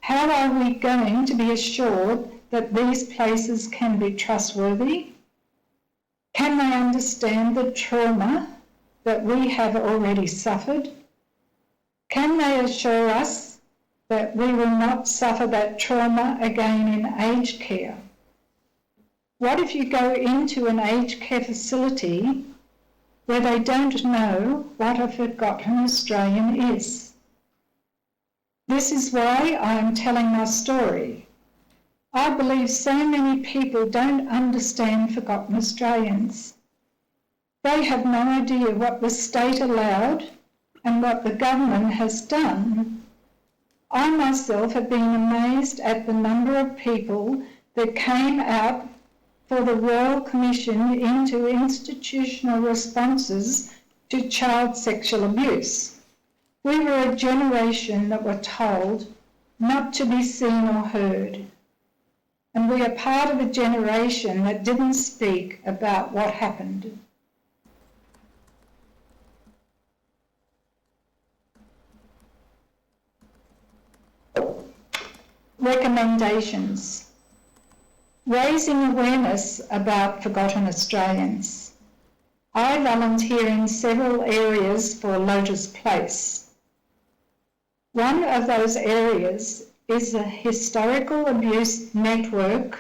how are we going to be assured that these places can be trustworthy? Can they understand the trauma that we have already suffered? Can they assure us that we will not suffer that trauma again in aged care? What if you go into an aged care facility where they don't know what a forgotten Australian is? This is why I am telling my story. I believe so many people don't understand forgotten Australians. They have no idea what the state allowed and what the government has done. I myself have been amazed at the number of people that came out for the Royal Commission into institutional responses to child sexual abuse. We were a generation that were told not to be seen or heard. And we are part of a generation that didn't speak about what happened. Recommendations. Raising awareness about forgotten Australians. I volunteer in several areas for Lotus Place. One of those areas is the Historical Abuse Network,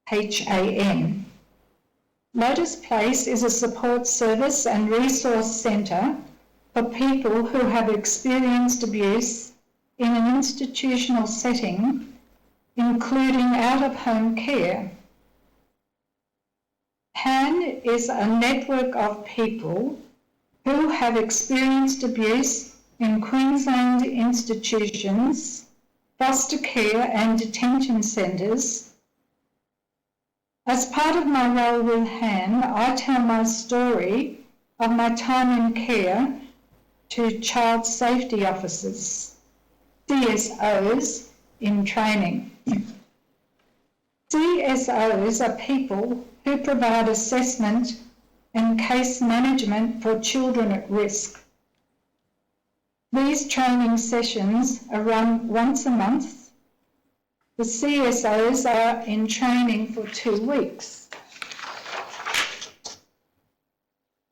HAN. Lotus Place is a support service and resource centre for people who have experienced abuse in an institutional setting, including out-of-home care. HAN is a network of people who have experienced abuse in Queensland institutions, foster care and detention centres. As part of my role with HAN, I tell my story of my time in care to child safety officers, CSOs, in training. CSOs are people who provide assessment and case management for children at risk. These training sessions are run once a month. The CSOs are in training for 2 weeks.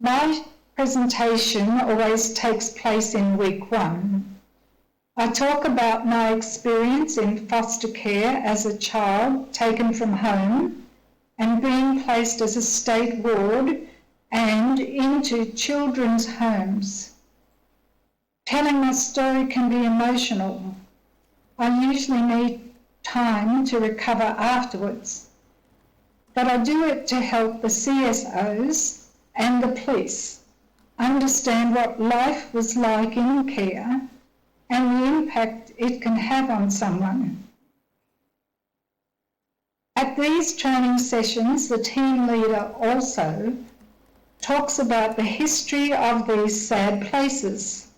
My presentation always takes place in week 1. I talk about my experience in foster care as a child taken from home and being placed as a state ward and into children's homes. Telling my story can be emotional. I usually need time to recover afterwards, but I do it to help the CSOs and the police understand what life was like in care and the impact it can have on someone. At these training sessions, the team leader also talks about the history of these sad places.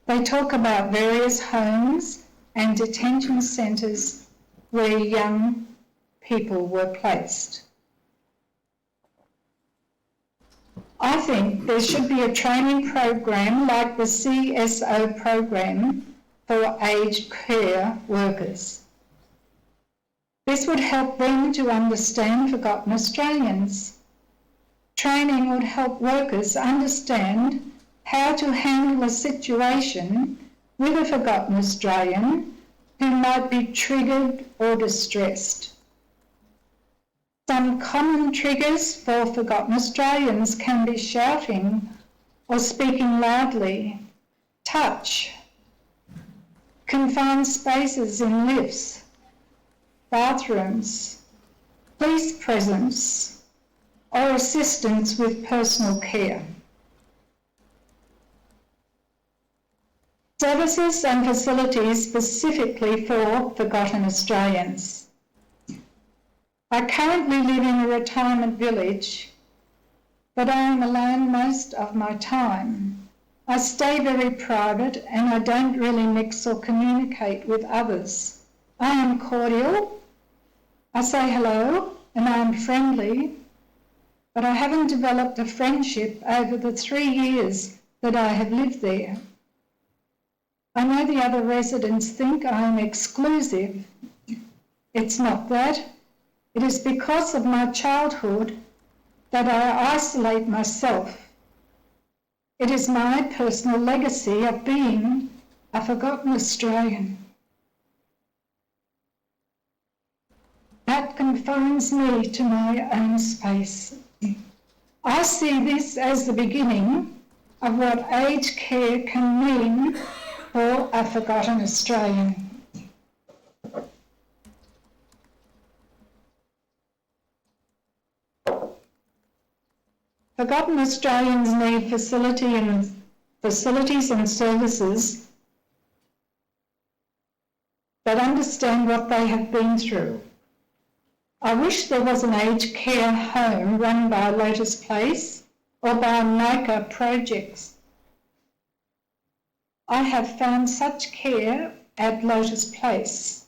They talk about various homes and detention centres where young people were placed. I think there should be a training program like the CSO program for aged care workers. This would help them to understand forgotten Australians. Training would help workers understand how to handle a situation with a forgotten Australian who might be triggered or distressed. Some common triggers for forgotten Australians can be shouting or speaking loudly, touch, confined spaces in lifts, bathrooms, police presence, or assistance with personal care. Services and facilities specifically for forgotten Australians. I currently live in a retirement village, but I am alone most of my time. I stay very private and I don't really mix or communicate with others. I am cordial, I say hello and I am friendly, but I haven't developed a friendship over the 3 years that I have lived there. I know the other residents think I am exclusive. It's not that. It is because of my childhood that I isolate myself. It is my personal legacy of being a forgotten Australian. That confines me to my own space. I see this as the beginning of what aged care can mean for a forgotten Australian. Forgotten Australians need facilities and services that understand what they have been through. I wish there was an aged care home run by Lotus Place or by Maker Projects. I have found such care at Lotus Place.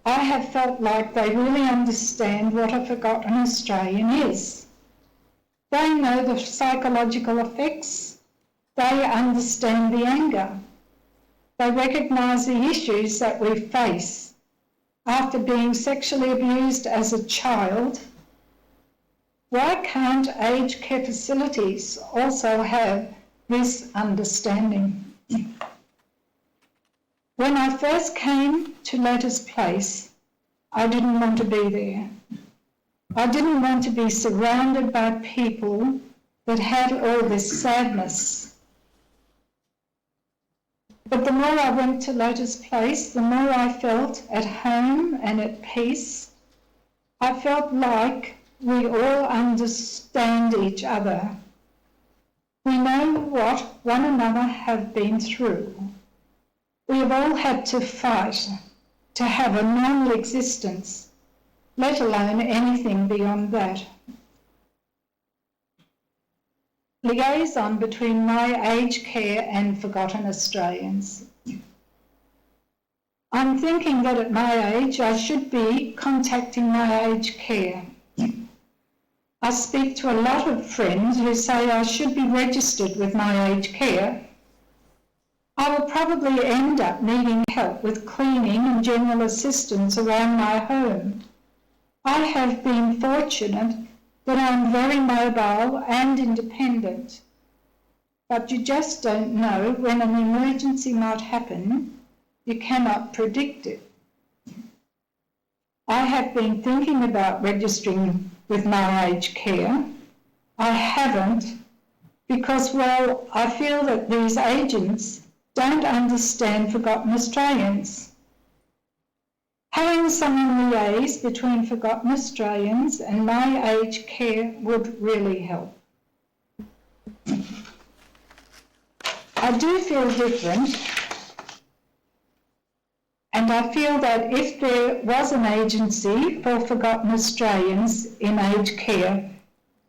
I have felt like they really understand what a forgotten Australian is. They know the psychological effects. They understand the anger. They recognise the issues that we face after being sexually abused as a child. Why can't aged care facilities also have this understanding? When I first came to Lotus Place, I didn't want to be there. I didn't want to be surrounded by people that had all this sadness. But the more I went to Lotus Place, the more I felt at home and at peace. I felt like we all understand each other. We know what one another have been through. We have all had to fight to have a normal existence, let alone anything beyond that. Liaison between my aged care and forgotten Australians. I'm thinking that at my age I should be contacting my aged care. I speak to a lot of friends who say I should be registered with my aged care. I will probably end up needing help with cleaning and general assistance around my home. I have been fortunate that I'm very mobile and independent, but you just don't know when an emergency might happen. You cannot predict it. I have been thinking about registering with my aged care. I haven't because, well, I feel that these agents don't understand forgotten Australians. Having someone liaise between forgotten Australians and my aged care would really help. I do feel different, and I feel that if there was an agency for forgotten Australians in aged care,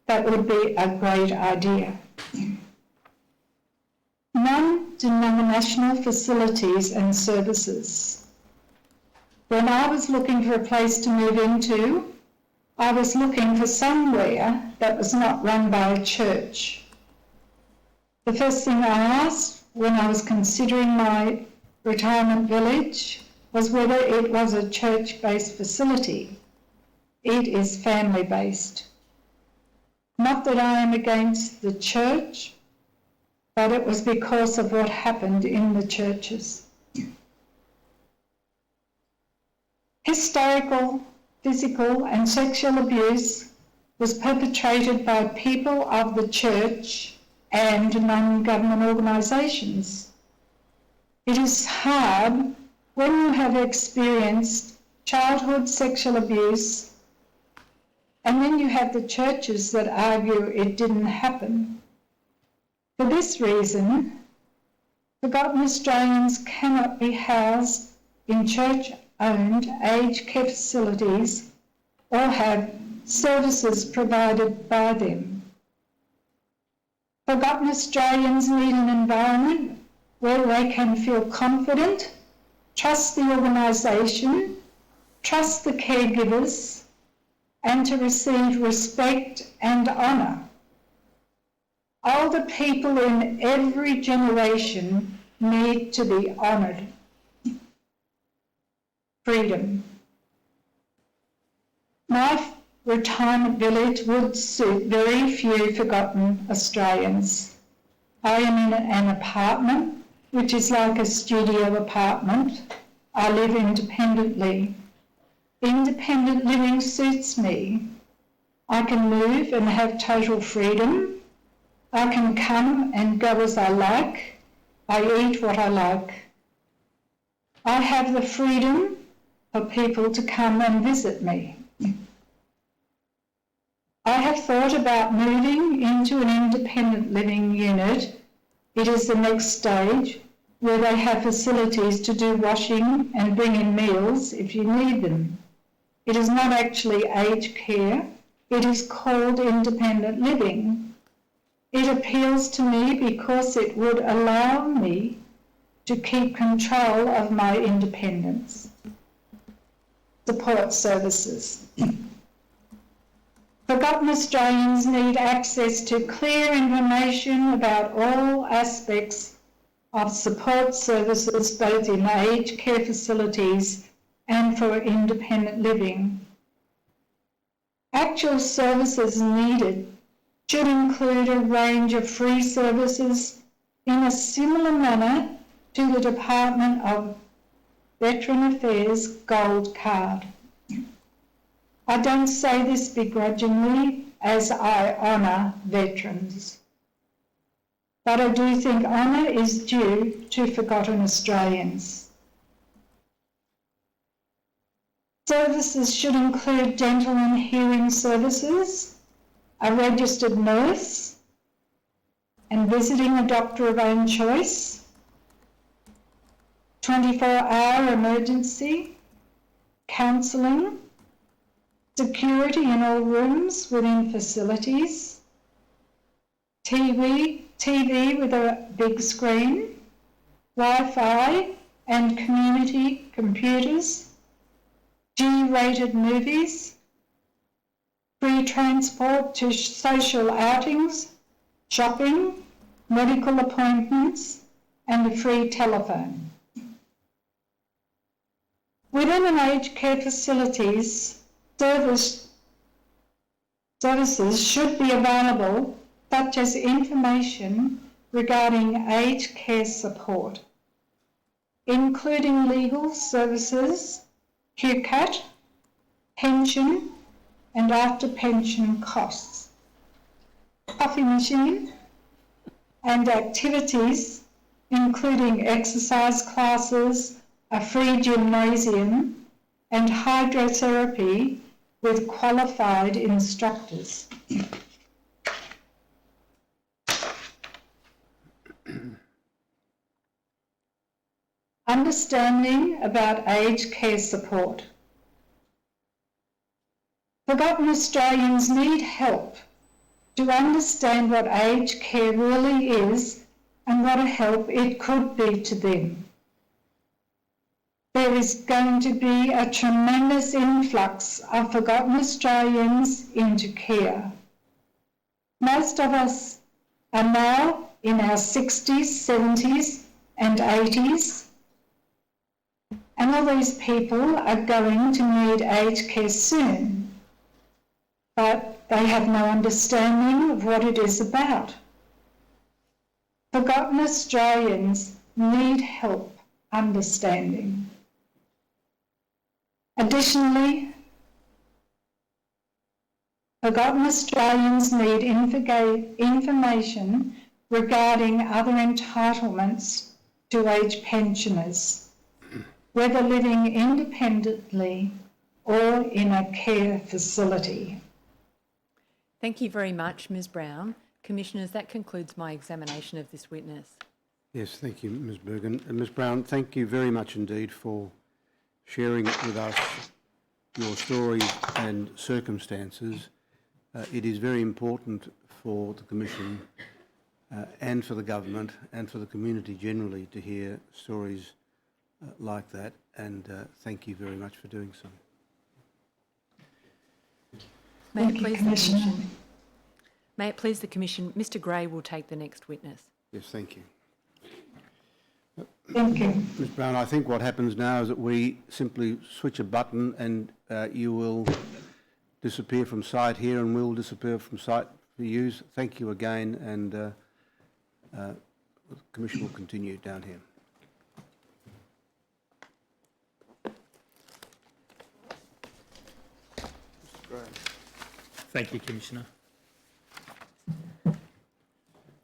that would be a great idea. Non-denominational facilities and services. When I was looking for a place to move into, I was looking for somewhere that was not run by a church. The first thing I asked when I was considering my retirement village was whether it was a church-based facility. It is family-based. Not that I am against the church, but it was because of what happened in the churches. Historical physical and sexual abuse was perpetrated by people of the church and non-government organisations. It is hard when you have experienced childhood sexual abuse and then you have the churches that argue it didn't happen. For this reason, forgotten Australians cannot be housed in church-owned aged care facilities or have services provided by them. Forgotten Australians need an environment where they can feel confident, trust the organisation, trust the caregivers, and to receive respect and honour. Older people in every generation need to be honoured. Freedom. My retirement village would suit very few forgotten Australians. I am in an apartment, which is like a studio apartment. I live independently. Independent living suits me. I can move and have total freedom. I can come and go as I like. I eat what I like. I have the freedom for people to come and visit me. I have thought about moving into an independent living unit. It is the next stage where they have facilities to do washing and bring in meals if you need them. It is not actually aged care. It is called independent living. It appeals to me because it would allow me to keep control of my independence. Support services. Forgotten Australians need access to clear information about all aspects of support services, both in aged care facilities and for independent living. Actual services needed should include a range of free services in a similar manner to the Department of Veteran Affairs Gold Card. I don't say this begrudgingly, as I honour veterans, but I do think honour is due to forgotten Australians. Services should include dental and hearing services, a registered nurse, and visiting a doctor of own choice, 24-hour emergency, counselling, security in all rooms within facilities, TV with a big screen, Wi-Fi and community computers, G-rated movies, free transport to social outings, shopping, medical appointments, and a free telephone. Within an aged care facilities, services should be available, such as information regarding aged care support, including legal services, QCAT, pension and after pension costs, coffee machine and activities including exercise classes, a free gymnasium and hydrotherapy with qualified instructors. Understanding about aged care support. Forgotten Australians need help to understand what aged care really is and what a help it could be to them. There is going to be a tremendous influx of forgotten Australians into care. Most of us are now in our 60s, 70s and 80s, and all these people are going to need aged care soon, but they have no understanding of what it is about. Forgotten Australians need help understanding. Additionally, Forgotten Australians need information regarding other entitlements to age pensioners, whether living independently or in a care facility.
Thank you very much, Ms Brown. Commissioners, that concludes my examination of this witness.
Yes, thank you, Ms Bergen. And Ms Brown, thank you very much indeed for sharing with us your story and circumstances. It is very important for the Commission and for the government and for the community generally to hear stories like that, and thank you very much for doing so.
May it
Thank you,
please the
Commissioner.
Commission. May it please the Commission, Mr Gray will take the next witness.
Yes, thank you.
Thank you.
Ms Brown, I think what happens now is that we simply switch a button and you will disappear from sight here and we'll disappear from sight for you. Thank you again, and the Commission will continue down here.
Thank you, Commissioner.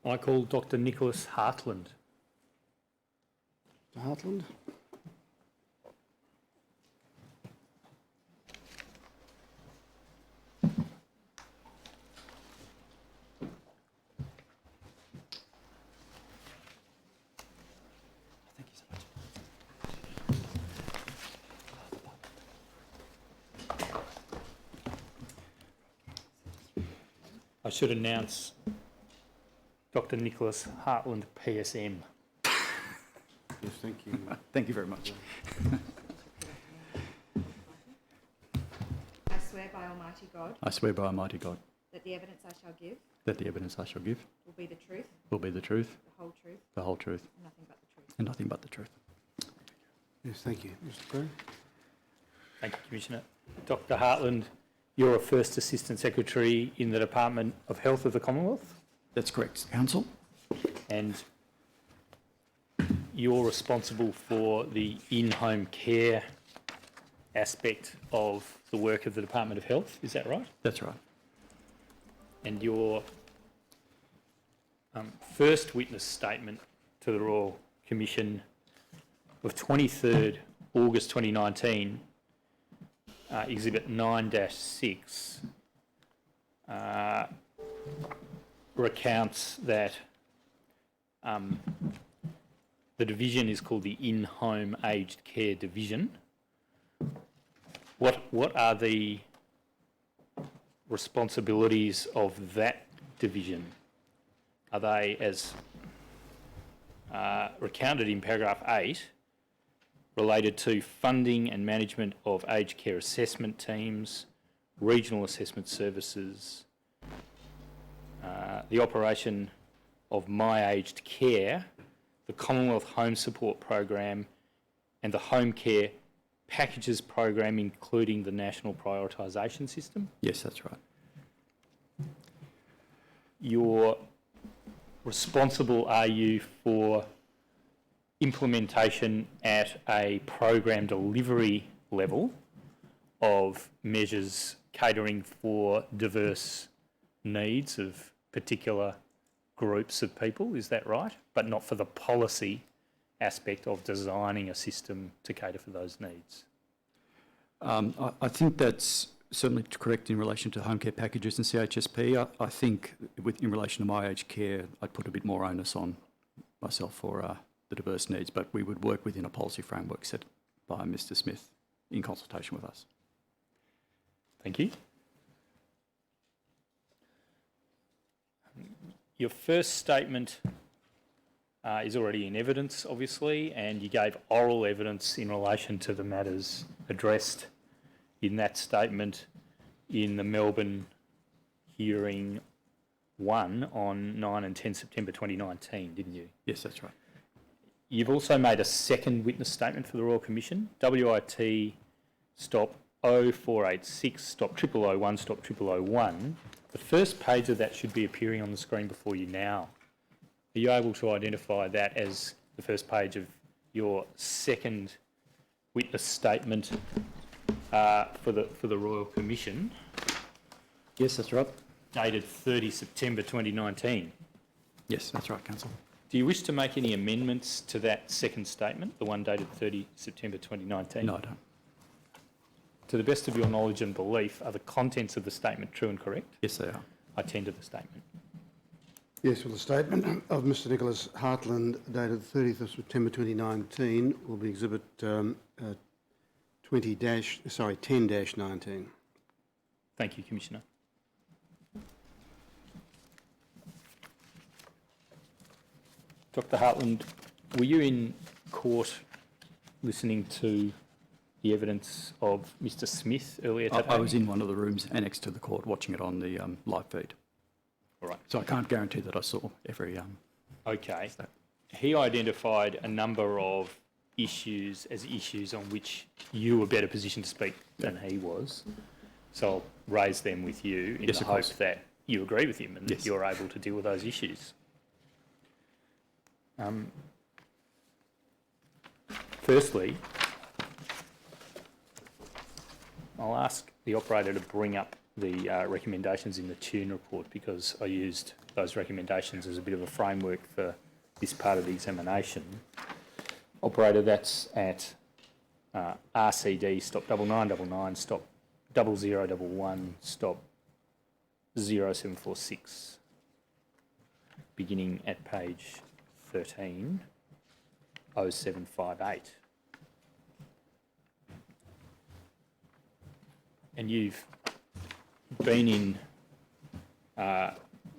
I call Dr. Nicholas Hartland.
Mr Hartland?
I should announce Dr. Nicholas Hartland, PSM.
Yes, thank you.
Thank you very much.
I swear by Almighty God
I swear by Almighty God
that the evidence I shall give
that the evidence I shall give
will be the truth,
will be the truth,
the whole truth,
the whole truth,
and nothing but the truth.
and nothing but the truth.
Yes, thank you. Mr Gray?
Thank you, Commissioner. Dr. Hartland, you're a First Assistant Secretary in the Department of Health of the Commonwealth,
That's correct, Council.
and you're responsible for the in-home care aspect of the work of the Department of Health, is that right?
That's right.
And your first witness statement to the Royal Commission of 23rd August 2019, Exhibit 9-6, recounts that the division is called the In-Home Aged Care Division. What are the responsibilities of that division? Are they, as recounted in paragraph 8, related to funding and management of aged care assessment teams, regional assessment services, the operation of My Aged Care, the Commonwealth Home Support Program, and the Home Care Packages Program, including the National Prioritisation System?
Yes, that's right.
You're responsible, are you, for implementation at a program delivery level of measures catering for diverse needs of particular groups of people, is that right? But not for the policy aspect of designing a system to cater for those needs?
I think that's certainly correct in relation to home care packages and CHSP. I think in relation to My Aged Care, I'd put a bit more onus on myself for the diverse needs, but we would work within a policy framework set by Mr Smith in consultation with us.
Thank you. Your first statement is already in evidence, obviously, and you gave oral evidence in relation to the matters addressed in that statement in the Melbourne Hearing 1 on 9 and 10 September 2019, didn't you?
Yes, that's right.
You've also made a second witness statement for the Royal Commission, WIT stop 0486 stop 0001 stop 0001. The first page of that should be appearing on the screen before you now. Are you able to identify that as the first page of your second witness statement for the Royal Commission?
Yes, that's right.
dated 30 September 2019.
Yes, that's right, Council.
Do you wish to make any amendments to that second statement, the one dated 30 September 2019?
No, I don't.
To the best of your knowledge and belief, are the contents of the statement true and correct?
Yes, they are.
I tender the statement.
Yes, well, the statement of Mr Nicholas Hartland dated 30th of September 2019 will be exhibit 10-19.
Thank you, Commissioner. Dr Hartland, were you in court listening to the evidence of Mr Smith earlier today?
I was in one of the rooms annexed to the court watching it on the live feed.
All right.
So I can't guarantee that I saw every...
Okay. He identified a number of issues as issues on which you were better positioned to speak than he was. So I'll raise them with you in
Yes,
the
of
hope
course.
that you agree with him and
Yes.
that you're able to deal with those issues. Firstly, I'll ask the operator to bring up the recommendations in the Tune report, because I used those recommendations as a bit of a framework for this part of the examination. Operator, that's at RCD stop 9999 stop 0011 stop 0746, beginning at page 13, 0758. And you've been in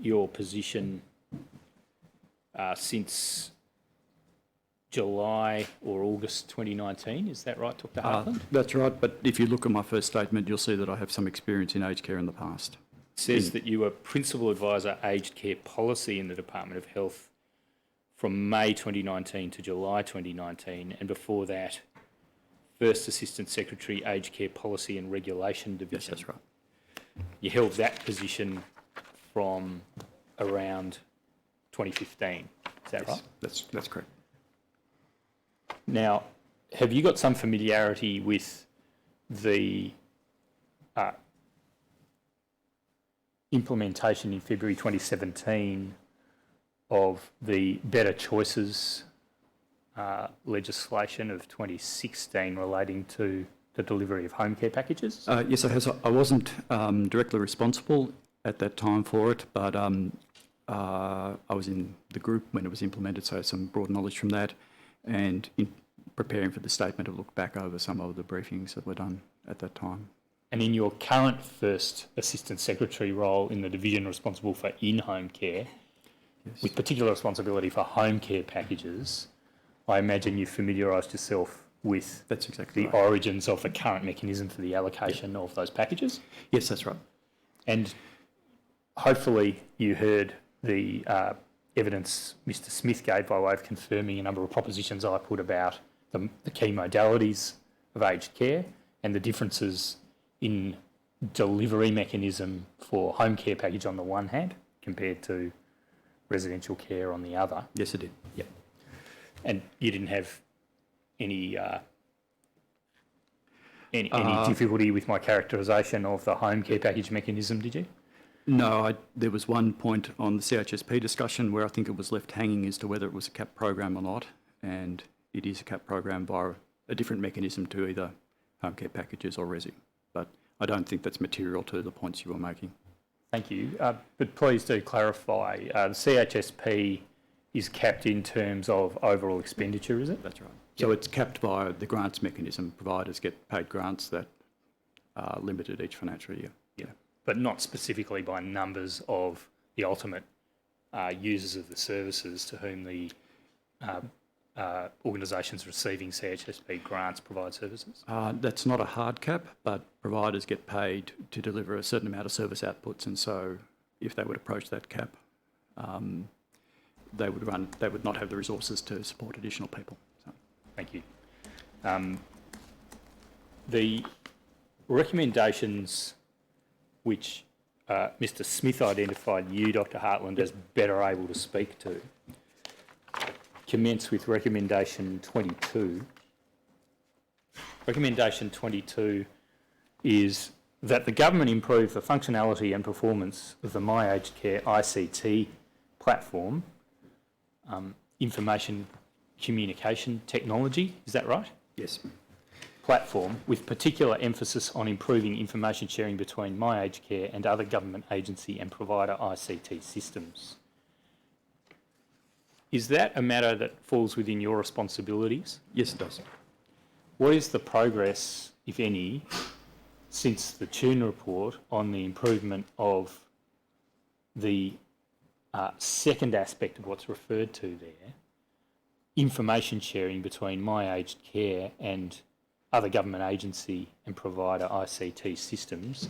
your position since July or August 2019, is that right, Dr Hartland?
That's right, but if you look at my first statement, you'll see that I have some experience in aged care in the past.
It says that you were Principal Advisor Aged Care Policy in the Department of Health from May 2019 to July 2019, and before that, First Assistant Secretary, Aged Care Policy and Regulation Division.
Yes, that's right.
You held that position from around 2015, is that right?
That's correct.
Now, have you got some familiarity with the implementation in February 2017 of the Better Choices legislation of 2016 relating to the delivery of home care packages?
Yes, I wasn't directly responsible at that time for it, but I was in the group when it was implemented, so I have some broad knowledge from that. And in preparing for the statement, I've looked back over some of the briefings that were done at that time.
And in your current First Assistant Secretary role in the division responsible for in-home care,
Yes.
with particular responsibility for home care packages, I imagine you've familiarised yourself with
That's exactly
the
right.
origins of the current mechanism for the allocation of those packages.
Yes, that's right.
And hopefully you heard the evidence Mr Smith gave by way of confirming a number of propositions I put about the key modalities of aged care and the differences in delivery mechanism for home care package on the one hand compared to residential care on the other.
Yes, I did. Yep.
And you didn't have any difficulty with my characterisation of the home care package mechanism, did you?
No, there was one point on the CHSP discussion where I think it was left hanging as to whether it was a CAP program or not, and it is a CAP program via a different mechanism to either home care packages or resi. But I don't think that's material to the points you were making.
Thank you. But please do clarify, the CHSP is capped in terms of overall expenditure, is it?
That's right. So it's capped by the grants mechanism. Providers get paid grants that are limited each financial year.
Yeah. But not specifically by numbers of the ultimate users of the services to whom the organisations receiving CHSP grants provide services?
That's not a hard cap, but providers get paid to deliver a certain amount of service outputs, and so if they would approach that cap, they would not have the resources to support additional people. So.
Thank you. The recommendations which Mr Smith identified you, Dr Hartland, as better able to speak to commence with recommendation 22. Recommendation 22 is that the government improve the functionality and performance of the My Aged Care ICT platform, information communication technology, is that right?
Yes.
Platform, with particular emphasis on improving information sharing between My Aged Care and other government agency and provider ICT systems. Is that a matter that falls within your responsibilities?
Yes, it does.
What is the progress, if any, since the Tune report on the improvement of the second aspect of what's referred to there, information sharing between My Aged Care and other government agency and provider ICT systems?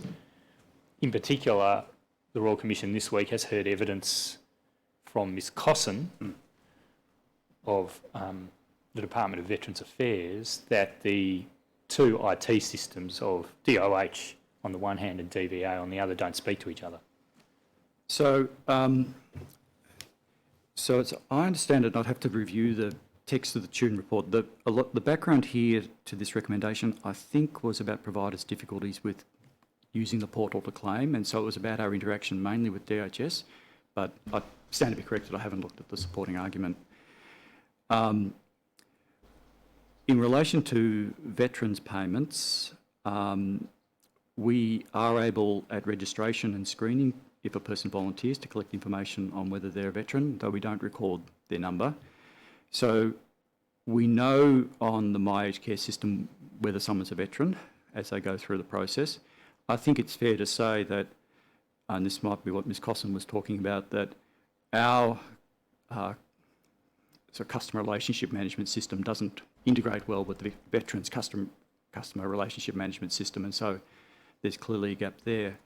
In particular, the Royal Commission this week has heard evidence from Ms Cosson of the Department of Veterans Affairs that the two IT systems of DOH on the one hand and DVA on the other don't speak to each other.
So, I understand it, and I'd have to review the text of the Tune report. The background here to this recommendation, I think, was about providers' difficulties with using the portal to claim, and so it was about our interaction mainly with DHS, but I stand to be corrected, I haven't looked at the supporting argument. In relation to veterans' payments, we are able at registration and screening, if a person volunteers, to collect information on whether they're a veteran, though we don't record their number. So we know on the My Aged Care system whether someone's a veteran as they go through the process. I think it's fair to say that, and this might be what Ms Cosson was talking about, that our customer relationship management system doesn't integrate well with the veterans' customer relationship management system, and so there's clearly a gap there.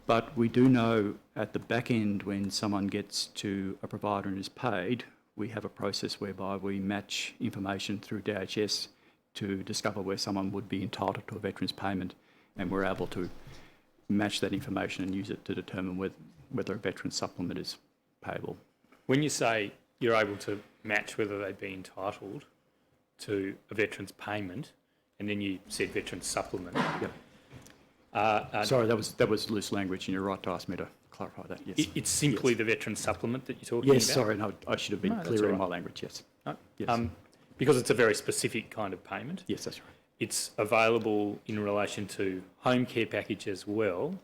But we do know at the back end, when someone gets to a provider and is paid, we have a process whereby we match information through DHS to discover where someone would be entitled to a veterans payment, and we're able to match that information and use it to determine whether a veterans supplement is payable.
When you say you're able to match whether they'd be entitled to a veterans payment, and then you said veterans supplement.
Yep. Sorry, that was loose language, and you're right to ask me to clarify that. Yes.
It's simply the veterans supplement that you're talking about?
Yes, sorry, no, I should have been clearer in my language, yes.
No?
Yes.
Because it's a very specific kind of payment.
Yes, that's right.
It's available in relation to home care package as well,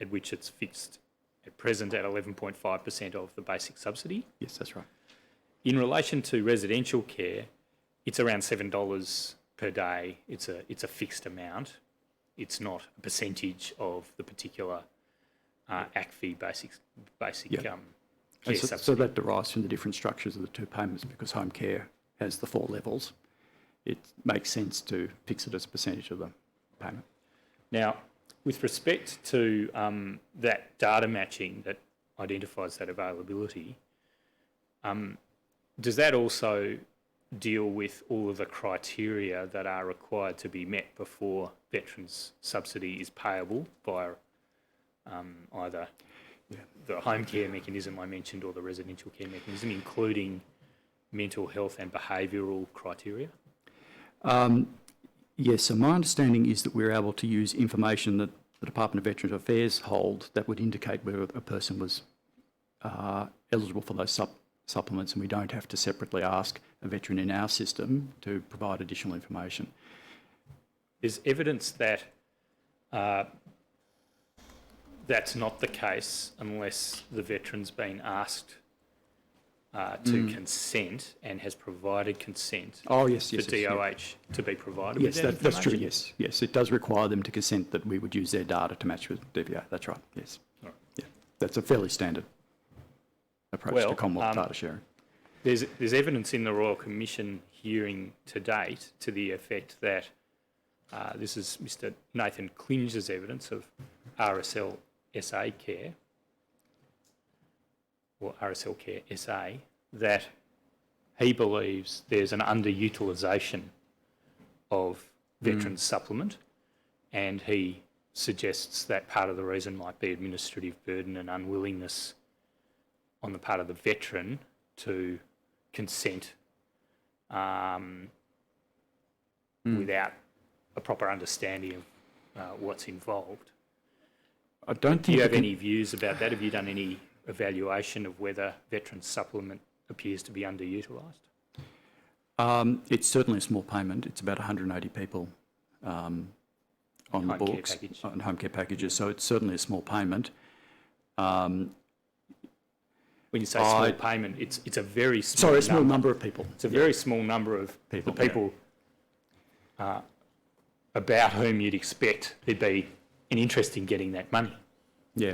at which it's fixed at present at 11.5% of the basic subsidy.
Yes, that's right.
In relation to residential care, it's around $7 per day. It's a fixed amount. It's not a percentage of the particular ACFI basic care subsidy.
So that derives from the different structures of the two payments, because home care has the 4 levels. It makes sense to fix it as a percentage of the payment.
Now, with respect to that data matching that identifies that availability, does that also deal with all of the criteria that are required to be met before veterans subsidy is payable via either the home care mechanism I mentioned or the residential care mechanism, including mental health and behavioural criteria?
Yes, so my understanding is that we're able to use information that the Department of Veterans Affairs hold that would indicate whether a person was eligible for those supplements, and we don't have to separately ask a veteran in our system to provide additional information.
There's evidence that that's not the case unless the veteran's been asked to consent and has provided consent for DOH to be provided with that information.
That's true, yes. Yes, it does require them to consent that we would use their data to match with DVA. That's right, yes.
All right.
Yeah, that's a fairly standard approach to Commonwealth data sharing.
There's evidence in the Royal Commission hearing to date to the effect that this is Mr Nathan Clinge's evidence of RSL SA Care, or RSL Care SA, that he believes there's an underutilisation of veterans supplement, and he suggests that part of the reason might be administrative burden and unwillingness on the part of the veteran to consent without a proper understanding of what's involved.
I don't
Do
think
you have
we can-
any views about that? Have you done any evaluation of whether veteran supplement appears to be underutilised?
It's certainly a small payment. It's about 180 people on the
Home care
books,
package.
on home care packages, so it's certainly a small payment.
When you say small payment, it's a very small
Sorry, a small number of people.
It's a very small number of people about whom you'd expect there'd be an interest in getting that money.
Yeah.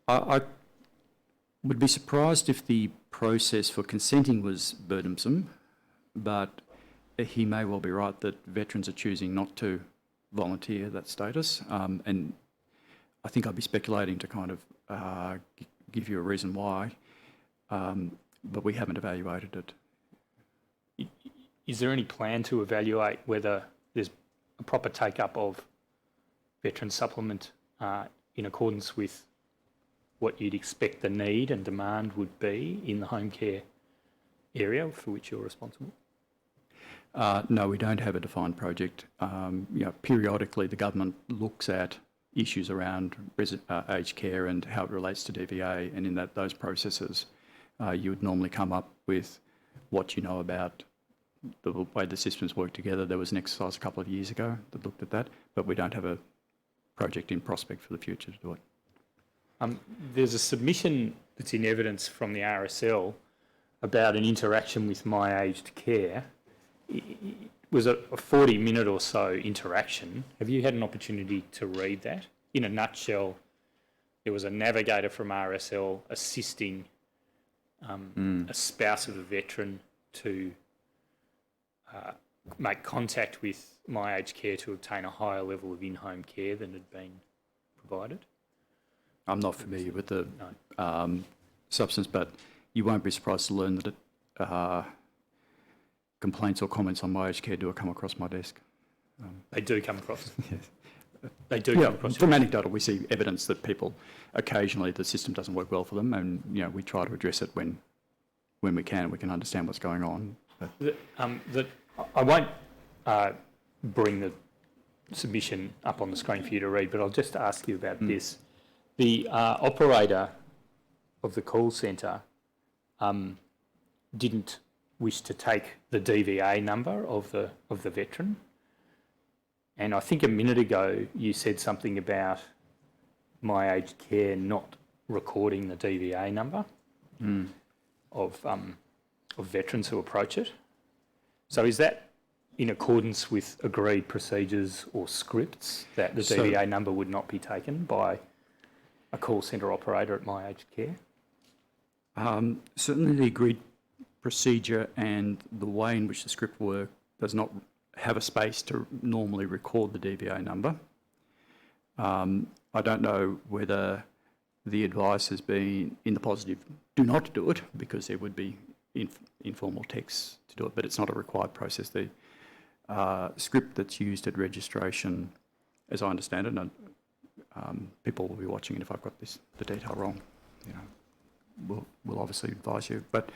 I would be surprised if the process for consenting was burdensome, but he may well be right that veterans are choosing not to volunteer that status. And I think I'd be speculating to kind of give you a reason why, but we haven't evaluated it.
Is there any plan to evaluate whether there's a proper take-up of veteran supplement in accordance with what you'd expect the need and demand would be in the home care area for which you're responsible?
No, we don't have a defined project. Periodically the government looks at issues around aged care and how it relates to DVA, and in those processes you would normally come up with what you know about the way the systems work together. There was an exercise a couple of years ago that looked at that, but we don't have a project in prospect for the future to do it.
There's a submission that's in evidence from the RSL about an interaction with My Aged Care. It was a 40-minute or so interaction. Have you had an opportunity to read that? In a nutshell, there was a navigator from RSL assisting a spouse of a veteran to make contact with My Aged Care to obtain a higher level of in-home care than had been provided.
I'm not familiar with the substance, but you won't be surprised to learn that complaints or comments on My Aged Care do come across my desk.
They do come across.
Yes.
They do come across.
From anecdotal, we see evidence that people occasionally the system doesn't work well for them, and we try to address it when we can. We can understand what's going on.
I won't bring the submission up on the screen for you to read, but I'll just ask you about this. The operator of the call centre didn't wish to take the DVA number of the veteran, and I think a minute ago you said something about My Aged Care not recording the DVA number of veterans who approach it. So is that in accordance with agreed procedures or scripts that the DVA number would not be taken by a call centre operator at My Aged Care?
Certainly the agreed procedure and the way in which the script works does not have a space to normally record the DVA number. I don't know whether the advice has been in the positive, do not do it, because there would be informal texts to do it, but it's not a required process. The script that's used at registration, as I understand it, and people will be watching it if I've got the detail wrong, we'll obviously advise you. But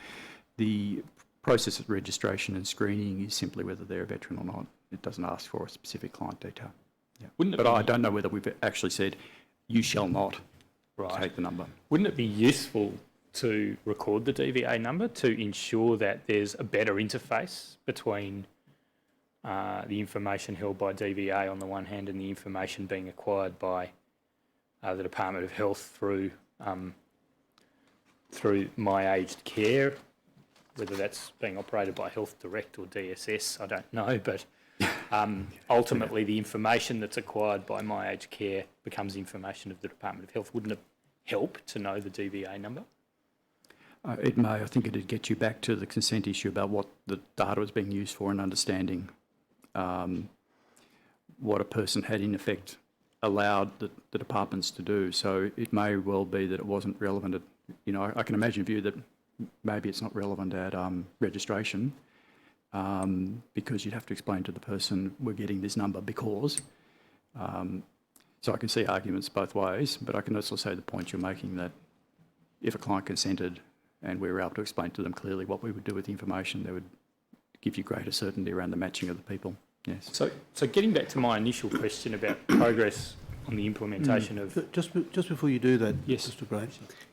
the process of registration and screening is simply whether they're a veteran or not. It doesn't ask for a specific client detail. Yeah. But I don't know whether we've actually said, you shall not take the number.
Wouldn't it be useful to record the DVA number to ensure that there's a better interface between the information held by DVA on the one hand and the information being acquired by the Department of Health through My Aged Care, whether that's being operated by Health Direct or DSS, I don't know, but ultimately the information that's acquired by My Aged Care becomes information of the Department of Health. Wouldn't it help to know the DVA number?
It may. I think it'd get you back to the consent issue about what the data was being used for and understanding what a person had in effect allowed the departments to do. So it may well be that it wasn't relevant at, I can imagine a view that maybe it's not relevant at registration because you'd have to explain to the person, we're getting this number because. So I can see arguments both ways, but I can also say the point you're making that if a client consented and we were able to explain to them clearly what we would do with the information, they would give you greater certainty around the matching of the people. Yes.
So getting back to my initial question about progress on the implementation of...
Just before you do that,
Yes.
Mr. Gray,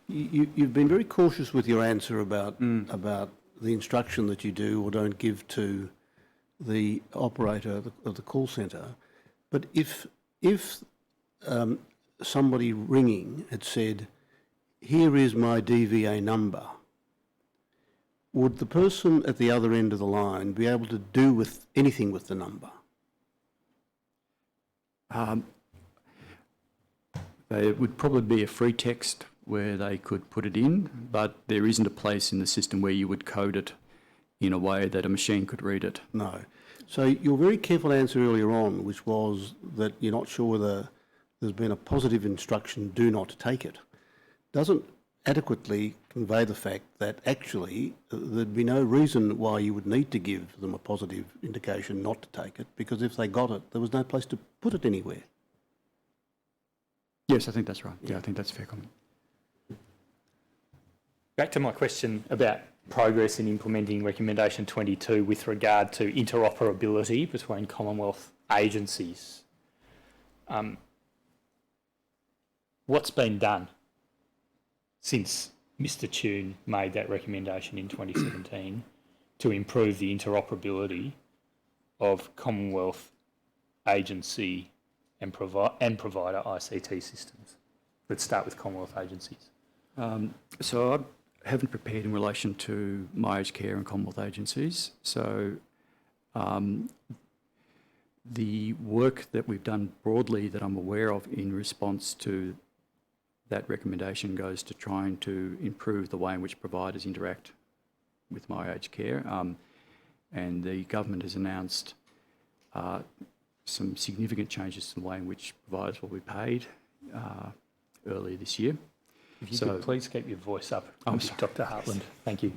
you've been very cautious with your answer about the instruction that you do or don't give to the operator of the call centre. But if somebody ringing had said, "Here is my DVA number," would the person at the other end of the line be able to do with anything with the number?
There would probably be a free text where they could put it in, but there isn't a place in the system where you would code it in a way that a machine could read it.
No. So your very careful answer earlier on, which was that you're not sure whether there's been a positive instruction, do not take it, doesn't adequately convey the fact that actually there'd be no reason why you would need to give them a positive indication not to take it, because if they got it, there was no place to put it anywhere.
Yes, I think that's right. Yeah, I think that's a fair comment.
Back to my question about progress in implementing Recommendation 22 with regard to interoperability between Commonwealth agencies. What's been done since Mr. Tune made that recommendation in 2017 to improve the interoperability of Commonwealth agency and provider ICT systems? Let's start with Commonwealth agencies.
So I haven't prepared in relation to my aged care and Commonwealth agencies. So the work that we've done broadly that I'm aware of in response to that recommendation goes to trying to improve the way in which providers interact with my aged care. And the government has announced some significant changes to the way in which providers will be paid earlier this year.
If you could please keep your voice up,
sorry.
Dr. Hartland. Thank you.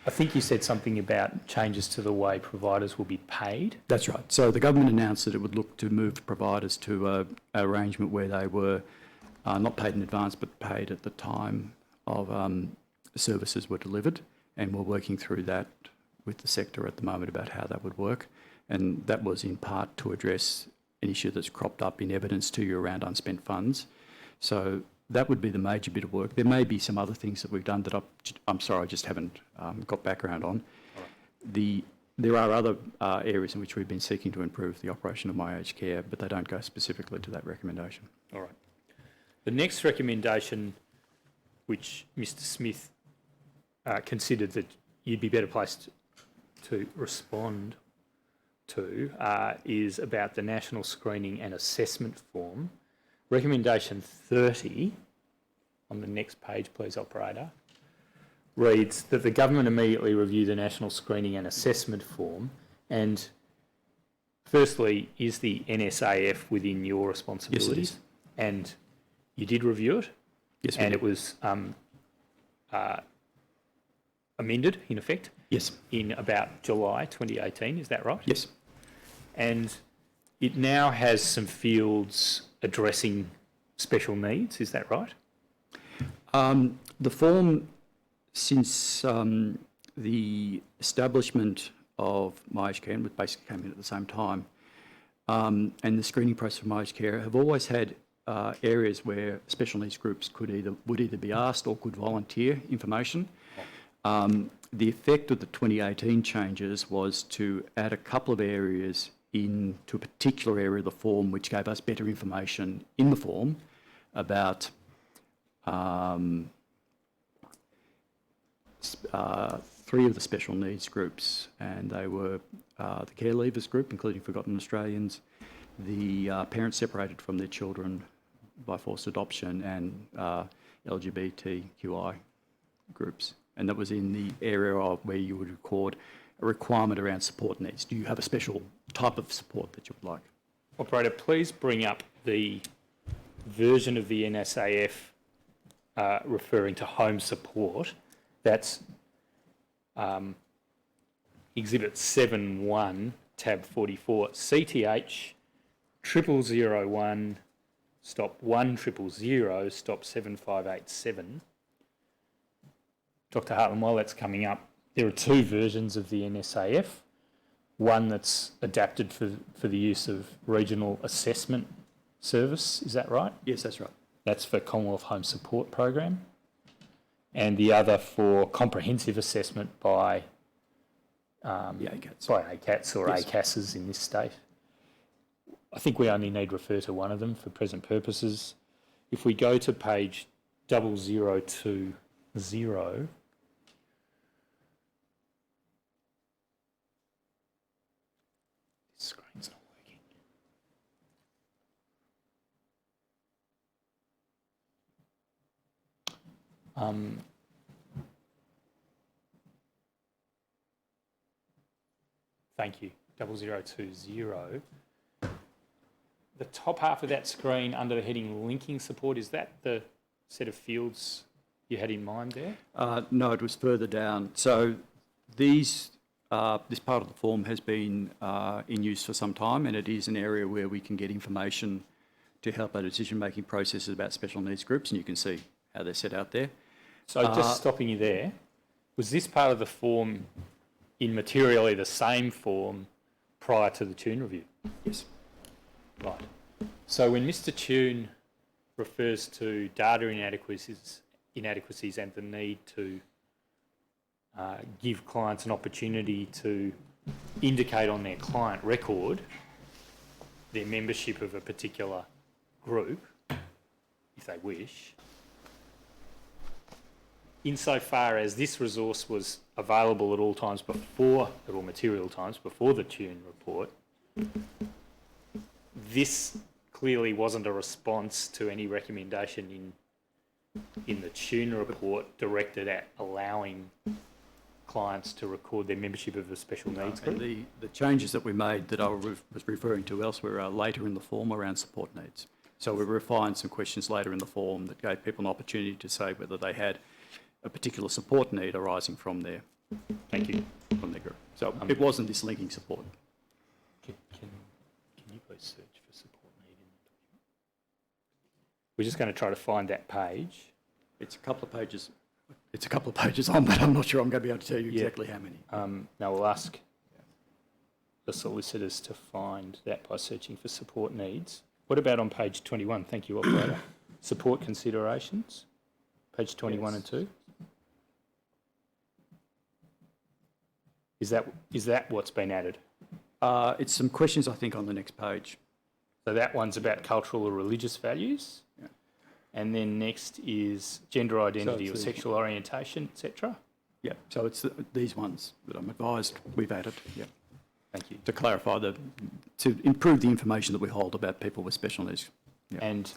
I think you said something about changes to the way providers will be paid.
That's right. So the government announced that it would look to move providers to an arrangement where they were not paid in advance but paid at the time of services were delivered, and we're working through that with the sector at the moment about how that would work. And that was in part to address an issue that's cropped up in evidence to you around unspent funds. So that would be the major bit of work. There may be some other things that we've done that I'm sorry, I just haven't got background on. There are other areas in which we've been seeking to improve the operation of my aged care, but they don't go specifically to that recommendation.
All right. The next recommendation, which Mr. Smith considered that you'd be better placed to respond to, is about the National Screening and Assessment Form. Recommendation 30, on the next page please, operator, reads that the government immediately review the National Screening and Assessment Form, and firstly, is the NSAF within your responsibilities?
Yes, it is.
And you did review it?
Yes,
and it was amended, in effect?
Yes.
In about July 2018, is that right?
Yes.
And it now has some fields addressing special needs, is that right?
The form, since the establishment of my aged care, which basically came in at the same time, and the screening process for my aged care have always had areas where special needs groups would either be asked or could volunteer information. The effect of the 2018 changes was to add a couple of areas into a particular area of the form which gave us better information in the form about three of the special needs groups, and they were the care leavers group, including Forgotten Australians, the parents separated from their children by forced adoption, and LGBTQI groups. And that was in the area of where you would record a requirement around support needs. Do you have a special type of support that you would like?
Operator, please bring up the version of the NSAF referring to home support. That's Exhibit 7.1, tab 44, CTH 0001 stop 1000 stop 7587. Dr. Hartland, while that's coming up, there are two versions of the NSAF. One that's adapted for the use of regional assessment service, is that right?
Yes, that's right.
That's for Commonwealth Home Support Program. And the other for comprehensive assessment by
The ACATs.
by ACATs or
Yes.
ACASs in this state. I think we only need refer to one of them for present purposes. If we go to page 0020, this screen's not working. Thank you, 0020. The top half of that screen under the heading linking support, is that the set of fields you had in mind there?
No, it was further down. So this part of the form has been in use for some time, and it is an area where we can get information to help our decision-making processes about special needs groups, and you can see how they're set out there.
So just stopping you there, was this part of the form in materially the same form prior to the Tune review?
Yes.
Right. So when Mr Tune refers to data inadequacies and the need to give clients an opportunity to indicate on their client record their membership of a particular group, if they wish, insofar as this resource was available at all times before, at all material times before the Tune report, this clearly wasn't a response to any recommendation in the Tune report directed at allowing clients to record their membership of a special needs group.
And the changes that we made that I was referring to elsewhere are later in the form around support needs. So we refined some questions later in the form that gave people an opportunity to say whether they had a particular support need arising from their group. So it wasn't this linking support.
Can you please search for support need in the document? We're just going to try to find that page.
It's a couple of pages. It's a couple of pages on, but I'm not sure I'm going to be able to tell you exactly how many.
Now we'll ask the solicitors to find that by searching for support needs. What about on page 21? Thank you, operator. Support considerations, page 21 and 2. Is that what's been added?
It's some questions, I think, on the next page.
So that one's about cultural or religious values.
Yeah.
And then next is gender identity or
it's
sexual orientation, etc.
Yeah, so it's these ones that I'm advised we've added. Yeah.
Thank you.
To clarify, to improve the information that we hold about people with special needs. Yeah.
And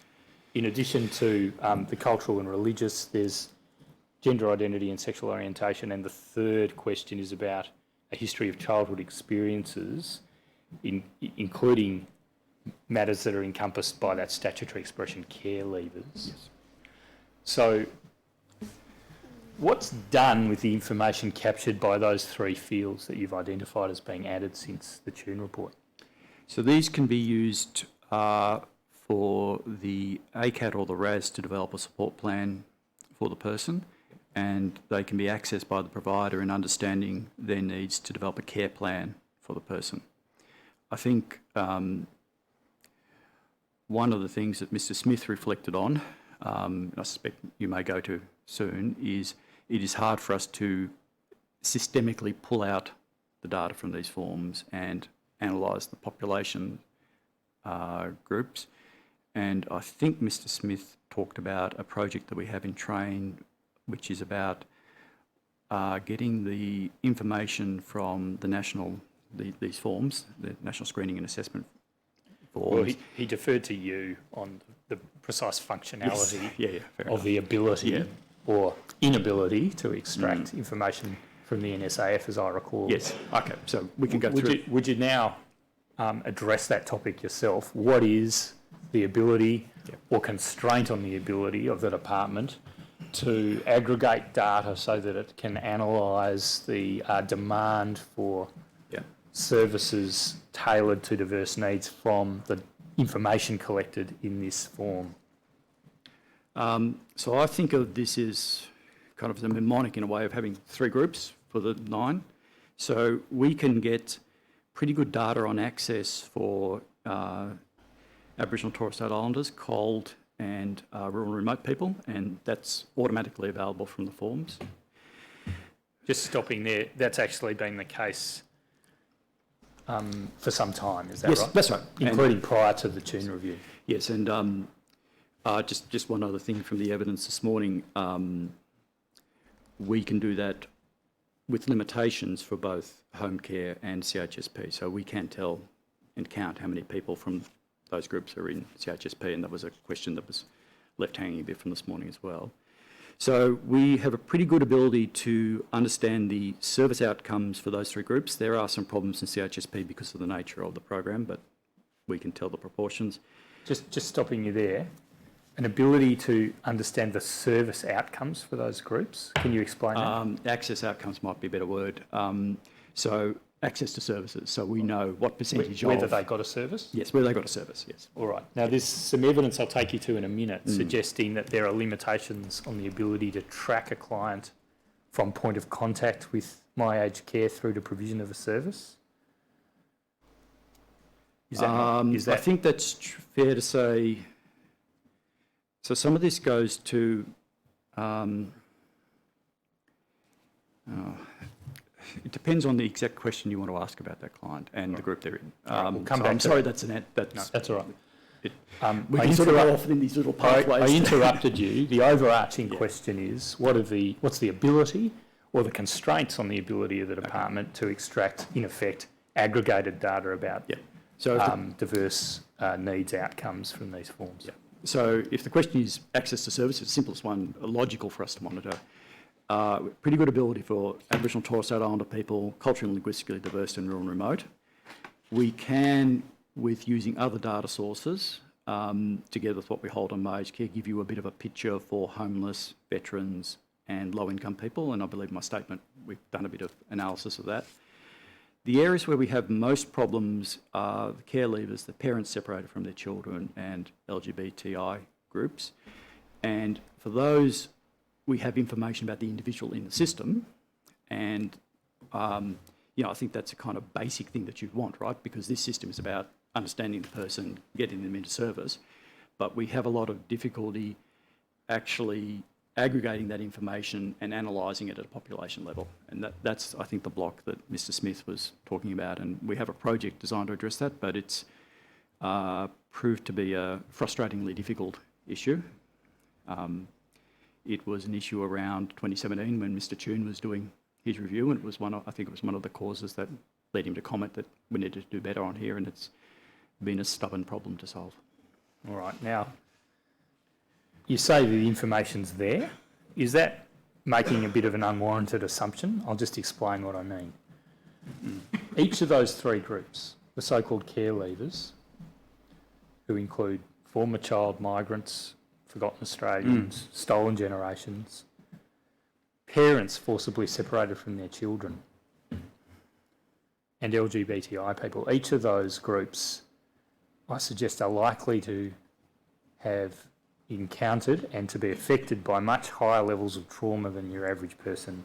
in addition to the cultural and religious, there's gender identity and sexual orientation. And the third question is about a history of childhood experiences, including matters that are encompassed by that statutory expression, care leavers.
Yes.
So what's done with the information captured by those three fields that you've identified as being added since the Tune report?
So these can be used for the ACAT or the RAS to develop a support plan for the person, and they can be accessed by the provider in understanding their needs to develop a care plan for the person. I think one of the things that Mr Smith reflected on, and I suspect you may go to soon, is it is hard for us to systemically pull out the data from these forms and analyse the population groups. And I think Mr Smith talked about a project that we have in train, which is about getting the information from the these forms, the National Screening and Assessment forms.
Well, he deferred to you on the precise functionality
fair
of
enough.
the ability or inability to extract information from the NSAF, as I recall.
Yes, okay, so we can go through.
Would you now address that topic yourself? What is the ability or constraint on the ability of the department to aggregate data so that it can analyse the demand for services tailored to diverse needs from the information collected in this form?
So I think of this as kind of the mnemonic in a way of having three groups for the 9. So we can get pretty good data on access for Aboriginal Torres Strait Islanders, cold and rural and remote people, and that's automatically available from the forms.
Just stopping there, that's actually been the case for some time, is that
Yes,
right?
that's right.
Including prior to the tune review.
Yes, and just one other thing from the evidence this morning. We can do that with limitations for both home care and CHSP. So we can tell and count how many people from those groups are in CHSP, and that was a question that was left hanging a bit from this morning as well. So we have a pretty good ability to understand the service outcomes for those three groups. There are some problems in CHSP because of the nature of the program, but we can tell the proportions.
Just stopping you there, an ability to understand the service outcomes for those groups. Can you explain that?
Access outcomes might be a better word. So access to services. So we know what percentage of...
Whether they got a service?
Yes, whether they got a service, yes.
All right. Now, there's some evidence I'll take you to in a minute suggesting that there are limitations on the ability to track a client from point of contact with My Aged Care through to provision of a service. Is that,
I think that's fair to say. So some of this goes to... it depends on the exact question you want to ask about that client and the group they're in.
We'll come
so
back
I'm
to
sorry,
that.
that's
all right.
we can sort of go off in these little pathways.
I interrupted you. The overarching question is, what's the ability or the constraints on the ability of the department to extract, in effect, aggregated data about
So
diverse needs outcomes from these forms?
So if the question is access to services, the simplest one, logical for us to monitor. Pretty good ability for Aboriginal Torres Strait Islander people, culturally and linguistically diverse and rural and remote. We can, with using other data sources, together with what we hold on My Aged Care, give you a bit of a picture for homeless, veterans and low-income people, and I believe my statement, we've done a bit of analysis of that. The areas where we have most problems are the care leavers, the parents separated from their children, and LGBTI groups. And for those, we have information about the individual in the system, and I think that's a kind of basic thing that you'd want, right? Because this system is about understanding the person, getting them into service, but we have a lot of difficulty actually aggregating that information and analysing it at a population level. And that's, I think, the block that Mr. Smith was talking about. And we have a project designed to address that, but it's proved to be a frustratingly difficult issue. It was an issue around 2017 when Mr. Tune was doing his review, and I think it was one of the causes that led him to comment that we needed to do better on here, and it's been a stubborn problem to solve.
All right. Now, you say the information's there. Is that making a bit of an unwarranted assumption? I'll just explain what I mean. Each of those three groups, the so-called care leavers, who include former child migrants, forgotten Australians, stolen generations, parents forcibly separated from their children, and LGBTI people, each of those groups, I suggest, are likely to have encountered and to be affected by much higher levels of trauma than your average person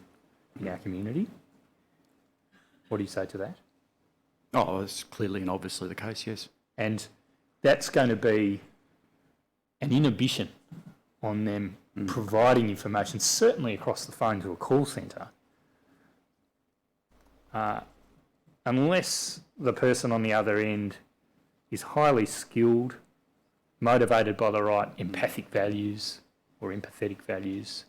in our community. What do you say to that?
Oh, it's clearly and obviously the case, yes.
And that's going to be an inhibition on them providing information, certainly across the phone to a call centre, unless the person on the other end is highly skilled, motivated by the right empathic values or empathetic values,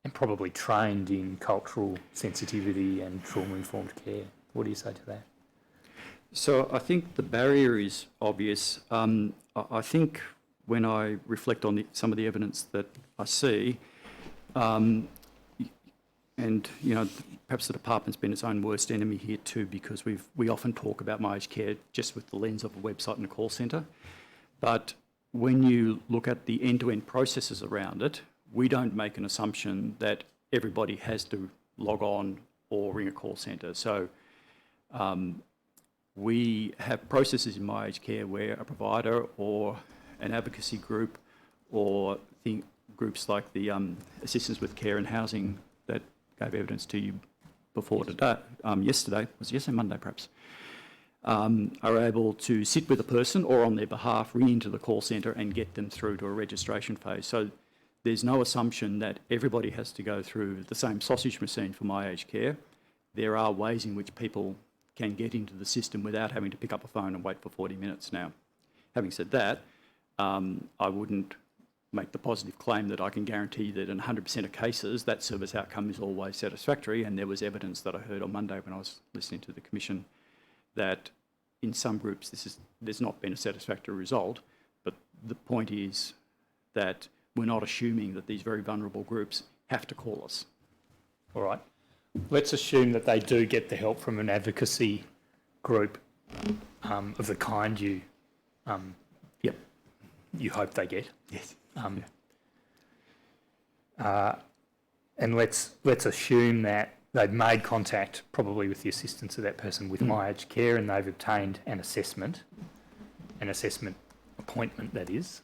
and probably trained in cultural sensitivity and trauma-informed care. What do you say to that?
So I think the barrier is obvious. I think when I reflect on some of the evidence that I see, and perhaps the department's been its own worst enemy here too, because we often talk about My Aged Care just with the lens of a website and a call centre. But when you look at the end-to-end processes around it, we don't make an assumption that everybody has to log on or ring a call centre. So we have processes in My Aged Care where a provider or an advocacy group or groups like the Assistance with Care and Housing that gave evidence to you before today, Monday perhaps, are able to sit with a person or on their behalf ring into the call centre and get them through to a registration phase. So there's no assumption that everybody has to go through the same sausage machine for My Aged Care. There are ways in which people can get into the system without having to pick up a phone and wait for 40 minutes now. Having said that, I wouldn't make the positive claim that I can guarantee that in 100% of cases that service outcome is always satisfactory, and there was evidence that I heard on Monday when I was listening to the Commission that in some groups there's not been a satisfactory result, but the point is that we're not assuming that these very vulnerable groups have to call us.
All right. Let's assume that they do get the help from an advocacy group of the kind you you hope they get.
Yes.
And let's assume that they've made contact, probably with the assistance of that person, with My Aged Care, and they've obtained an assessment appointment, that is.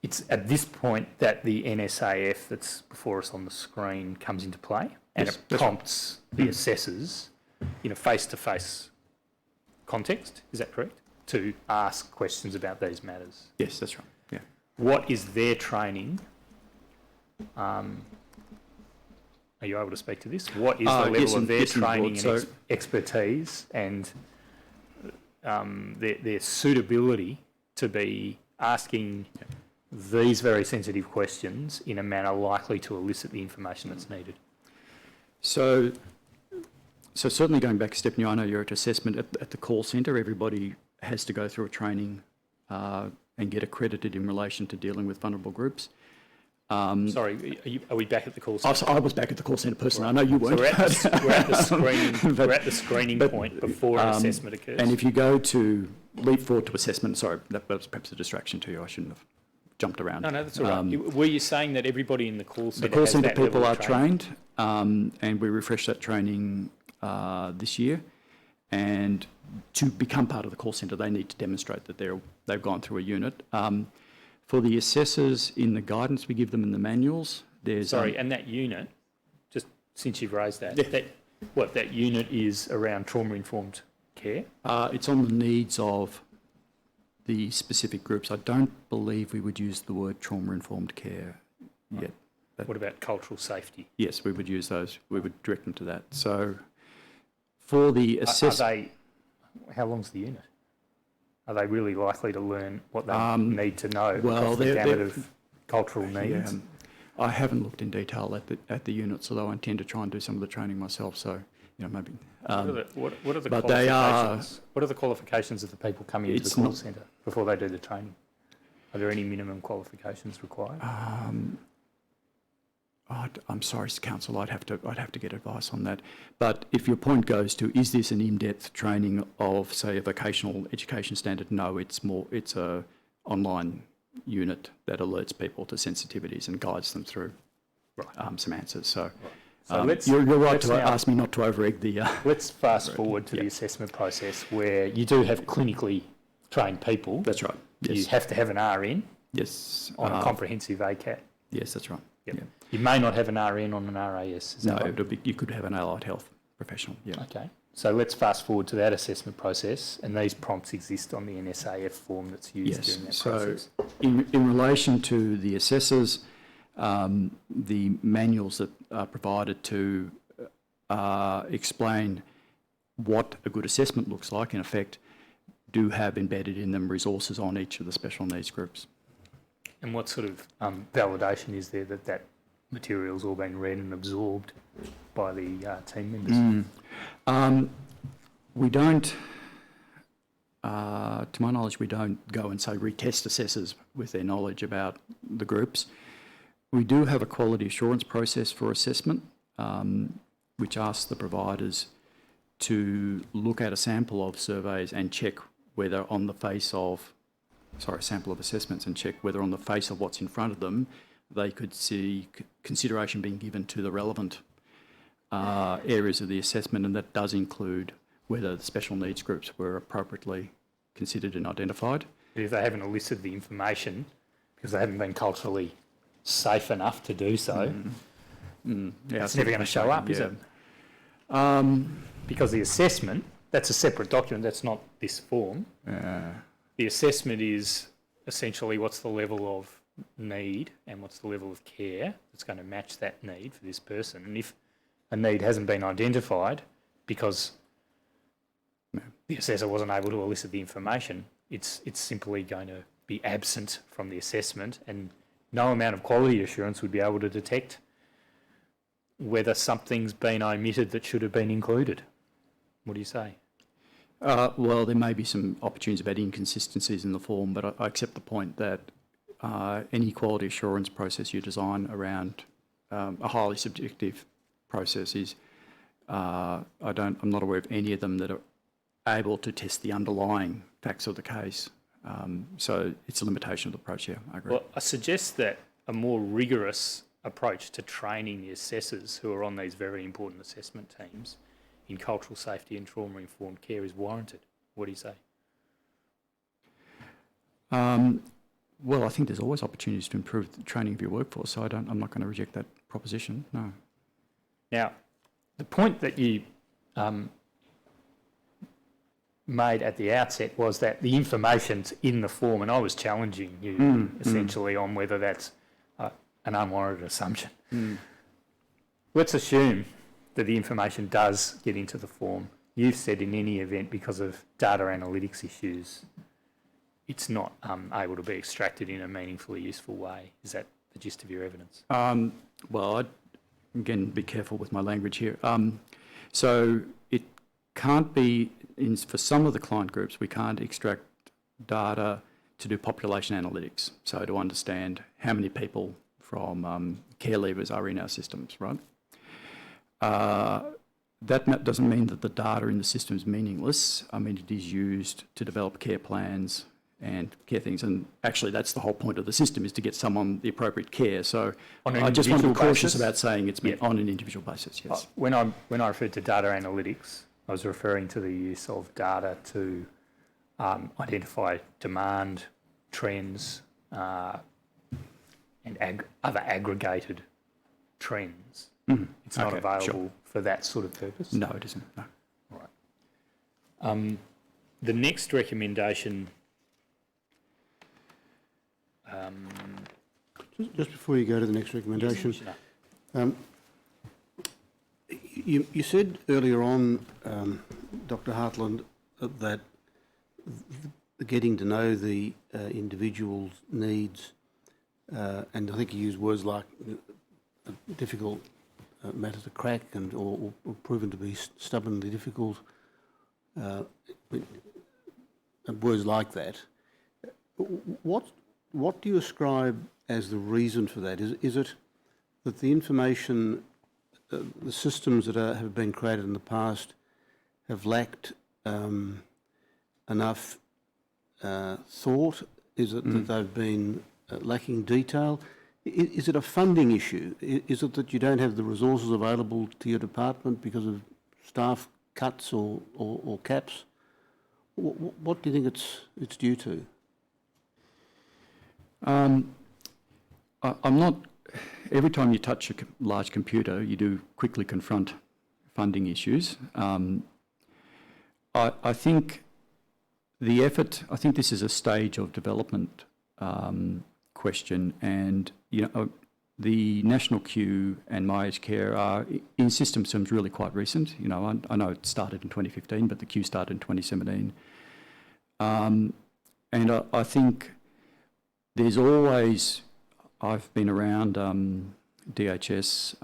It's at this point that the NSAF that's before us on the screen comes into play, and
Yes,
it prompts the assessors in a face-to-face context, is that correct? To ask questions about these matters.
Yes, that's right. Yeah.
What is their training? Are you able to speak to this? What is the level
yes,
of their
yes,
training
so
and expertise, and their suitability to be asking these very sensitive questions in a manner likely to elicit the information that's needed?
So certainly going back a step, I know you're at assessment at the call centre. Everybody has to go through a training and get accredited in relation to dealing with vulnerable groups.
Sorry, are we back at the call centre?
I was back at the call centre personally. Right. I know you weren't.
So we're at the screening point before an assessment occurs.
And if you go to leap forward to assessment, sorry, that was perhaps a distraction to you. I shouldn't have jumped around.
No, that's all right. Were you saying that everybody in the call centre
the call centre
has that
people
level
are
of training?
trained, and we refreshed that training this year. And to become part of the call centre, they need to demonstrate that they've gone through a unit. For the assessors, in the guidance we give them in the manuals, there's...
Sorry, and that unit, just since you've raised that, that unit is around trauma-informed care?
It's on the needs of the specific groups. I don't believe we would use the word trauma-informed care yet.
What about cultural safety?
Yes, we would use those. We would direct them to that. So for the assessors...
How long's the unit? Are they really likely to learn what they need to know across the gamut of cultural needs?
Yeah, I haven't looked in detail at the units, although I intend to try and do some of the training myself. So, maybe.
What are the
but
qualifications? What are the qualifications of the people coming into the call centre before they do the training? Are there any minimum qualifications required?
I'm sorry, Council. I'd have to get advice on that. But if your point goes to, is this an in-depth training of, say, a vocational education standard? No, it's a online unit that alerts people to sensitivities and guides them through some answers. So, you're right to ask me not to over-egg the...
Let's fast forward to the assessment process, where you do have clinically trained people.
That's right. Yes.
You have to have an RN.
Yes.
On a comprehensive ACAT.
Yes, that's right.
Yep. Yeah. You may not have an RN on an RAS. Is that right?
You could have an allied health professional. Yeah.
Okay. So let's fast forward to that assessment process, and these prompts exist on the NSAF form that's used during that process.
So in relation to the assessors, the manuals that are provided to explain what a good assessment looks like, in effect, do have embedded in them resources on each of the special needs groups.
And what sort of validation is there that material's all been read and absorbed by the team members?
We don't, to my knowledge, we don't go and say retest assessors with their knowledge about the groups. We do have a quality assurance process for assessment, which asks the providers to look at a sample of surveys and check whether on the face of a sample of assessments and check whether on the face of what's in front of them they could see consideration being given to the relevant areas of the assessment, and that does include whether the special needs groups were appropriately considered and identified.
But if they haven't elicited the information because they haven't been culturally safe enough to do so, it's never going to show up, is it? Because the assessment that's a separate document. That's not this form. The assessment is essentially what's the level of need and what's the level of care that's going to match that need for this person. And if a need hasn't been identified because the assessor wasn't able to elicit the information, it's simply going to be absent from the assessment, and no amount of quality assurance would be able to detect whether something's been omitted that should have been included. What do you say?
Well, there may be some opportunities about inconsistencies in the form, but I accept the point that any quality assurance process you design around a highly subjective process is, I'm not aware of any of them that are able to test the underlying facts of the case. So it's a limitation of the approach, yeah, I agree.
Well, I suggest that a more rigorous approach to training the assessors who are on these very important assessment teams in cultural safety and trauma-informed care is warranted. What do you say?
Well, I think there's always opportunities to improve the training of your workforce, so I'm not going to reject that proposition, no.
Now, the point that you made at the outset was that the information's in the form, and I was challenging you essentially on whether that's an unwarranted assumption. Let's assume that the information does get into the form. You've said in any event, because of data analytics issues, it's not able to be extracted in a meaningfully useful way. Is that the gist of your evidence?
Well, I'd, again, be careful with my language here. So it can't be, for some of the client groups, we can't extract data to do population analytics, so to understand how many people from care leavers are in our systems, right? That doesn't mean that the data in the system is meaningless. I mean, it is used to develop care plans and care things, and actually that's the whole point of the system, is to get someone the appropriate care. So I just want to be cautious about saying it's meant on an individual basis, yes.
When I referred to data analytics, I was referring to the use of data to identify demand, trends, and other aggregated trends. It's not available for that sort of purpose?
No, it isn't, no.
All right. The next recommendation...
Just before you go to the next recommendation, you said earlier on, Dr. Hartland, that getting to know the individual's needs, and I think you used words like a difficult matter to crack or proven to be stubbornly difficult, words like that. What do you ascribe as the reason for that? Is it that the information, the systems that have been created in the past have lacked enough thought? Is it that they've been lacking detail? Is it a funding issue? Is it that you don't have the resources available to your department because of staff cuts or caps? What do you think it's due to?
I'm not... Every time you touch a large computer, you do quickly confront funding issues. I think the effort... I think this is a stage of development question, and the national queue and My Aged Care are in system terms really quite recent. I know it started in 2015, but the queue started in 2017, and I think there's always... I've been around DHS,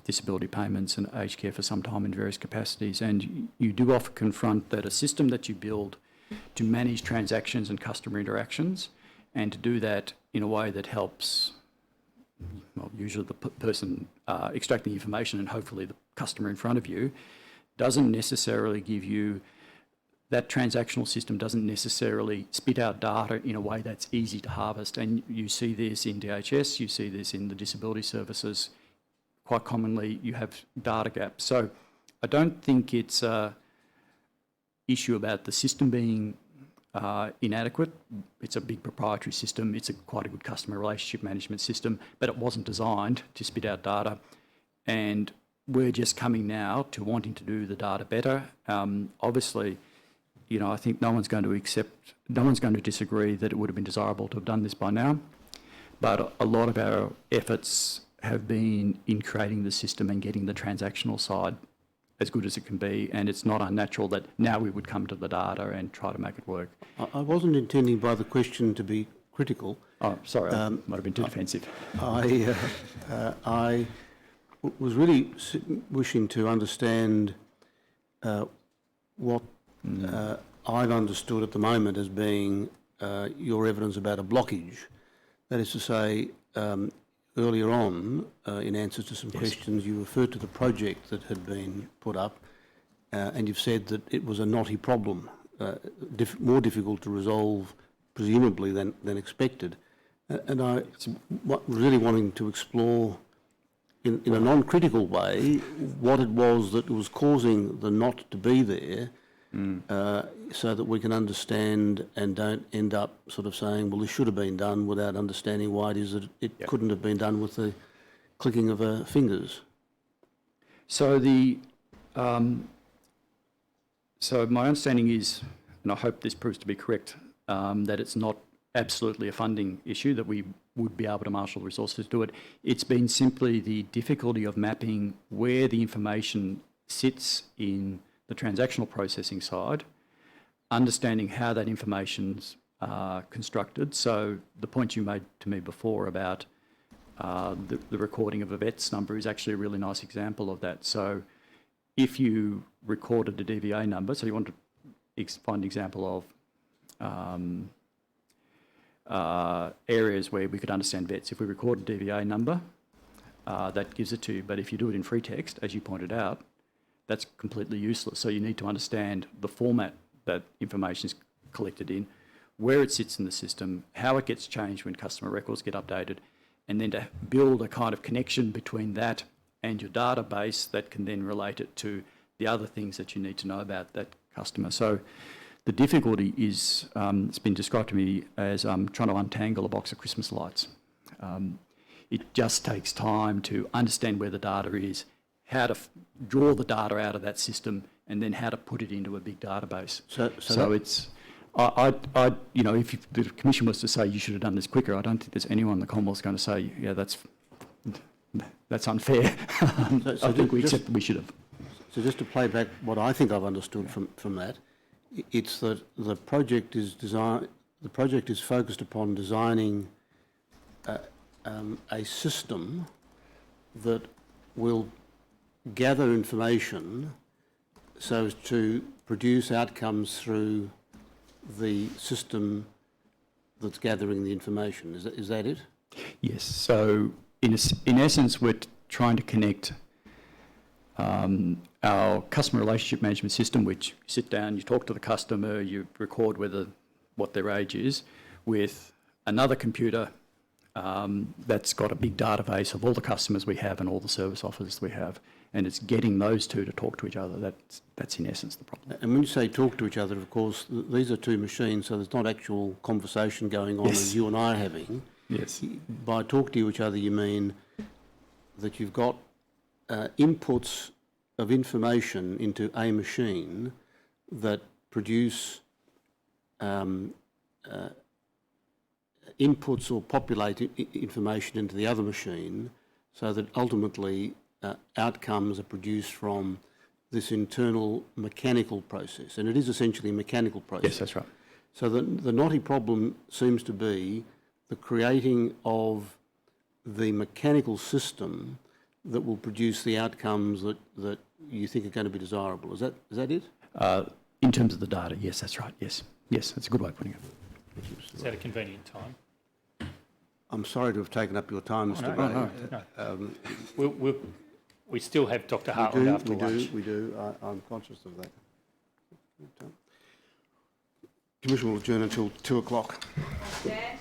disability payments and aged care for some time in various capacities, and you do often confront that a system that you build to manage transactions and customer interactions, and to do that in a way that helps, well, usually the person extracting information and hopefully the customer in front of you, doesn't necessarily give you... That transactional system doesn't necessarily spit out data in a way that's easy to harvest. And you see this in DHS, you see this in the disability services. Quite commonly, you have data gaps. So I don't think it's an issue about the system being inadequate. It's a big proprietary system. It's quite a good customer relationship management system, but it wasn't designed to spit out data. And we're just coming now to wanting to do the data better. Obviously, you know, I think no one's going to disagree that it would have been desirable to have done this by now. But a lot of our efforts have been in creating the system and getting the transactional side as good as it can be, and it's not unnatural that now we would come to the data and try to make it work.
I wasn't intending by the question to be critical.
Oh, sorry, I might have been too defensive.
I was really wishing to understand what I've understood at the moment as being your evidence about a blockage. That is to say, earlier on, in answer to some questions, you referred to the project that had been put up, and you've said that it was a knotty problem, more difficult to resolve, presumably, than expected. And I really wanting to explore, in a non-critical way, what it was that was causing the knot to be there, so that we can understand and don't end up sort of saying, well, this should have been done, without understanding why it is that it couldn't have been done with the clicking of fingers.
So so my understanding is, and I hope this proves to be correct, that it's not absolutely a funding issue, that we would be able to marshal the resources to do it. It's been simply the difficulty of mapping where the information sits in the transactional processing side, understanding how that information's constructed. So the point you made to me before about the recording of a vet's number is actually a really nice example of that. So if you recorded a DVA number, so you want to find an example of areas where we could understand vets. If we record a DVA number, that gives it to you. But if you do it in free text, as you pointed out, that's completely useless. So you need to understand the format that information is collected in, where it sits in the system, how it gets changed when customer records get updated, and then to build a kind of connection between that and your database that can then relate it to the other things that you need to know about that customer. So the difficulty is, it's been described to me as trying to untangle a box of Christmas lights. It just takes time to understand where the data is, how to draw the data out of that system, and then how to put it into a big database. So it's, you know, if the Commission was to say you should have done this quicker, I don't think there's anyone in the Commonwealth going to say, yeah, that's unfair. I think we accept that we should have.
So just to play back what I think I've understood from that, it's that the project is focused upon designing a system that will gather information so as to produce outcomes through the system that's gathering the information. Is that it?
Yes. So in essence, we're trying to connect our customer relationship management system, which you sit down, you talk to the customer, you record what their age is, with another computer that's got a big database of all the customers we have and all the service offers we have, and it's getting those two to talk to each other. That's in essence the problem.
And when you say talk to each other, of course, these are two machines, so there's not actual conversation going on as you and I are having.
Yes.
By talk to each other, you mean that you've got inputs of information into a machine that produce inputs or populate information into the other machine, so that ultimately outcomes are produced from this internal mechanical process. And it is essentially a mechanical process.
Yes, that's right.
So the knotty problem seems to be the creating of the mechanical system that will produce the outcomes that you think are going to be desirable. Is that it?
In terms of the data, yes, that's right. Yes, that's a good way of putting it.
Is that a convenient time?
I'm sorry to have taken up your time, Mr.
No. We still have Dr. Hartland after lunch.
We do. I'm conscious of that. Commission will adjourn until 2 o'clock.
Stand.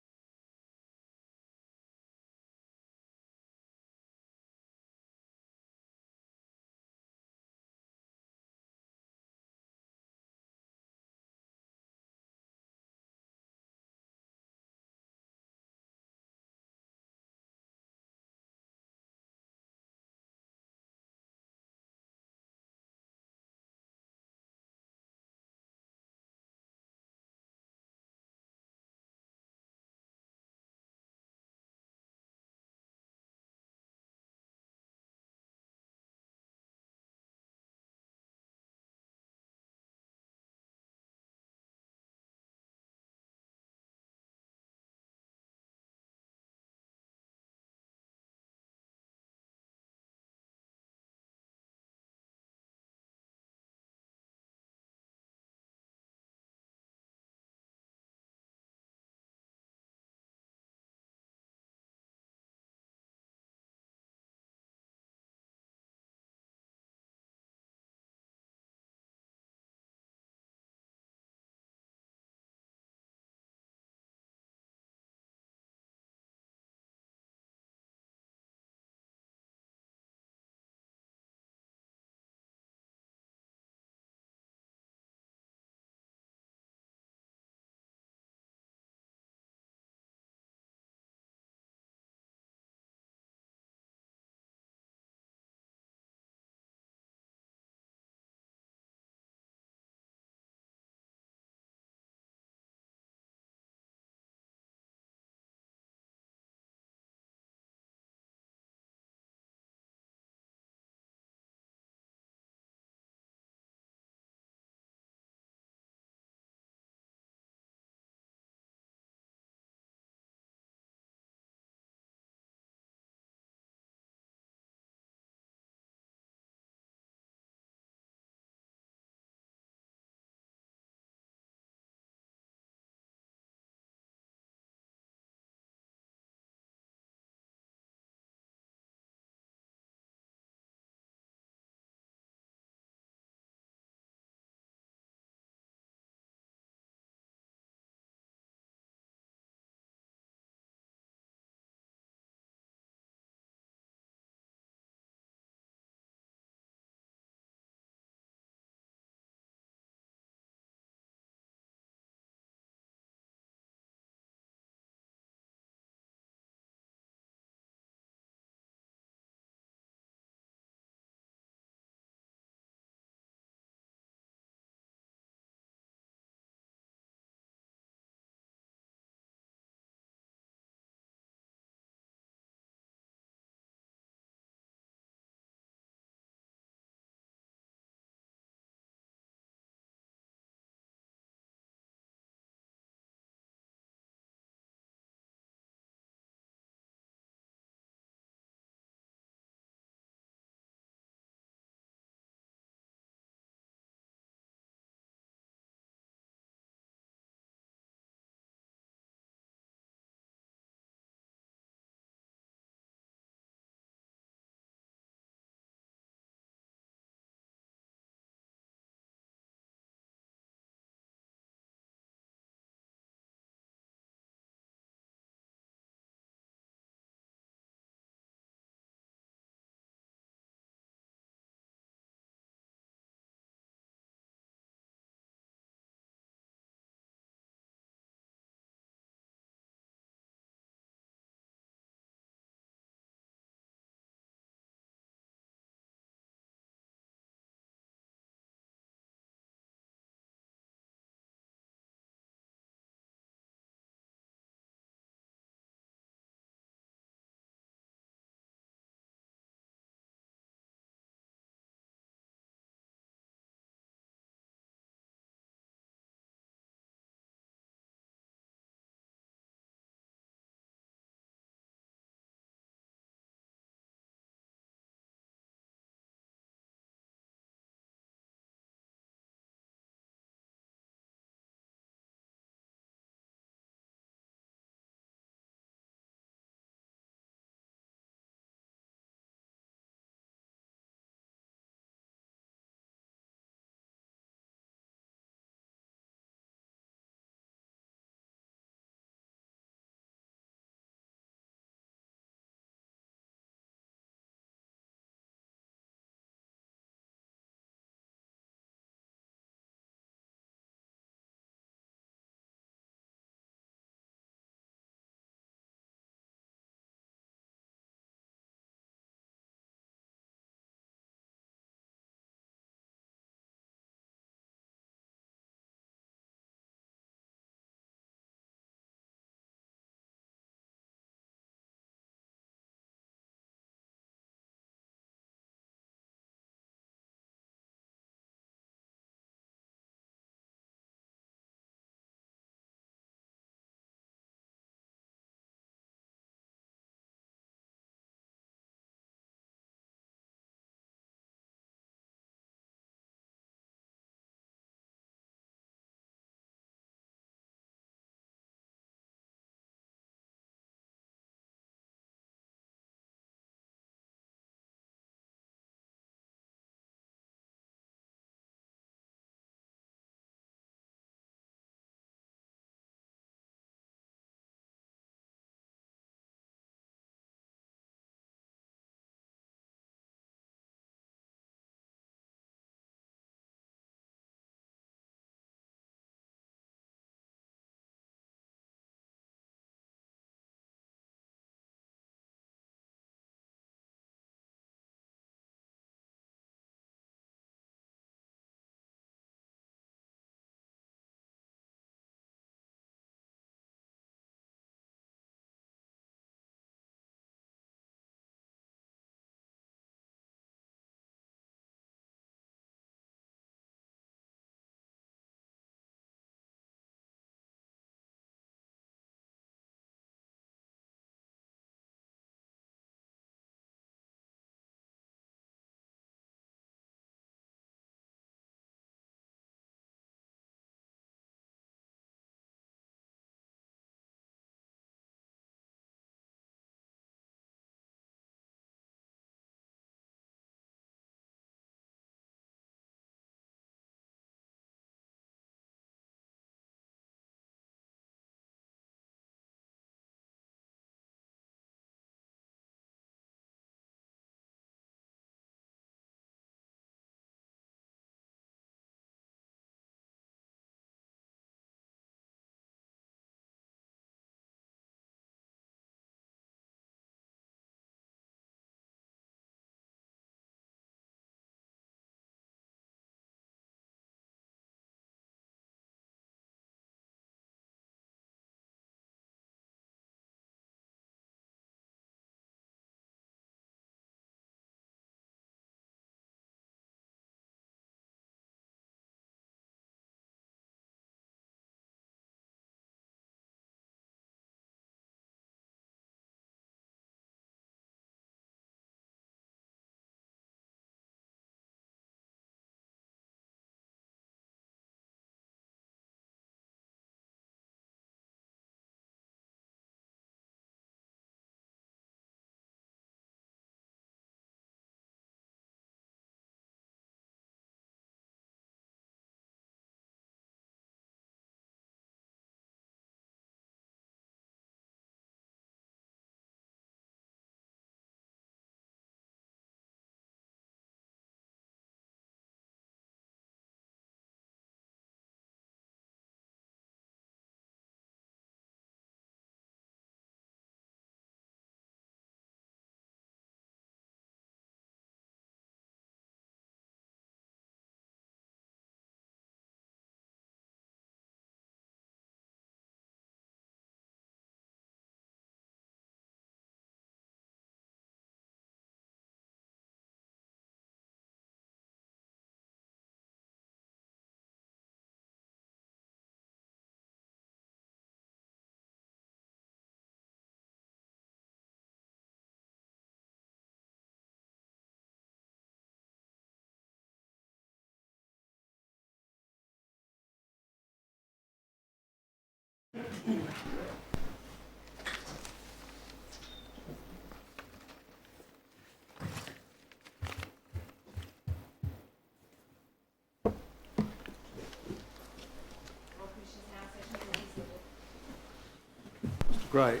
Great.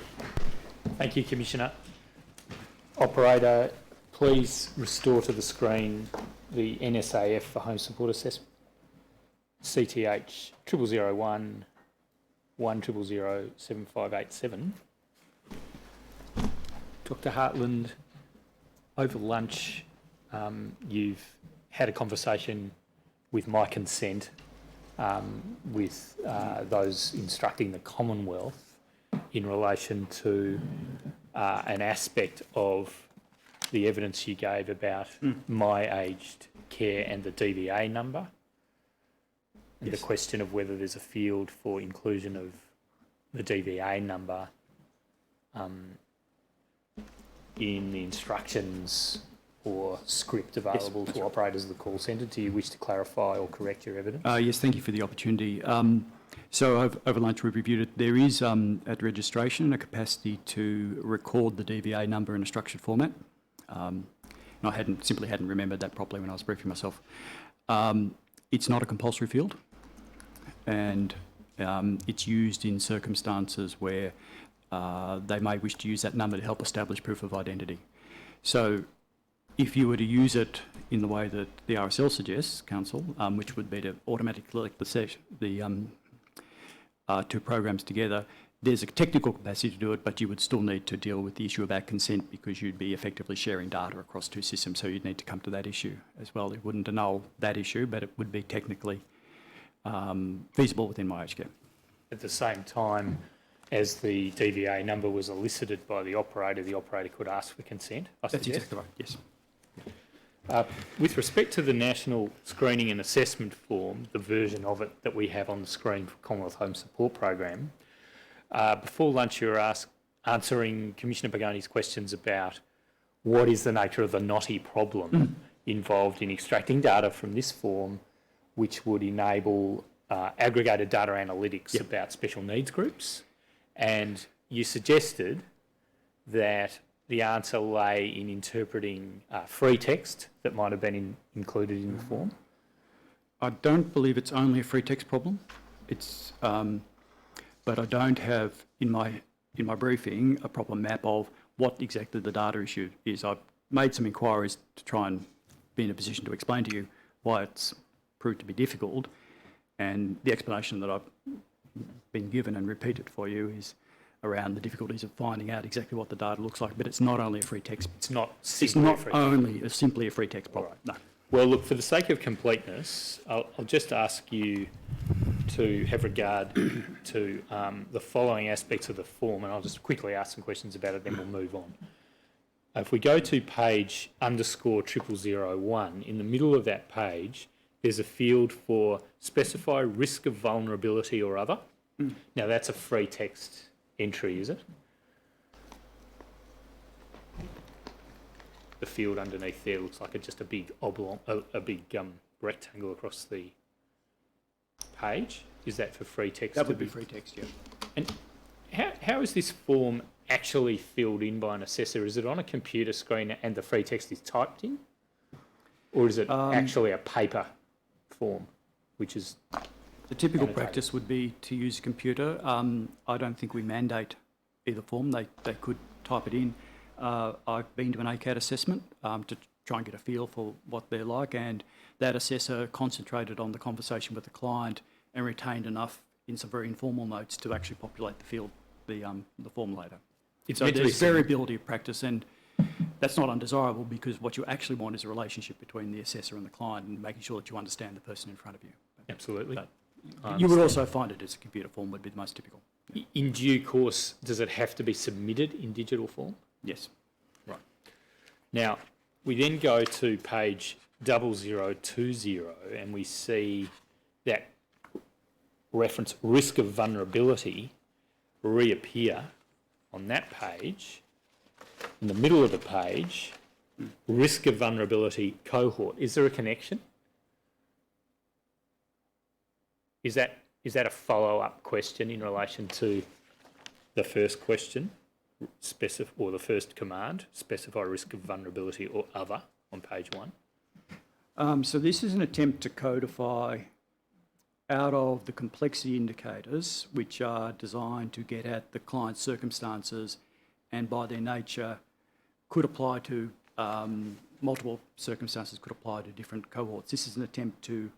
Thank you, Commissioner. Operator, please restore to the screen the NSAF for home support assessment. CTH 0001 1000 7587. Dr. Hartland, over lunch, you've had a conversation with my consent with those instructing the Commonwealth in relation to an aspect of the evidence you gave about my aged care and the DVA number. Yes. The question of whether there's a field for inclusion of the DVA number in the instructions or script available to operators of the call centre. Do you wish to clarify or correct your evidence?
Yes, thank you for the opportunity. So over lunch we've reviewed it. There is at registration a capacity to record the DVA number in a structured format. And I simply hadn't remembered that properly when I was briefing myself. It's not a compulsory field, and it's used in circumstances where they may wish to use that number to help establish proof of identity. So if you were to use it in the way that the RSL suggests, Council, which would be to automatically link the two programs together, there's a technical capacity to do it, but you would still need to deal with the issue about consent because you'd be effectively sharing data across two systems, so you'd need to come to that issue as well. It wouldn't annul that issue, but it would be technically feasible within my aged care.
At the same time as the DVA number was elicited by the operator could ask for consent, I suggest.
That's exactly right, yes.
With respect to the National Screening and Assessment Form, the version of it that we have on the screen for Commonwealth Home Support Program, before lunch you were answering Commissioner Pagoni's questions about what is the nature of the knotty problem involved in extracting data from this form, which would enable aggregated data analytics about special needs groups. And you suggested that the answer lay in interpreting free text that might have been included in the form.
I don't believe it's only a free text problem. It's, but I don't have in my briefing a proper map of what exactly the data issue is. I've made some inquiries to try and be in a position to explain to you why it's proved to be difficult, and the explanation that I've been given and repeated for you is around the difficulties of finding out exactly what the data looks like. But it's not only a free text.
It's not
simply a free text problem.
Right. No. Well, look, for the sake of completeness, I'll just ask you to have regard to the following aspects of the form, and I'll just quickly ask some questions about it, then we'll move on. If we go to page _0001, in the middle of that page, there's a field for specify risk of vulnerability or other. Now, that's a free text entry, is it? The field underneath there looks like just a big oblong, a big rectangle across the page. Is that for free text?
That would be free text, yeah.
And how is this form actually filled in by an assessor? Is it on a computer screen and the free text is typed in? Or is it actually a paper form, which is
the typical
annotated?
Practice would be to use a computer. I don't think we mandate either form. They could type it in. I've been to an ACAT assessment to try and get a feel for what they're like, and that assessor concentrated on the conversation with the client and retained enough in some very informal notes to actually populate the field, the form later. So there's variability of practice, and that's not undesirable because what you actually want is a relationship between the assessor and the client and making sure that you understand the person in front of you.
Absolutely.
But you would also find it as a computer form would be the most typical.
In due course, does it have to be submitted in digital form?
Yes.
Right. Now, we then go to page 0020 and we see that reference risk of vulnerability reappear on that page. In the middle of the page, risk of vulnerability cohort. Is there a connection? Is that is that a follow-up question in relation to the first question, or the first command, specify risk of vulnerability or other on page 1?
So this is an attempt to codify out of the complexity indicators, which are designed to get at the client's circumstances and by their nature could apply to multiple circumstances, could apply to different cohorts. This is an attempt to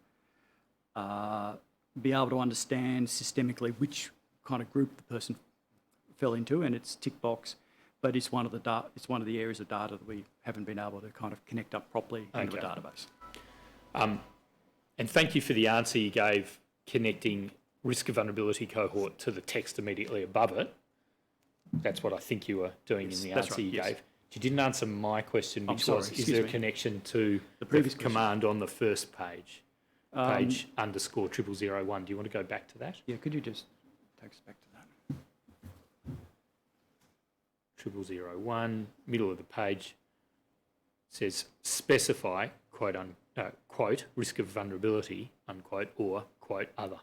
be able to understand systemically which kind of group the person fell into, and it's tick box, but it's one of the areas of data that we haven't been able to kind of connect up properly into a database.
And thank you for the answer you gave connecting risk of vulnerability cohort to the text immediately above it. That's what I think you were doing in the answer you gave. You didn't answer my question, which was, is there a connection to the previous command on the first page, page _0001? Do you want to go back to that?
Yeah, could you just take us back to that?
0001, middle of the page, says specify, quote, risk of vulnerability, unquote, or, quote, other.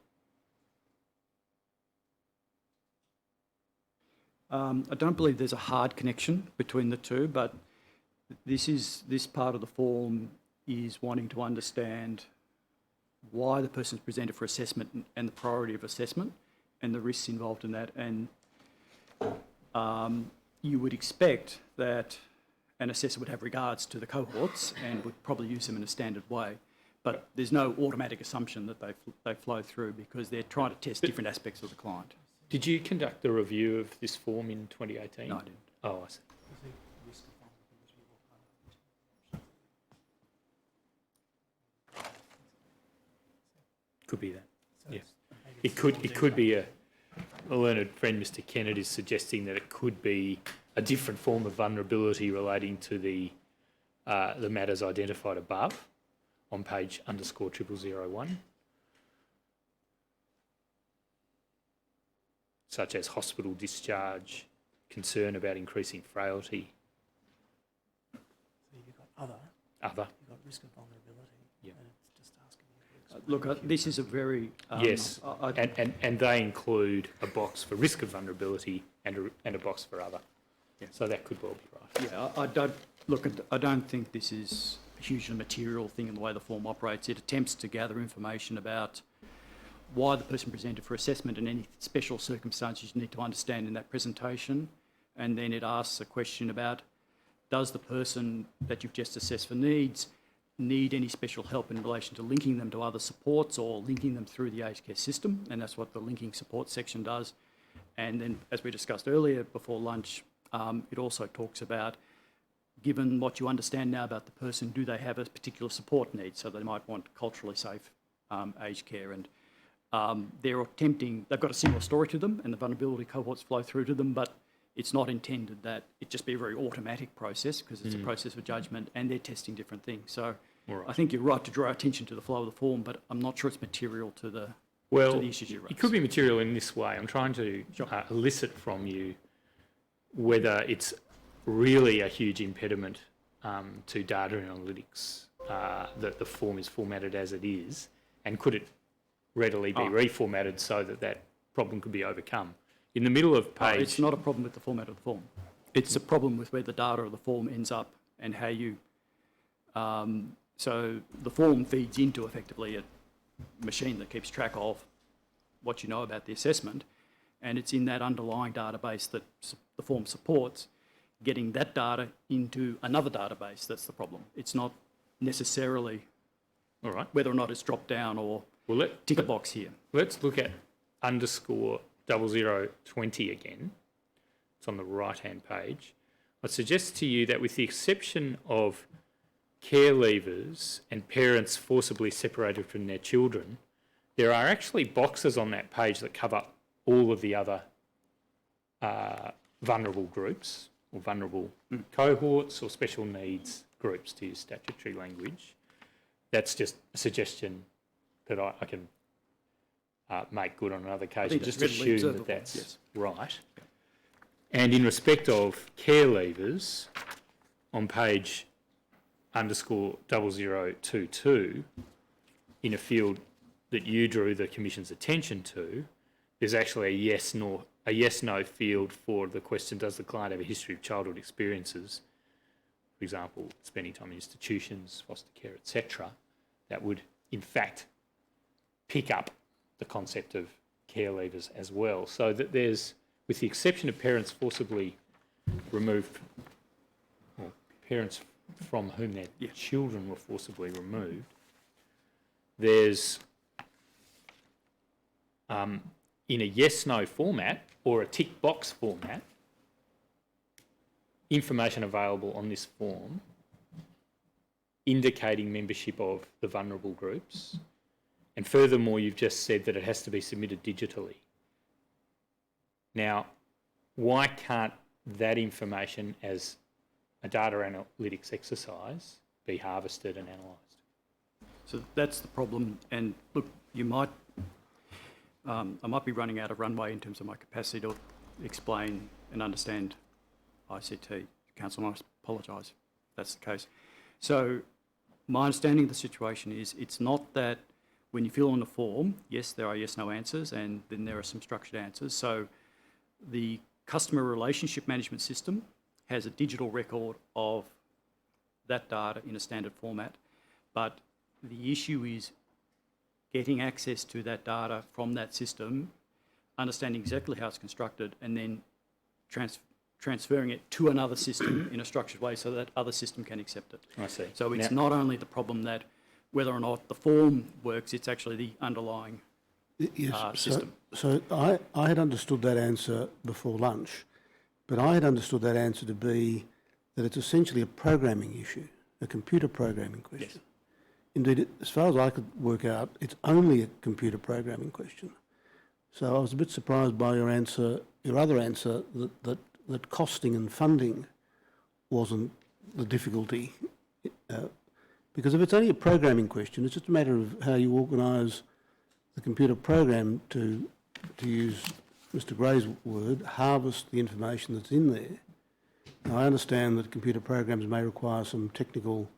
I don't believe there's a hard connection between the two, but this part of the form is wanting to understand why the person's presented for assessment and the priority of assessment and the risks involved in that. And you would expect that an assessor would have regards to the cohorts and would probably use them in a standard way. But there's no automatic assumption that they flow through because they're trying to test different aspects of the client.
Did you conduct a review of this form in 2018?
No, I didn't.
Oh, I see. Could be that. Yes. It could be a learned friend, Mr. Kennett, is suggesting that it could be a different form of vulnerability relating to the matters identified above on page _0001, such as hospital discharge, concern about increasing frailty.
So you've got other. You've got risk of vulnerability.
Yeah.
And it's just asking you to
Look, this is a very...
yes, and they include a box for risk of vulnerability and a box for other.
Yeah.
So that could well be right.
Yeah, I don't think this is a hugely material thing in the way the form operates. It attempts to gather information about why the person presented for assessment and any special circumstances you need to understand in that presentation. And then it asks a question about, does the person that you've just assessed for needs need any special help in relation to linking them to other supports or linking them through the aged care system? And that's what the linking support section does. And then, as we discussed earlier before lunch, it also talks about, given what you understand now about the person, do they have a particular support need? So they might want culturally safe aged care. And they're attempting, they've got a similar story to them and the vulnerability cohorts flow through to them, but it's not intended that it just be a very automatic process because it's a process of judgment and they're testing different things. So I think you're right to draw attention to the flow of the form, but I'm not sure it's material to the issues you raise.
It could be material in this way. I'm trying to elicit from you whether it's really a huge impediment to data analytics that the form is formatted as it is, and could it readily be reformatted so that problem could be overcome. In the middle of page...
it's not a problem with the format of the form. It's a problem with where the data of the form ends up and how you... so the form feeds into effectively a machine that keeps track of what you know about the assessment, and it's in that underlying database that the form supports, getting that data into another database. That's the problem. It's not necessarily whether or not it's dropped down or tick a box here.
Let's look at _0020 again. It's on the right-hand page. I suggest to you that with the exception of care leavers and parents forcibly separated from their children, there are actually boxes on that page that cover all of the other vulnerable groups or vulnerable cohorts or special needs groups, to use statutory language. That's just a suggestion that I can make good on another occasion. Just assume that that's right. And in respect of care leavers, on page _0022, in a field that you drew the Commission's attention to, there's actually a yes/no field for the question, does the client have a history of childhood experiences, for example, spending time in institutions, foster care, etc., that would, in fact, pick up the concept of care leavers as well. So that there's, with the exception of parents forcibly removed, or parents from whom their children were forcibly removed, there's, in a yes/no format or a tick box format, information available on this form indicating membership of the vulnerable groups. And furthermore, you've just said that it has to be submitted digitally. Now, why can't that information as a data analytics exercise be harvested and analysed?
So that's the problem. And look, you might, I might be running out of runway in terms of my capacity to explain and understand ICT. Council, I apologise if that's the case. So my understanding of the situation is it's not that when you fill in the form, yes, there are yes/no answers, and then there are some structured answers. So the customer relationship management system has a digital record of that data in a standard format, but the issue is getting access to that data from that system, understanding exactly how it's constructed, and then transferring it to another system in a structured way so that other system can accept it.
I see.
So it's not only the problem that whether or not the form works, it's actually the underlying system.
So I had understood that answer before lunch, but I had understood that answer to be that it's essentially a programming issue, a computer programming question.
Yes.
Indeed, as far as I could work out, it's only a computer programming question. So I was a bit surprised by your answer, your other answer, that costing and funding wasn't the difficulty. Because if it's only a programming question, it's just a matter of how you organise the computer program to use Mr. Gray's word, harvest the information that's in there. Now, I understand that computer programs may require some technical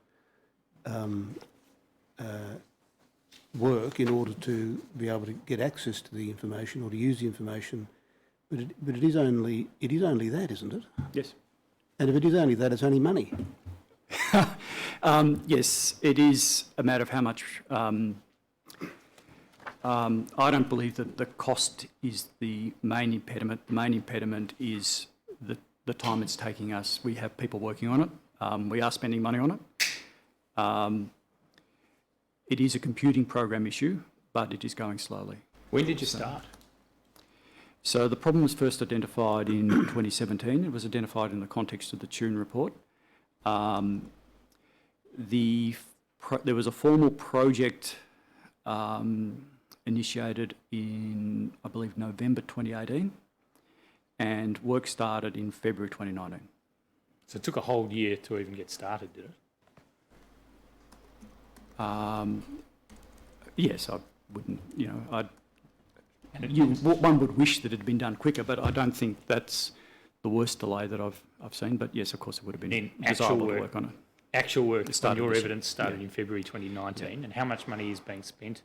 work in order to be able to get access to the information or to use the information, but it is only that, isn't it?
Yes.
And if it is only that, it's only money.
Yes, it is a matter of how much. I don't believe that the cost is the main impediment. The main impediment is the time it's taking us. We have people working on it. We are spending money on it. It is a computing program issue, but it is going slowly.
When did you start?
So the problem was first identified in 2017. It was identified in the context of the Tune report. There was a formal project initiated in, I believe, November 2018, and work started in February 2019.
So it took a whole year to even get started, did it?
Yes, I wouldn't, one would wish that it had been done quicker, but I don't think that's the worst delay that I've seen. But yes, of course, it would have been desirable to work on it.
Actual work on your evidence started in February 2019, and how much money is being spent?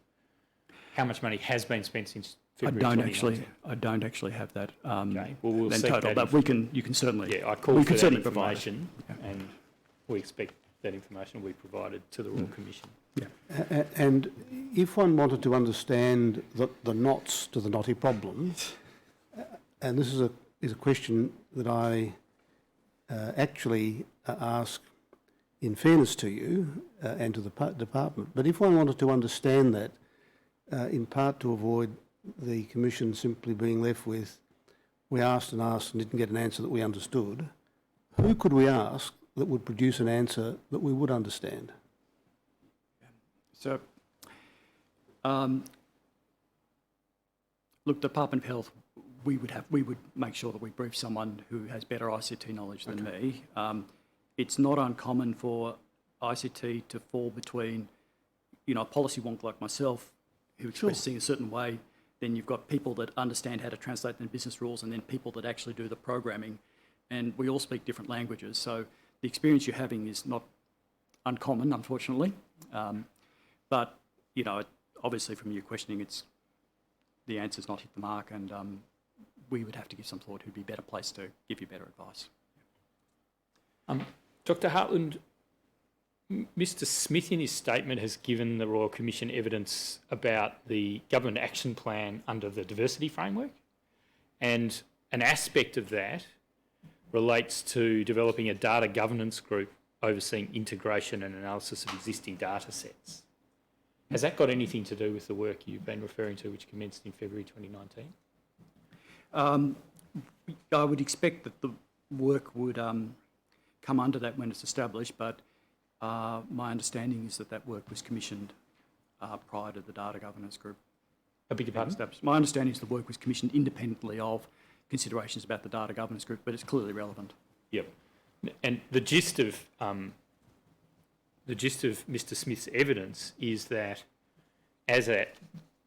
How much money has been spent since February 2019?
I don't actually have that.
Okay. Well, we'll
then
seek
total,
that.
But you can certainly.
Yeah, I called for that
provide
information, and we expect that information will be provided to the Royal Commission.
Yeah.
And if one wanted to understand the knots to the knotty problem, and this is a question that I actually ask in fairness to you and to the department, but if one wanted to understand that, in part to avoid the Commission simply being left with, we asked and asked and didn't get an answer that we understood, who could we ask that would produce an answer that we would understand?
So, look, Department of Health, we would make sure that we brief someone who has better ICT knowledge than me. It's not uncommon for ICT to fall between, a policy wonk like myself, who expresses things a certain way. Then you've got people that understand how to translate them business rules, and then people that actually do the programming. And we all speak different languages, so the experience you're having is not uncommon, unfortunately. But obviously from your questioning, the answer's not hit the mark, and we would have to give some thought who'd be better placed to give you better advice.
Dr. Hartland, Mr. Smith in his statement has given the Royal Commission evidence about the government action plan under the diversity framework, and an aspect of that relates to developing a data governance group overseeing integration and analysis of existing data sets. Has that got anything to do with the work you've been referring to, which commenced in February 2019?
I would expect that the work would come under that when it's established, but my understanding is that work was commissioned prior to the data governance group.
I beg your pardon?
Established. My understanding is the work was commissioned independently of considerations about the data governance group, but it's clearly relevant.
Yep. And the gist of Mr. Smith's evidence is that as at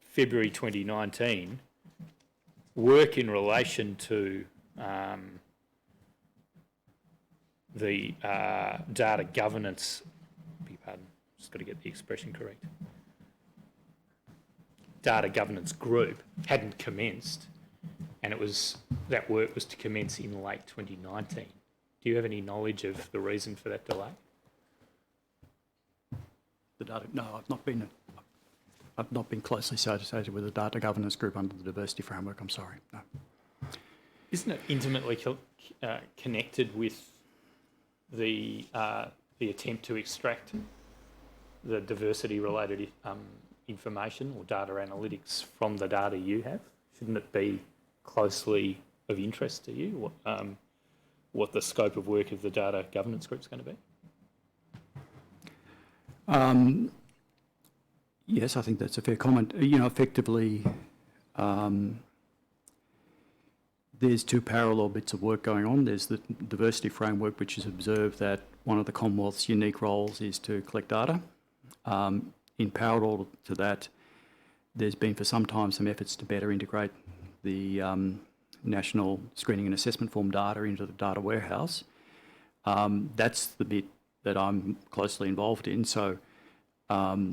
February 2019, work in relation to the data governance, beg your pardon, just got to get the expression correct, data governance group hadn't commenced, and that work was to commence in late 2019. Do you have any knowledge of the reason for that delay?
No, I've not been closely associated with the data governance group under the diversity framework. I'm sorry. No.
Isn't it intimately connected with the attempt to extract the diversity-related information or data analytics from the data you have? Shouldn't it be closely of interest to you what the scope of work of the data governance group is going to be?
Yes, I think that's a fair comment. Effectively, there's two parallel bits of work going on. There's the diversity framework, which has observed that one of the Commonwealth's unique roles is to collect data. In parallel to that, there's been for some time some efforts to better integrate the national screening and assessment form data into the data warehouse. That's the bit that I'm closely involved in. So, as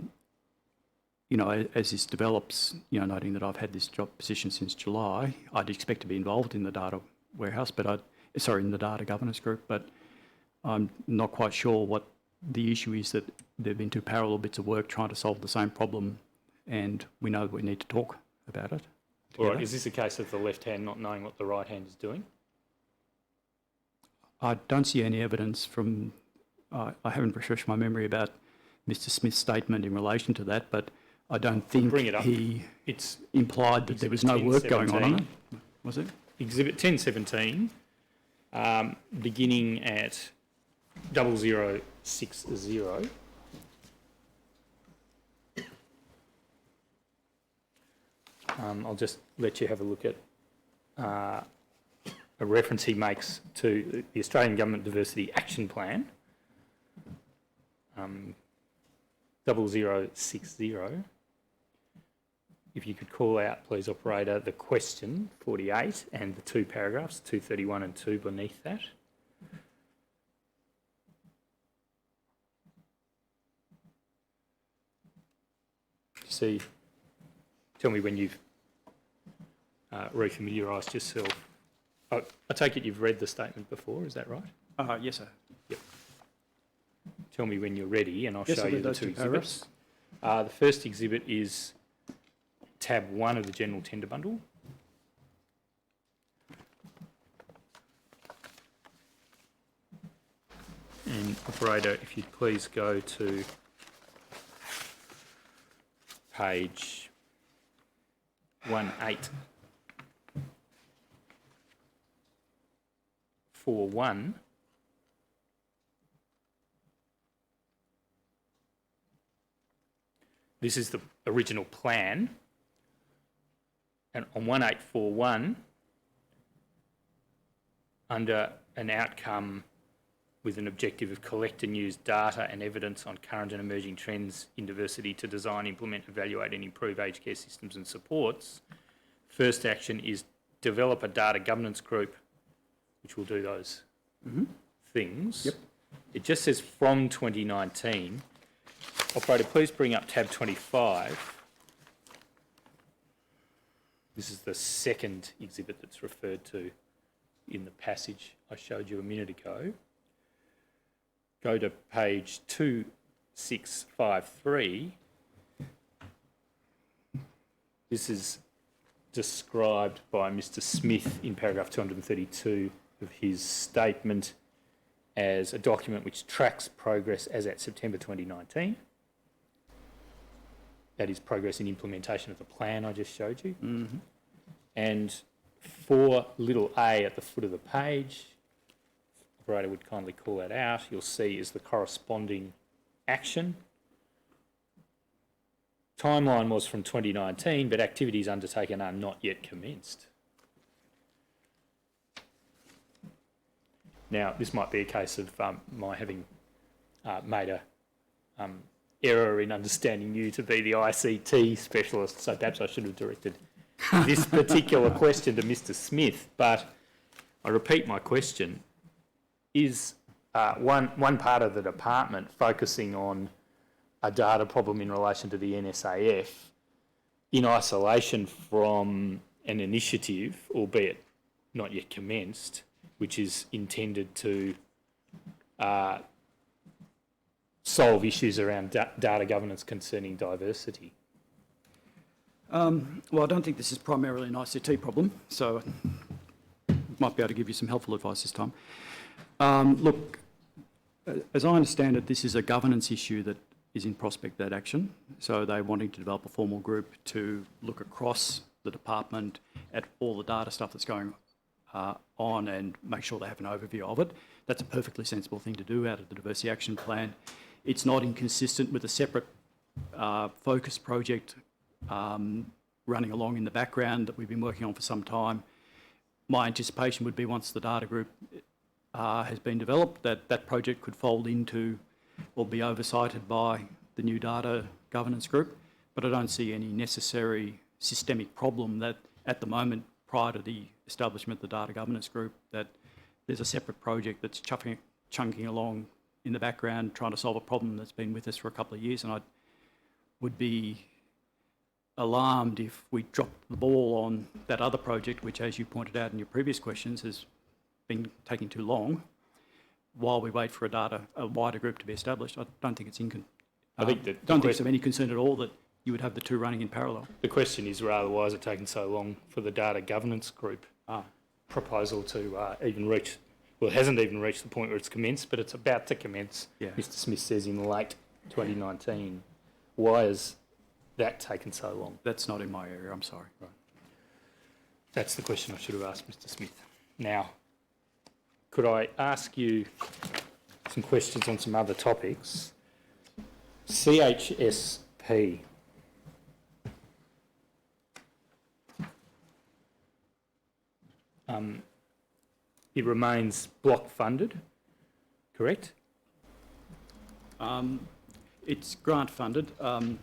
this develops, noting that I've had this job position since July, I'd expect to be involved in the data warehouse, in the data governance group, but I'm not quite sure what the issue is that there have been two parallel bits of work trying to solve the same problem, and we know that we need to talk about it.
All right, is this a case of the left hand not knowing what the right hand is doing?
I don't see any evidence from, I haven't refreshed my memory about Mr. Smith's statement in relation to that, but I don't think he implied that there was no work going on it. Was it?
Exhibit 1017, beginning at 0060. I'll just let you have a look at a reference he makes to the Australian Government Diversity Action Plan, 0060. If you could call out, please, operator, the question 48 and the two paragraphs, 231 and 2 beneath that. See, tell me when you've refamiliarised yourself. I take it you've read the statement before, is that right?
Yes, sir.
Yep. Tell me when you're ready and I'll
Yes,
show you the two exhibits. The first exhibit is tab 1 of the General Tender Bundle. And operator, if you'd please go to page 1841. This is the original plan. And on 1841, under an outcome with an objective of collect and use data and evidence on current and emerging trends in diversity to design, implement, evaluate and improve aged care systems and supports, first action is develop a data governance group which will do those things.
Yep.
It just says from 2019. Operator, please bring up tab 25 This is the second exhibit that's referred to in the passage I showed you a minute ago. Go to page 2653. This is described by Mr. Smith in paragraph 232 of his statement as a document which tracks progress as at September 2019. That is progress in implementation of the plan I just showed you.
Mm-hmm.
And for little a at the foot of the page, the operator would kindly call that out, you'll see is the corresponding action. Timeline was from 2019, but activities undertaken are not yet commenced. Now, this might be a case of my having made a error in understanding you to be the ICT specialist, so perhaps I should have directed this particular question to Mr. Smith. But I repeat my question: is one part of the department focusing on a data problem in relation to the NSAF in isolation from an initiative, albeit not yet commenced, which is intended to solve issues around data governance concerning diversity?
Well, I don't think this is primarily an ICT problem, so I might be able to give you some helpful advice this time. Look, as I understand it, this is a governance issue that is in prospect, that action. So they're wanting to develop a formal group to look across the department at all the data stuff that's going on and make sure they have an overview of it. That's a perfectly sensible thing to do out of the Diversity Action Plan. It's not inconsistent with a separate focus project running along in the background that we've been working on for some time. My anticipation would be once the data group has been developed, that project could fold into or be oversighted by the new data governance group. But I don't see any necessary systemic problem that at the moment, prior to the establishment of the data governance group, that there's a separate project that's chunking along in the background trying to solve a problem that's been with us for a couple of years. And I would be alarmed if we dropped the ball on that other project, which, as you pointed out in your previous questions, has been taking too long while we wait for a wider group to be established. I don't think it's
I think that
don't think it's of any concern at all that you would have the two running in parallel.
The question is rather, why has it taken so long for the data governance group proposal to even reach, well, it hasn't even reached the point where it's commenced, but it's about to commence,
Yeah.
Mr. Smith says, in late 2019. Why has that taken so long?
That's not in my area, I'm sorry.
Right. That's the question I should have asked Mr. Smith. Now, could I ask you some questions on some other topics? CHSP. It remains block funded, correct?
It's grant funded. I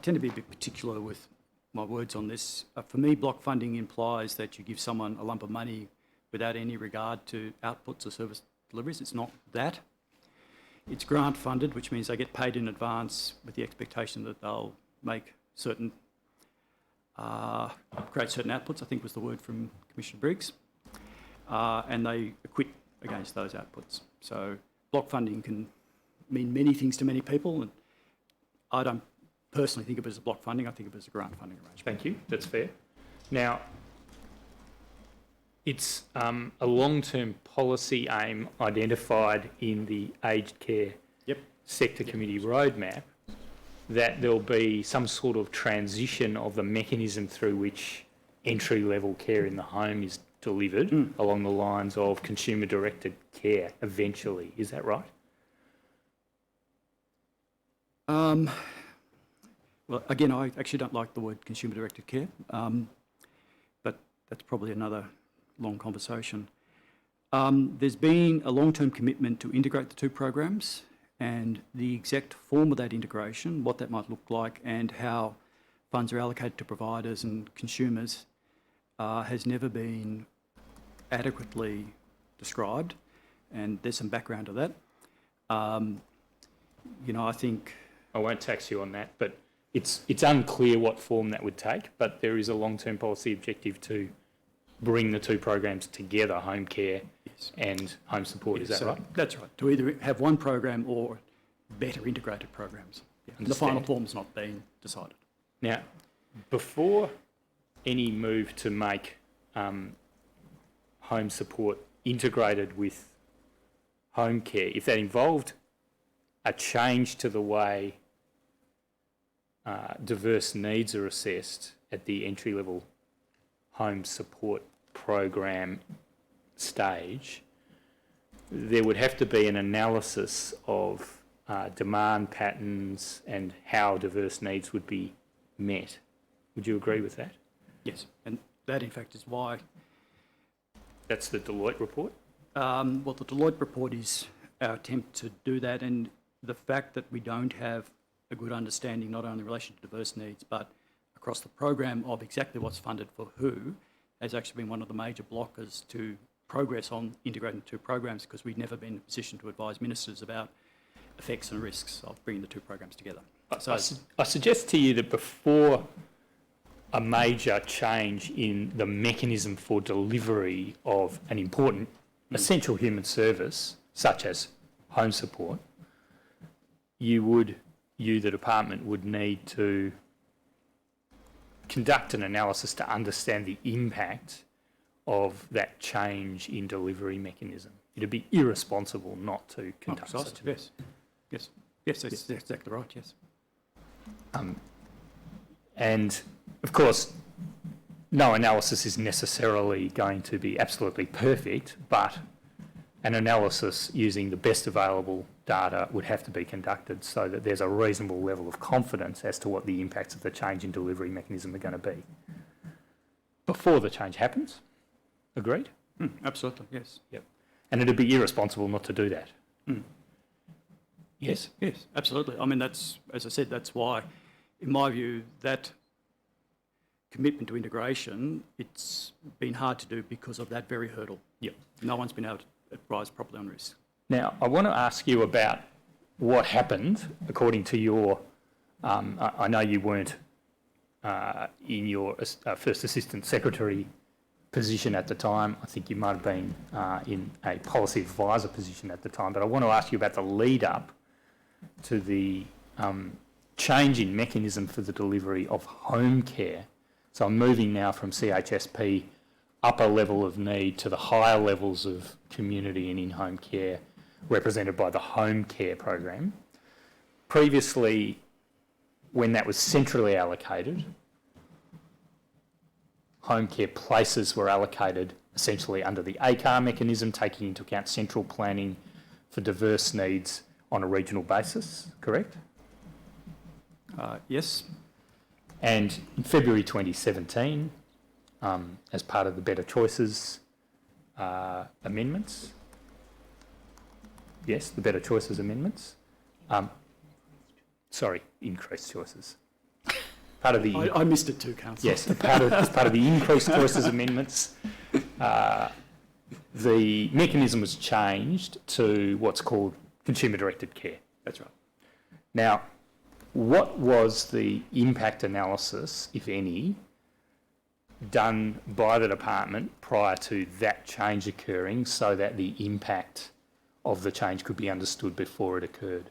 tend to be a bit particular with my words on this. For me, block funding implies that you give someone a lump of money without any regard to outputs or service deliveries. It's not that. It's grant funded, which means they get paid in advance with the expectation that they'll make certain, create certain outputs, I think was the word from Commissioner Briggs, and they acquit against those outputs. So block funding can mean many things to many people, and I don't personally think of it as a block funding, I think of it as a grant funding arrangement.
Thank you, that's fair. Now, it's a long-term policy aim identified in the aged care sector committee roadmap that there'll be some sort of transition of the mechanism through which entry-level care in the home is delivered along the lines of consumer-directed care eventually. Is that right?
Well, again, I actually don't like the word consumer-directed care, but that's probably another long conversation. There's been a long-term commitment to integrate the two programs, and the exact form of that integration, what that might look like, and how funds are allocated to providers and consumers has never been adequately described, and there's some background to that. You know, I think...
I won't tax you on that, but it's unclear what form that would take, but there is a long-term policy objective to bring the two programs together, home care and home support. Is that right?
That's right. To either have one program or better integrated programs. Yeah. The final form's not been decided.
Now, before any move to make home support integrated with home care, if that involved a change to the way diverse needs are assessed at the entry-level home support program stage, there would have to be an analysis of demand patterns and how diverse needs would be met. Would you agree with that?
Yes, and that in fact is why...
That's the Deloitte report?
Well, the Deloitte report is our attempt to do that, and the fact that we don't have a good understanding not only in relation to diverse needs but across the program of exactly what's funded for who has actually been one of the major blockers to progress on integrating two programs, because we've never been in a position to advise ministers about effects and risks of bringing the two programs together. So
I suggest to you that before a major change in the mechanism for delivery of an important essential human service, such as home support, you, the department, would need to conduct an analysis to understand the impact of that change in delivery mechanism. It'd be irresponsible not to conduct such a...
Yes, that's exactly right, yes.
And of course, no analysis is necessarily going to be absolutely perfect, but an analysis using the best available data would have to be conducted so that there's a reasonable level of confidence as to what the impacts of the change in delivery mechanism are going to be before the change happens. Agreed?
Absolutely, yes.
Yep. And it'd be irresponsible not to do that. Yes?
Yes, absolutely. I mean, that's, as I said, that's why, in my view, that commitment to integration, it's been hard to do because of that very hurdle.
Yep.
No one's been able to advise properly on risk.
Now, I want to ask you about what happened according to your... I know you weren't in your First Assistant Secretary position at the time. I think you might have been in a policy advisor position at the time, but I want to ask you about the lead-up to the change in mechanism for the delivery of home care. So I'm moving now from CHSP upper level of need to the higher levels of community and in-home care represented by the home care program. Previously, when that was centrally allocated, home care places were allocated essentially under the ACAR mechanism, taking into account central planning for diverse needs on a regional basis, correct?
Yes.
And in February 2017, as part of the Better Choices amendments, yes, the Better Choices amendments, sorry, increased choices. Part of the
I missed it too, Councillor.
Yes, as part of the increased choices amendments, the mechanism was changed to what's called consumer-directed care.
That's right.
Now, what was the impact analysis, if any, done by the department prior to that change occurring so that the impact of the change could be understood before it occurred?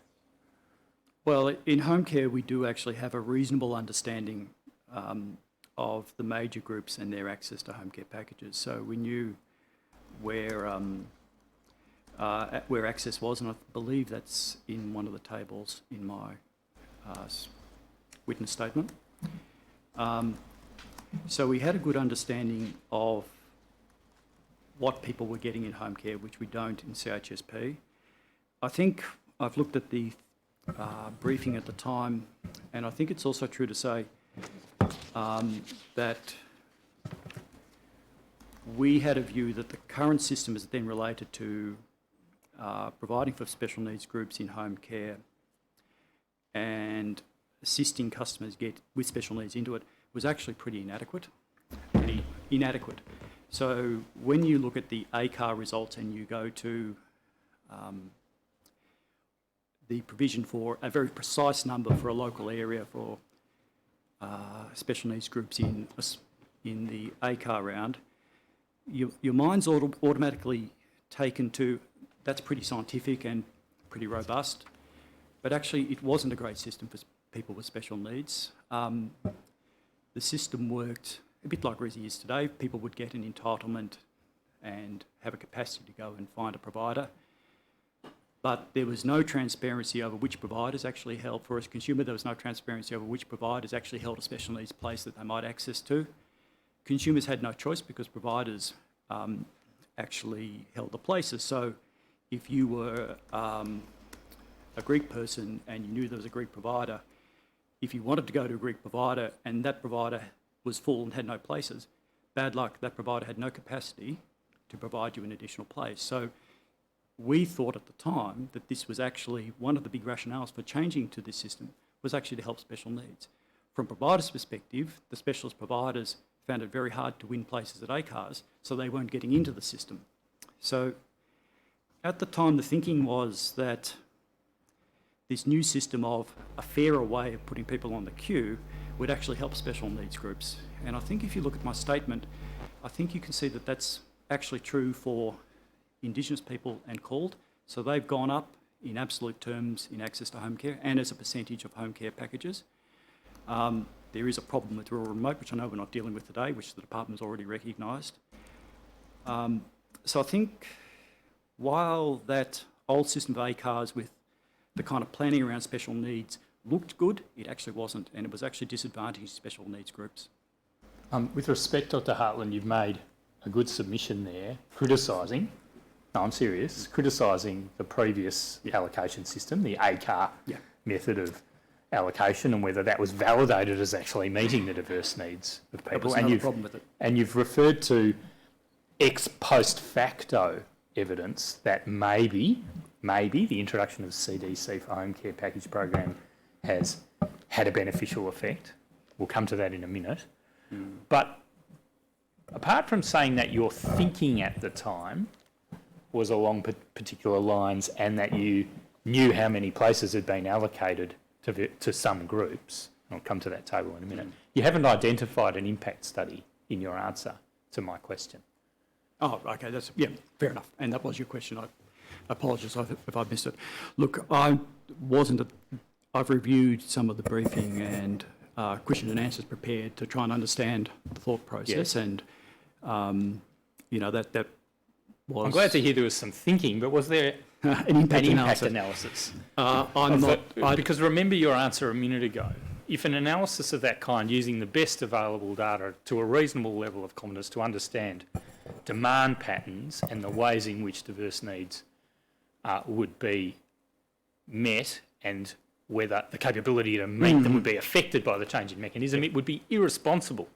Well, in home care, we do actually have a reasonable understanding of the major groups and their access to home care packages. So we knew where access was, and I believe that's in one of the tables in my witness statement. So we had a good understanding of what people were getting in home care, which we don't in CHSP. I think I've looked at the briefing at the time, and I think it's also true to say that we had a view that the current system is then related to providing for special needs groups in home care and assisting customers get with special needs into it was actually pretty inadequate. So when you look at the ACAR results and you go to the provision for a very precise number for a local area for special needs groups in the ACAR round, your mind's automatically taken to that's pretty scientific and pretty robust, but actually it wasn't a great system for people with special needs. The system worked a bit like Resi is today. People would get an entitlement and have a capacity to go and find a provider, but there was no transparency over which providers actually held, for a consumer, there was no transparency over which providers actually held a special needs place that they might access to. Consumers had no choice because providers actually held the places. So if you were a Greek person and you knew there was a Greek provider, if you wanted to go to a Greek provider and that provider was full and had no places, bad luck, that provider had no capacity to provide you an additional place. So we thought at the time that this was actually one of the big rationales for changing to this system was actually to help special needs. From providers' perspective, the specialist providers found it very hard to win places at ACARs, so they weren't getting into the system. So at the time, the thinking was that this new system of a fairer way of putting people on the queue would actually help special needs groups. And I think if you look at my statement, I think you can see that that's actually true for Indigenous people and CALD. So they've gone up in absolute terms in access to home care and as a percentage of home care packages. There is a problem with rural remote, which I know we're not dealing with today, which the department's already recognised. So I think while that old system of ACARs with the kind of planning around special needs looked good, it actually wasn't, and it was actually disadvantaging special needs groups.
With respect, Dr. Hartland, you've made a good submission there, criticising, no, I'm serious, criticising the previous allocation system, the ACAR method of allocation, and whether that was validated as actually meeting the diverse needs of people.
There was another problem with it.
And you've referred to ex post facto evidence that maybe the introduction of CDC for home care package program has had a beneficial effect. We'll come to that in a minute. But apart from saying that your thinking at the time was along particular lines and that you knew how many places had been allocated to some groups, I'll come to that table in a minute, you haven't identified an impact study in your answer to my question.
Oh, okay, that's, yeah, fair enough. And that was your question. I apologise if I missed it. Look, I've reviewed some of the briefing and question and answers prepared to try and understand the thought process, and you know that was.
I'm glad to hear there was some thinking, but was there
an impact
analysis? Because remember your answer a minute ago. If an analysis of that kind, using the best available data to a reasonable level of confidence to understand demand patterns and the ways in which diverse needs would be met and whether the capability to meet them would be affected by the changing mechanism, it would be irresponsible.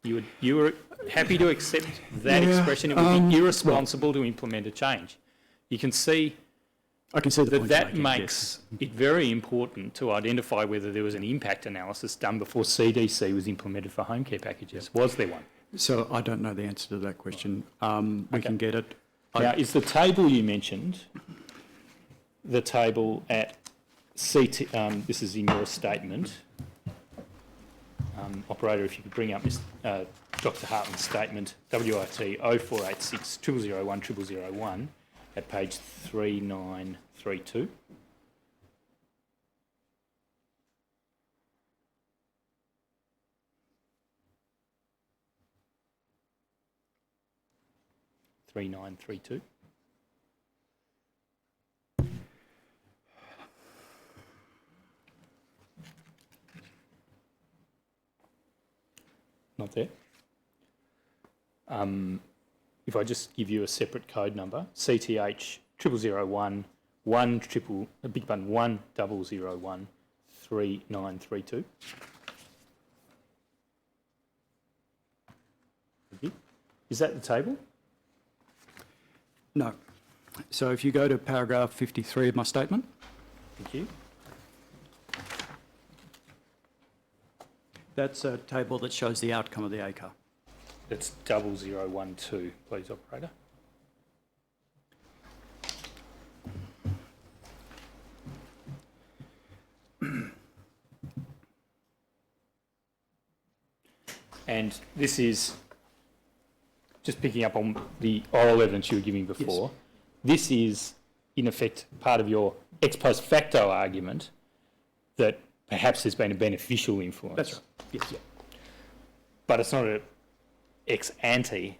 You were happy to accept that expression. It would be irresponsible to implement a change. You can see
I can see
that makes it very important to identify whether there was an impact analysis done before CDC was implemented for home care packages. Was there one?
So I don't know the answer to that question. We can get it.
Now, is the table you mentioned the table at CT? This is in your statement. Operator, if you could bring up Dr. Hartland's statement, WIT 0486 0001 0001 at page 3932. Not there. If I just give you a separate code number, CTH 0001 1001 3932. Is that the table?
No. So if you go to paragraph 53 of my statement.
Thank you.
That's a table that shows the outcome of the ACAR.
That's 0012, please, operator. and this is just picking up on the oral evidence you were giving before. This is, in effect, part of your ex post facto argument that perhaps there's been a beneficial influence.
That's right. Yes. Yeah.
But it's not an ex ante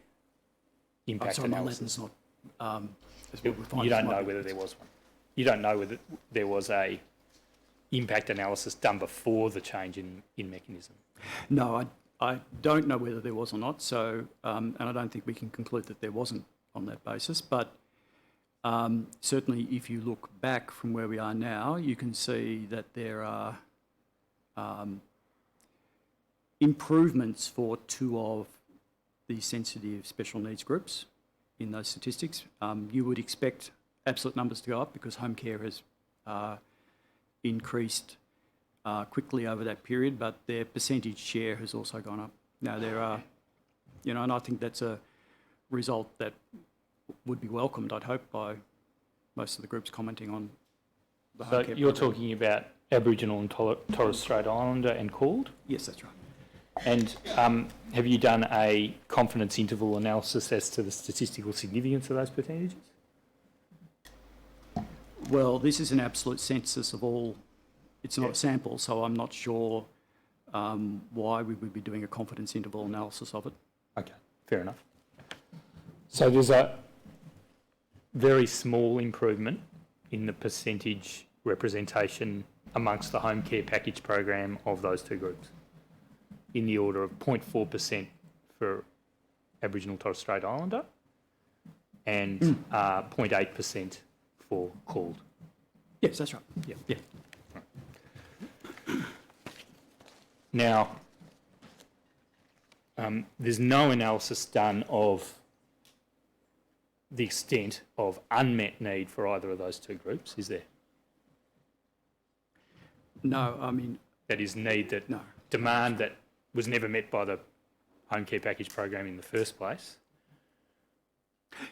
impact
sorry, my
analysis.
Latin's not. As well refined
You
as
don't
my
know whether
Latin.
there was one. You don't know whether there was a impact analysis done before the change in mechanism.
No, I don't know whether there was or not. So, and I don't think we can conclude that there wasn't on that basis. But certainly, if you look back from where we are now, you can see that there are improvements for two of the sensitive special needs groups in those statistics. You would expect absolute numbers to go up because home care has increased quickly over that period, but their percentage share has also gone up. Now, there are, and I think that's a result that would be welcomed, I'd hope, by most of the groups commenting on the home
So
care
you're
program.
talking about Aboriginal and Torres Strait Islander and called?
Yes, that's right.
And have you done a confidence interval analysis as to the statistical significance of those percentages?
Well, this is an absolute census of all. It's not a sample, so I'm not sure why we would be doing a confidence interval analysis of it.
Okay, fair enough. So there's a very small improvement in the percentage representation amongst the home care package program of those two groups, in the order of 0.4% for Aboriginal Torres Strait Islander and 0.8% for called.
Yes, that's right. Yeah. Yeah.
Now, there's no analysis done of the extent of unmet need for either of those two groups, is there?
No, I mean,
That is need that
no.
demand that was never met by the home care package program in the first place.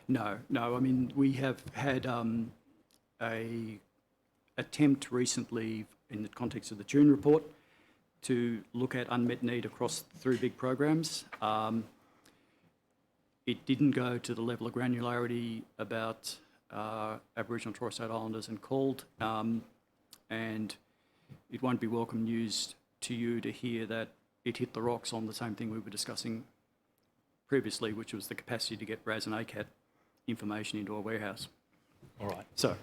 No. I mean, we have had a attempt recently in the context of the June report to look at unmet need across three big programs. It didn't go to the level of granularity about Aboriginal Torres Strait Islanders and called, and it won't be welcome news to you to hear that it hit the rocks on the same thing we were discussing previously, which was the capacity to get RAS and ACAT information into a warehouse.
All right.
So,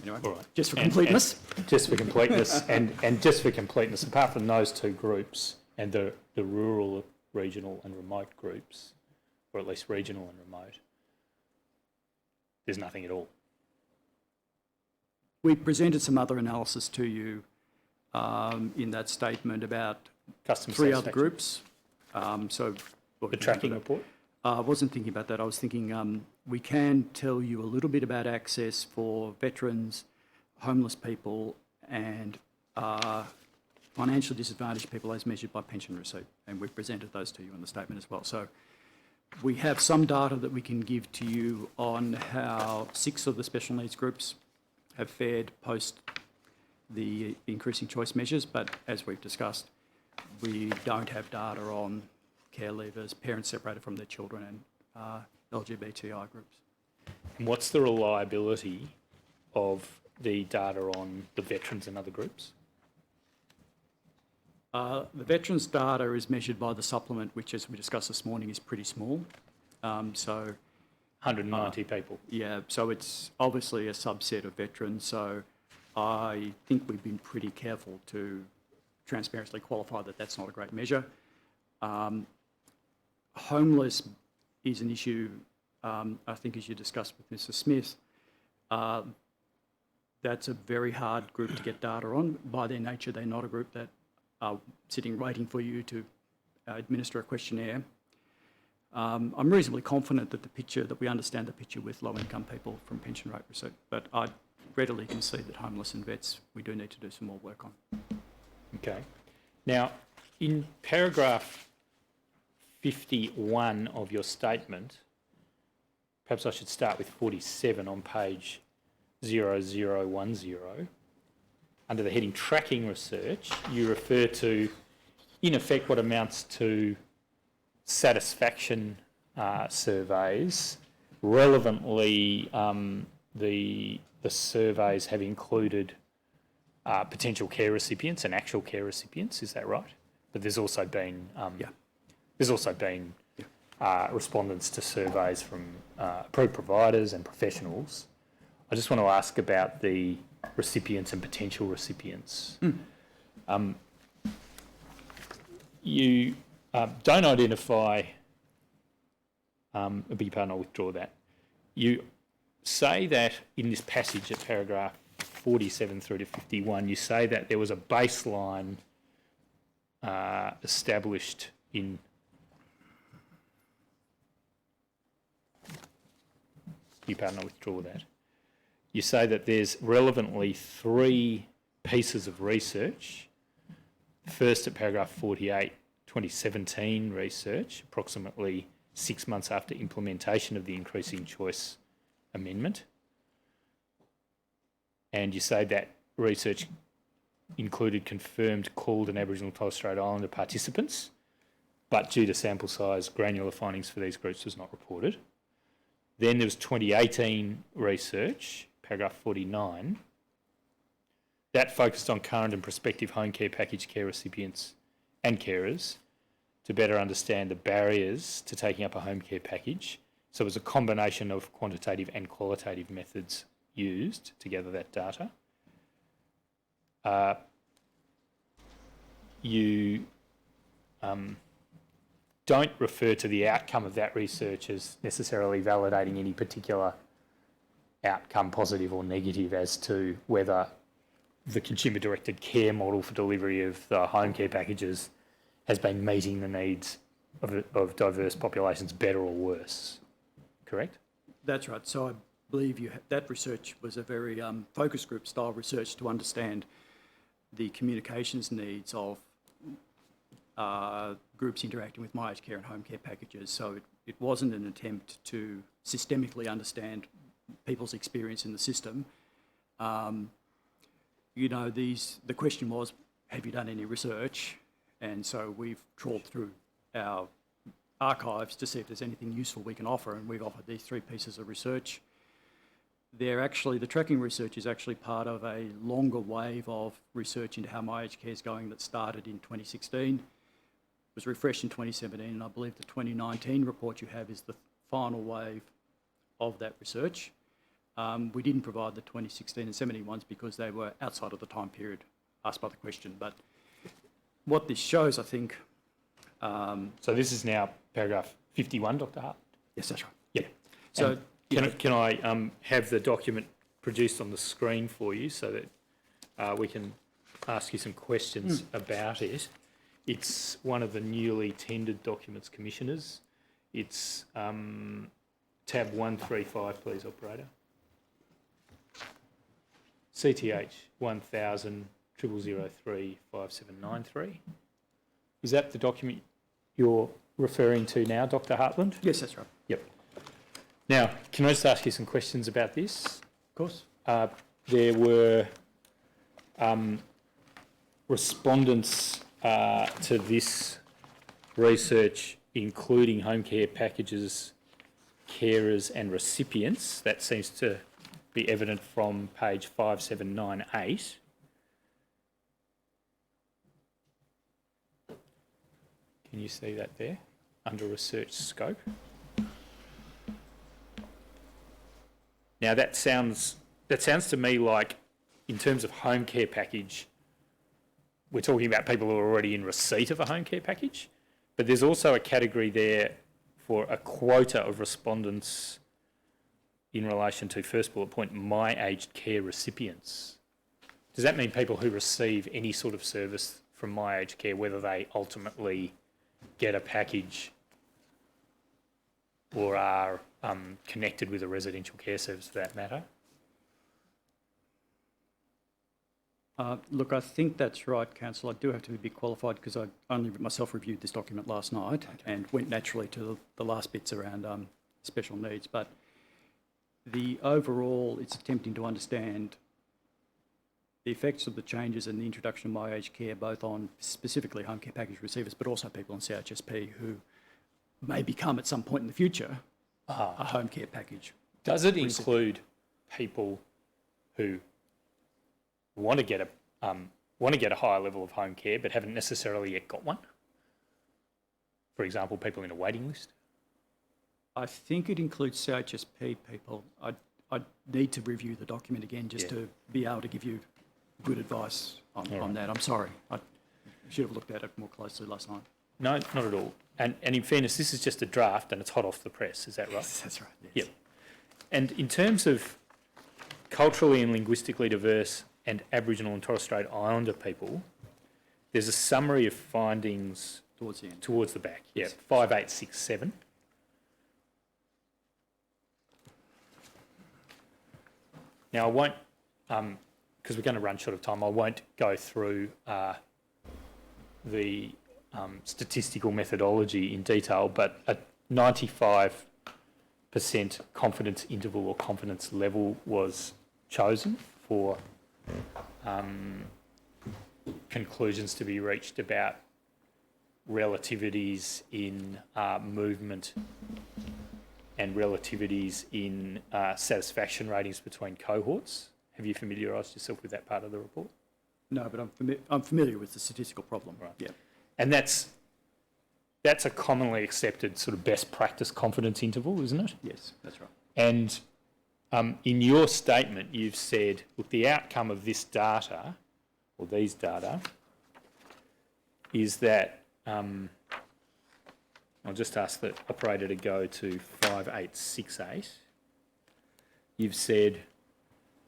anyway,
All right.
just for completeness.
Just for completeness, and just for completeness, apart from those two groups and the rural, regional and remote groups, or at least regional and remote, there's nothing at all.
We presented some other analysis to you in that statement about
Customer
three other
satisfaction.
groups.
The tracking report?
I wasn't thinking about that. I was thinking we can tell you a little bit about access for veterans, homeless people and financially disadvantaged people as measured by pension receipt. And we've presented those to you in the statement as well. So we have some data that we can give to you on how 6 of the special needs groups have fared post the increasing choice measures, but as we've discussed, we don't have data on care leavers, parents separated from their children and LGBTI groups.
And what's the reliability of the data on the veterans and other groups?
The veterans data is measured by the supplement, which, as we discussed this morning, is pretty small.
190 people.
Yeah, so it's obviously a subset of veterans. So I think we've been pretty careful to transparently qualify that that's not a great measure. Homeless is an issue, I think, as you discussed with Mr. Smith. That's a very hard group to get data on. By their nature, they're not a group that are sitting waiting for you to administer a questionnaire. I'm reasonably confident that we understand the picture with low-income people from pension rate research, but I readily concede that homeless and vets we do need to do some more work on.
Okay. Now, in paragraph 51 of your statement, perhaps I should start with 47 on page 0010. Under the heading Tracking Research, you refer to, in effect, what amounts to satisfaction surveys, relevantly, the surveys have included potential care recipients and actual care recipients. Is that right? But there's also been respondents to surveys from approved providers and professionals. I just want to ask about the recipients and potential recipients. You don't identify, I beg your pardon, I'll withdraw that. You say that in this passage at paragraph 47 through to 51, you say that there was a baseline established in you pardon, I withdraw that. You say that there's relevantly 3 pieces of research. First, at paragraph 48, 2017 research, approximately 6 months after implementation of the Increasing Choice Amendment. And you say that research included confirmed called and Aboriginal Torres Strait Islander participants, but due to sample size, granular findings for these groups was not reported. Then there was 2018 research, paragraph 49, that focused on current and prospective home care package care recipients and carers to better understand the barriers to taking up a home care package. So it was a combination of quantitative and qualitative methods used to gather that data. You don't refer to the outcome of that research as necessarily validating any particular outcome, positive or negative, as to whether the consumer-directed care model for delivery of the home care packages has been meeting the needs of diverse populations better or worse. Correct?
That's right. So I believe that research was a very focus group style research to understand the communications needs of groups interacting with my aged care and home care packages. So it wasn't an attempt to systemically understand people's experience in the system. The question was, have you done any research? And so we've trawled through our archives to see if there's anything useful we can offer, and we've offered these 3 pieces of research. The tracking research is actually part of a longer wave of research into how my aged care is going that started in 2016, was refreshed in 2017, and I believe the 2019 report you have is the final wave of that research. We didn't provide the 2016 and 17 ones because they were outside of the time period asked by the question. But what this shows, I think...
so this is now paragraph 51, Dr. Hart?
Yes, that's right.
Yeah. So can I have the document produced on the screen for you so that we can ask you some questions about it? It's one of the newly tendered documents, Commissioners. It's tab 135, please, operator. CTH 1000 0003 5793. Is that the document you're referring to now, Dr. Hartland?
Yes, that's right.
Yep. Now, can I just ask you some questions about this?
Of course.
There were respondents to this research, including home care packages, carers and recipients. That seems to be evident from page 5798. Can you see that there under research scope? Now that sounds to me like, in terms of home care package, we're talking about people who are already in receipt of a home care package, but there's also a category there for a quota of respondents in relation to, first bullet point, my aged care recipients. Does that mean people who receive any sort of service from my aged care, whether they ultimately get a package or are connected with a residential care service for that matter?
Look, I think that's right, Councillor. I do have to be a bit qualified because I only myself reviewed this document last night and went naturally to the last bits around special needs. But the overall, it's attempting to understand the effects of the changes and the introduction of my aged care, both on specifically home care package receivers, but also people on CHSP who may become at some point in the future a home care package.
Does it include people who want to get a higher level of home care but haven't necessarily yet got one? For example, people in a waiting list?
I think it includes CHSP people. I'd need to review the document again just to be able to give you good advice on that. I'm sorry. I should have looked at it more closely last night.
No, not at all. And in fairness, this is just a draft and it's hot off the press, is that right?
Yes, that's right. Yes.
Yep. And in terms of culturally and linguistically diverse and Aboriginal and Torres Strait Islander people, there's a summary of findings
Towards the end.
towards the back. Yeah, 5867. Now I won't, because we're going to run short of time, I won't go through the statistical methodology in detail, but a 95% confidence interval or confidence level was chosen for conclusions to be reached about relativities in movement and relativities in satisfaction ratings between cohorts. Have you familiarised yourself with that part of the report?
No, but I'm familiar with the statistical problem.
Right.
Yeah.
And that's a commonly accepted sort of best practice confidence interval, isn't it?
Yes, that's right.
And in your statement, you've said, look, the outcome of this data, or these data, is that, I'll just ask the operator to go to 5868. You've said,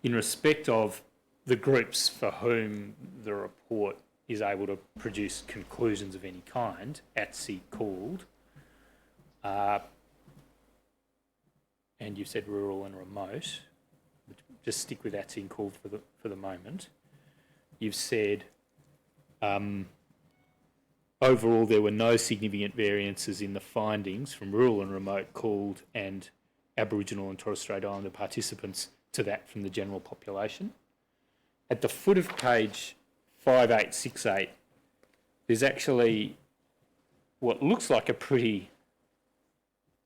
in respect of the groups for whom the report is able to produce conclusions of any kind, ATSI called, and you've said rural and remote, just stick with ATSI and called for the moment. You've said overall there were no significant variances in the findings from rural and remote called and Aboriginal and Torres Strait Islander participants to that from the general population. At the foot of page 5868, there's actually what looks like a pretty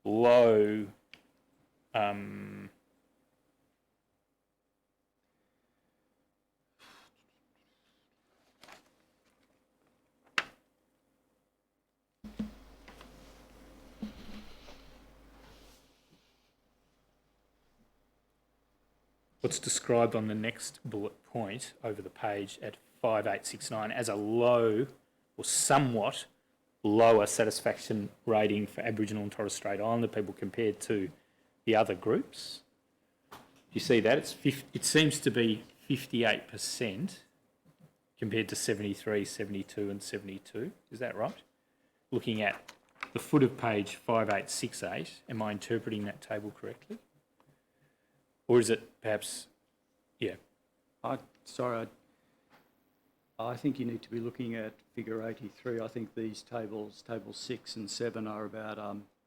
low what's described on the next bullet point over the page at 5869 as a low or somewhat lower satisfaction rating for Aboriginal and Torres Strait Islander people compared to the other groups. Do you see that? It seems to be 58% compared to 73, 72 and 72. Is that right? Looking at the foot of page 5868, am I interpreting that table correctly? Or is it perhaps, yeah?
I think you need to be looking at figure 83. I think these tables 6 and 7 are about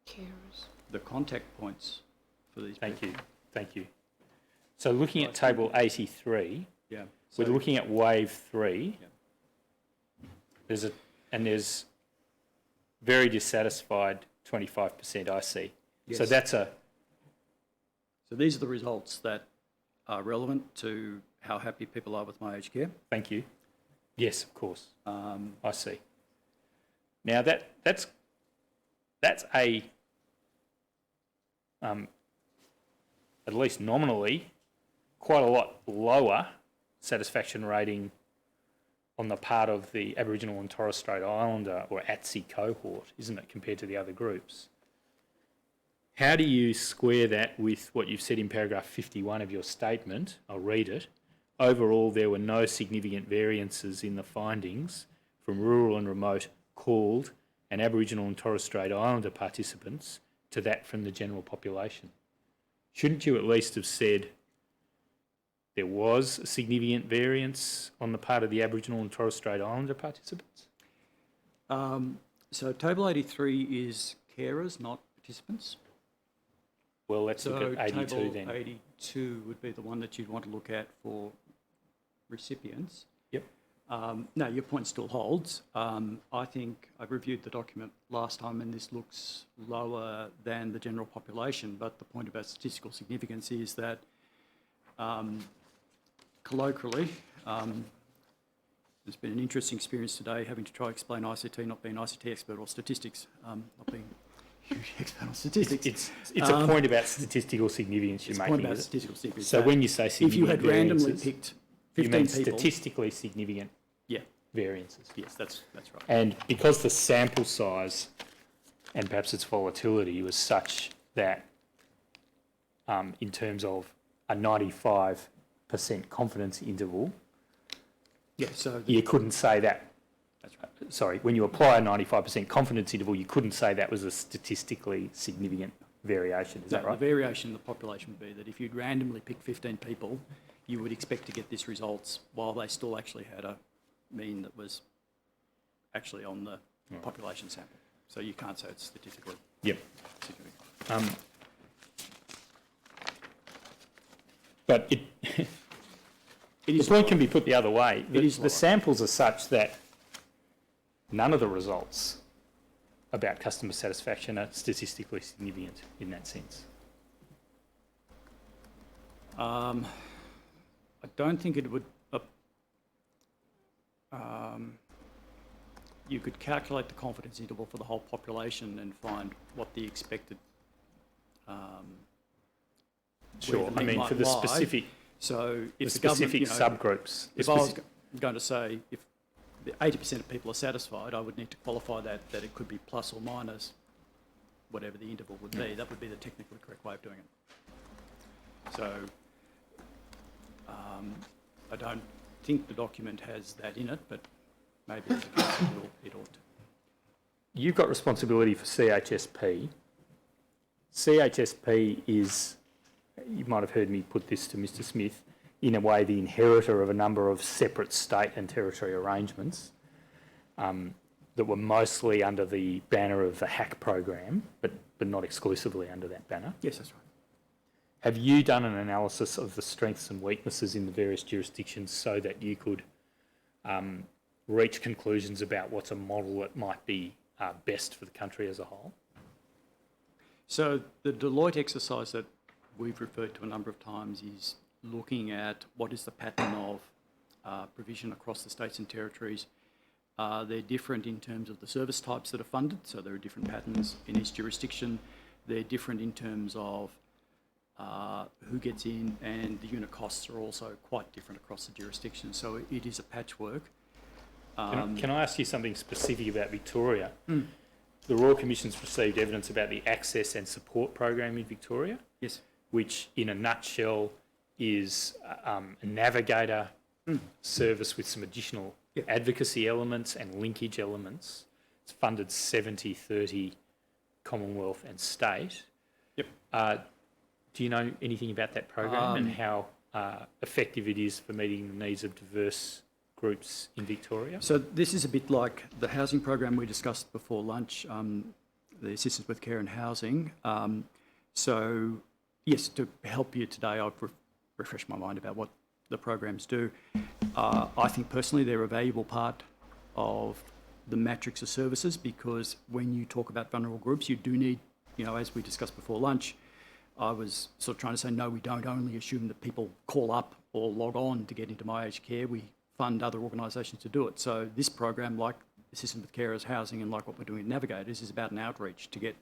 Carers.
the contact points for these people.
Thank you. So looking at table 83,
Yeah.
we're looking at wave 3.
Yeah.
There's very dissatisfied 25% I see.
Yes.
So that's
So these are the results that are relevant to how happy people are with my aged care.
thank you. Yes, of course. I see. Now that's a at least nominally quite a lot lower satisfaction rating on the part of the Aboriginal and Torres Strait Islander or ATSI cohort, isn't it, compared to the other groups? How do you square that with what you've said in paragraph 51 of your statement? I'll read it. Overall, there were no significant variances in the findings from rural and remote called and Aboriginal and Torres Strait Islander participants to that from the general population. Shouldn't you at least have said there was a significant variance on the part of the Aboriginal and Torres Strait Islander participants?
So table 83 is carers, not participants.
Well, let's
So
look at 82
table
then.
82 would be the one that you'd want to look at for recipients.
Yep.
No, your point still holds. I think I reviewed the document last time and this looks lower than the general population, but the point about statistical significance is that colloquially, it's been an interesting experience today having to try to explain ICT, not being an ICT expert, or statistics, not being a huge expert on statistics.
It's a point about statistical significance you're making.
It's a point about statistical significance.
So when you say significant
if you had randomly
variances,
picked
you
15
mean
people,
statistically significant variances.
Yes, that's right.
And because the sample size and perhaps its volatility was such that in terms of a 95% confidence interval,
so
you couldn't say that.
that's right.
Sorry, when you apply a 95% confidence interval, you couldn't say that was a statistically significant variation. Is that right?
The variation in the population would be that if you'd randomly pick 15 people, you would expect to get this results while they still actually had a mean that was actually on the population sample. So you can't say it's statistically significant.
But the point can be put the other way. The samples are such that none of the results about customer satisfaction are statistically significant in that sense.
I don't think it would. You could calculate the confidence interval for the whole population and find what the expected.
Sure. I mean, for the specific.
So if
the
the government,
specific subgroups.
If I was going to say if 80% of people are satisfied, I would need to qualify that it could be plus or minus whatever the interval would be. That would be the technically correct way of doing it. So I don't think the document has that in it, but maybe as a case it ought to.
You've got responsibility for CHSP. CHSP is, you might have heard me put this to Mr. Smith, in a way the inheritor of a number of separate state and territory arrangements that were mostly under the banner of the HAC program, but not exclusively under that banner.
Yes, that's right.
Have you done an analysis of the strengths and weaknesses in the various jurisdictions so that you could reach conclusions about what's a model that might be best for the country as a whole?
So the Deloitte exercise that we've referred to a number of times is looking at what is the pattern of provision across the states and territories. They're different in terms of the service types that are funded, so there are different patterns in each jurisdiction. They're different in terms of who gets in, and the unit costs are also quite different across the jurisdiction. So it is a patchwork.
Can I ask you something specific about Victoria? The Royal Commission's received evidence about the access and support program in Victoria.
Yes.
Which, in a nutshell, is a navigator service with some additional advocacy elements and linkage elements. It's funded 70-30 Commonwealth and state.
Yep.
Do you know anything about that program and how effective it is for meeting the needs of diverse groups in Victoria?
So this is a bit like the housing program we discussed before lunch, the assistance with care and housing. So yes, to help you today, I've refreshed my mind about what the programs do. I think personally they're a valuable part of the matrix of services, because when you talk about vulnerable groups, you do need, as we discussed before lunch, I was sort of trying to say, no, we don't only assume that people call up or log on to get into My Aged Care. We fund other organisations to do it. So this program, like Assistance with Carers Housing and like what we're doing at Navigators, is about an outreach to get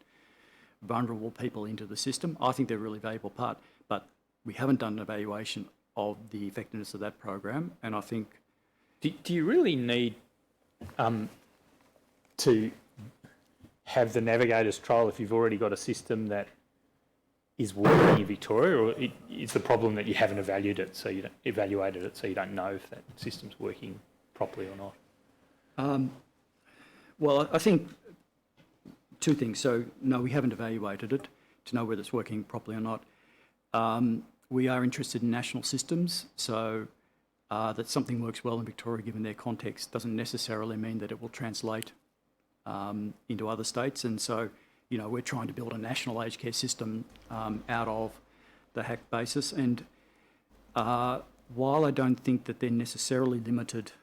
vulnerable people into the system. I think they're a really valuable part, but we haven't done an evaluation of the effectiveness of that program, and I think...
Do you really need to have the Navigators trial if you've already got a system that is working in Victoria, or is the problem that you haven't evaluated it, so you don't know if that system's working properly or not?
Well, I think two things. So, no, we haven't evaluated it to know whether it's working properly or not. We are interested in national systems, so that something works well in Victoria given their context doesn't necessarily mean that it will translate into other states. And so, we're trying to build a national aged care system out of the HAC basis. And while I don't think that they're necessarily limited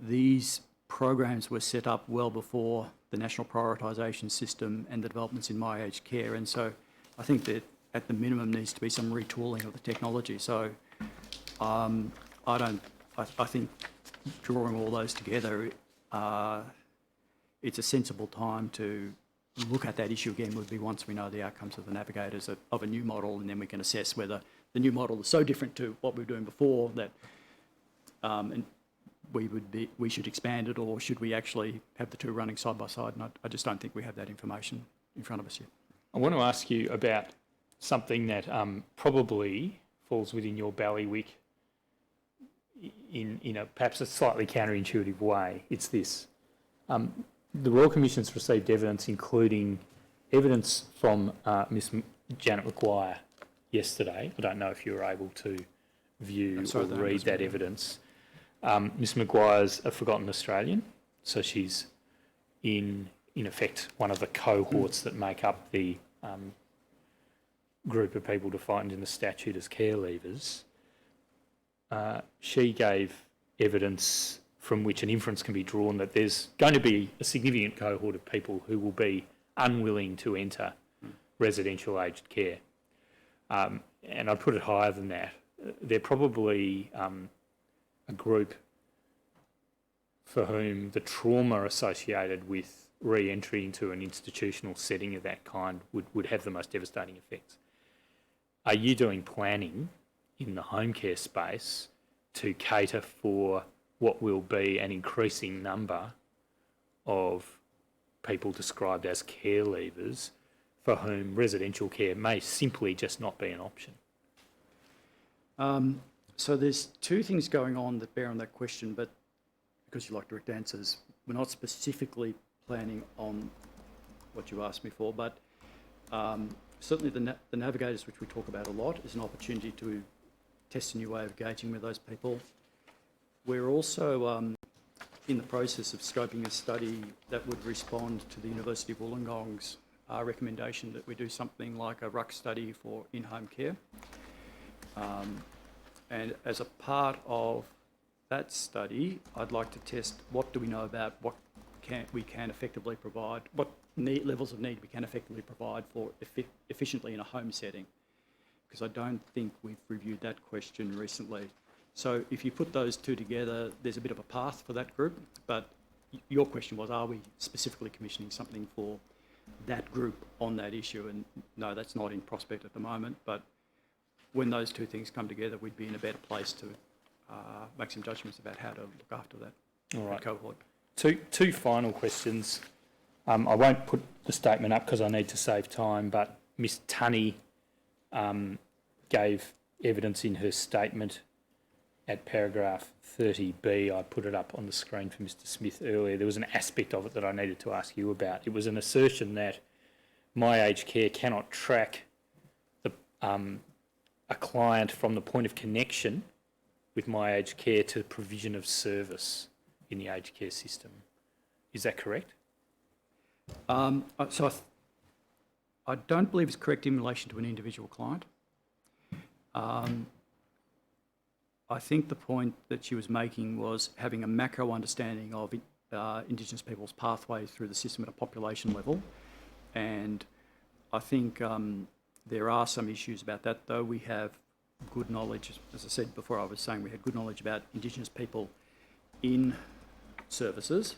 these programs were set up well before the national prioritisation system and the developments in my aged care, and so I think that at the minimum needs to be some retooling of the technology. So I think drawing all those together, it's a sensible time to look at that issue again would be once we know the outcomes of the navigators of a new model, and then we can assess whether the new model is so different to what we were doing before that and we should expand it, or should we actually have the two running side by side? And I just don't think we have that information in front of us yet.
I want to ask you about something that probably falls within your bailiwick in a perhaps a slightly counterintuitive way. It's this. The Royal Commission's received evidence, including evidence from Miss Janet Maguire yesterday. I don't know if you were able to view or read that evidence. Miss Maguire's a forgotten Australian, so she's in effect one of the cohorts that make up the group of people defined in the statute as care leavers. She gave evidence from which an inference can be drawn that there's going to be a significant cohort of people who will be unwilling to enter residential aged care. And I'd put it higher than that. They're probably a group for whom the trauma associated with re-entry into an institutional setting of that kind would have the most devastating effects. Are you doing planning in the home care space to cater for what will be an increasing number of people described as care leavers for whom residential care may simply just not be an option?
So there's two things going on that bear on that question, but because you like direct answers, we're not specifically planning on what you asked me for, but certainly the navigators, which we talk about a lot, is an opportunity to test a new way of engaging with those people. We're also in the process of scoping a study that would respond to the University of Wollongong's recommendation that we do something like a RUC study for in-home care. And as a part of that study, I'd like to test what do we know about what we can effectively provide, what levels of need we can effectively provide for efficiently in a home setting, because I don't think we've reviewed that question recently. So if you put those two together, there's a bit of a path for that group, but your question was, are we specifically commissioning something for that group on that issue? And no, that's not in prospect at the moment, but when those two things come together, we'd be in a better place to make some judgments about how to look after that, that cohort.
Two final questions. I won't put the statement up because I need to save time, but Miss Tunney gave evidence in her statement at paragraph 30B. I put it up on the screen for Mr Smith earlier. There was an aspect of it that I needed to ask you about. It was an assertion that My Aged Care cannot track a client from the point of connection with My Aged Care to the provision of service in the aged care system. Is that correct?
So I don't believe it's correct in relation to an individual client. I think the point that she was making was having a macro understanding of Indigenous people's pathways through the system at a population level. And I think there are some issues about that, though. We have good knowledge, as I said before, I was saying we had good knowledge about Indigenous people in services.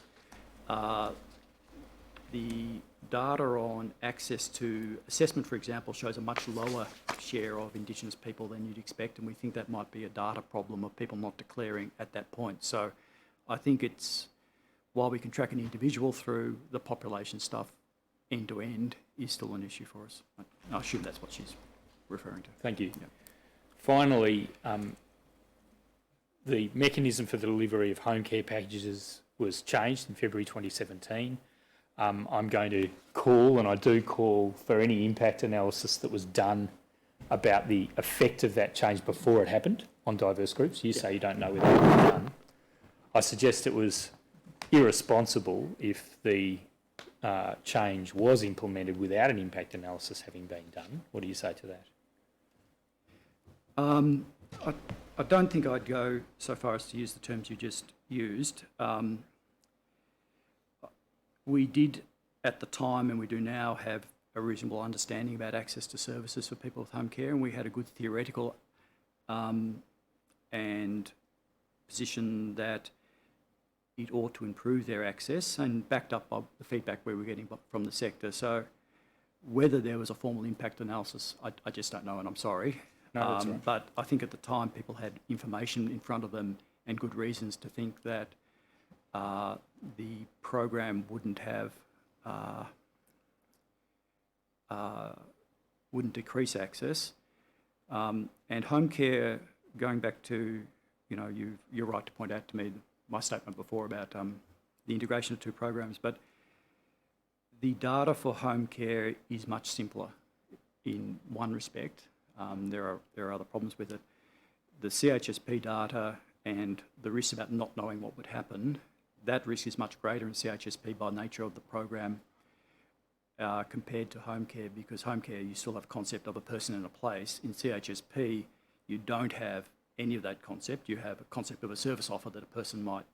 The data on access to assessment, for example, shows a much lower share of Indigenous people than you'd expect, and we think that might be a data problem of people not declaring at that point. So I think it's, while we can track an individual through, the population stuff end to end is still an issue for us. I assume that's what she's referring to.
Thank you.
Yeah.
Finally, the mechanism for the delivery of home care packages was changed in February 2017. I'm going to call, and I do call, for any impact analysis that was done about the effect of that change before it happened on diverse groups. You say you don't know whether it was done. I suggest it was irresponsible if the change was implemented without an impact analysis having been done. What do you say to that?
I don't think I'd go so far as to use the terms you just used. We did at the time, and we do now, have a reasonable understanding about access to services for people with home care, and we had a good theoretical and position that it ought to improve their access, and backed up by the feedback we were getting from the sector. So whether there was a formal impact analysis, I just don't know, and I'm sorry.
No, that's all right.
But I think at the time people had information in front of them and good reasons to think that the program wouldn't decrease access. And home care, going back to, you're right to point out to me my statement before about the integration of two programs, but the data for home care is much simpler in one respect. There are other problems with it. The CHSP data and the risk about not knowing what would happen, that risk is much greater in CHSP by nature of the program compared to home care, because home care you still have a concept of a person in a place. In CHSP you don't have any of that concept. You have a concept of a service offer that a person might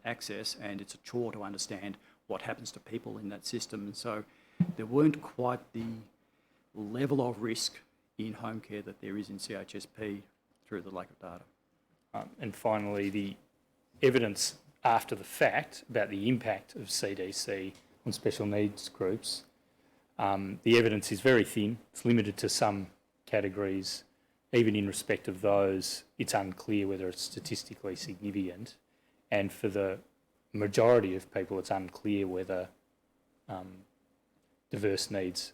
access, and it's a chore to understand what happens to people in that system. And so there weren't quite the level of risk in home care that there is in CHSP through the lack of data.
And finally, the evidence after the fact about the impact of CDC on special needs groups, the evidence is very thin. It's limited to some categories. Even in respect of those, it's unclear whether it's statistically significant. And for the majority of people, it's unclear whether diverse needs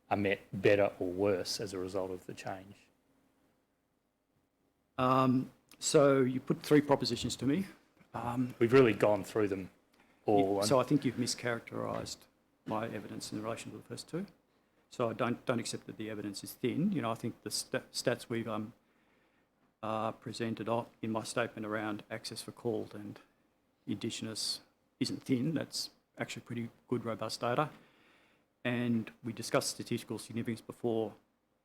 are met better or worse as a result of the change.
So you put three propositions to me.
We've really gone through them all.
So I think you've mischaracterised my evidence in relation to the first two. So I don't accept that the evidence is thin. I think the stats we've presented in my statement around access for CALD and Indigenous isn't thin. That's actually pretty good, robust data. And we discussed statistical significance before.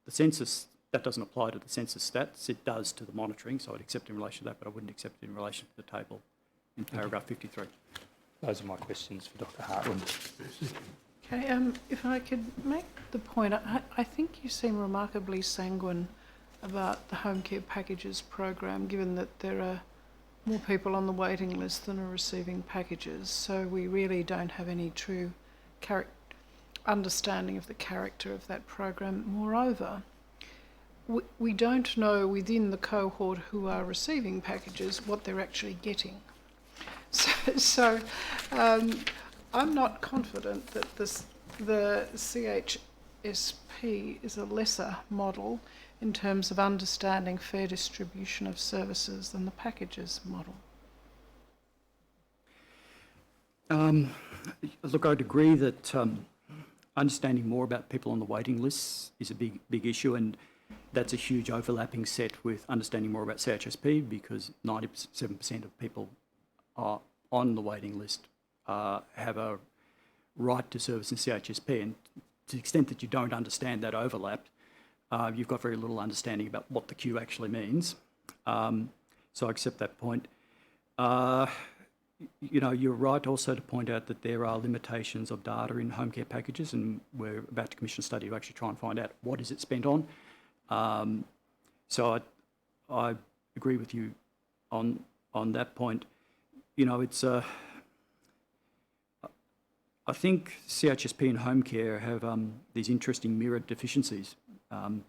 The census, that doesn't apply to the census stats. It does to the monitoring, so I'd accept in relation to that, but I wouldn't accept it in relation to the table in paragraph 53.
Those are my questions for Dr. Hartland.
Okay, if I could make the point, I think you seem remarkably sanguine about the home care packages program, given that there are more people on the waiting list than are receiving packages. So we really don't have any true understanding of the character of that program. Moreover, we don't know within the cohort who are receiving packages what they're actually getting. So I'm not confident that the CHSP is a lesser model in terms of understanding fair distribution of services than the packages model.
Look, I'd agree that understanding more about people on the waiting lists is a big issue, and that's a huge overlapping set with understanding more about CHSP, because 97% of people are on the waiting list have a right to service in CHSP, and to the extent that you don't understand that overlap, you've got very little understanding about what the queue actually means. So I accept that point. You're right also to point out that there are limitations of data in home care packages, and we're about to commission a study to actually try and find out what is it spent on. So I agree with you on that point. I think CHSP and home care have these interesting mirrored deficiencies. In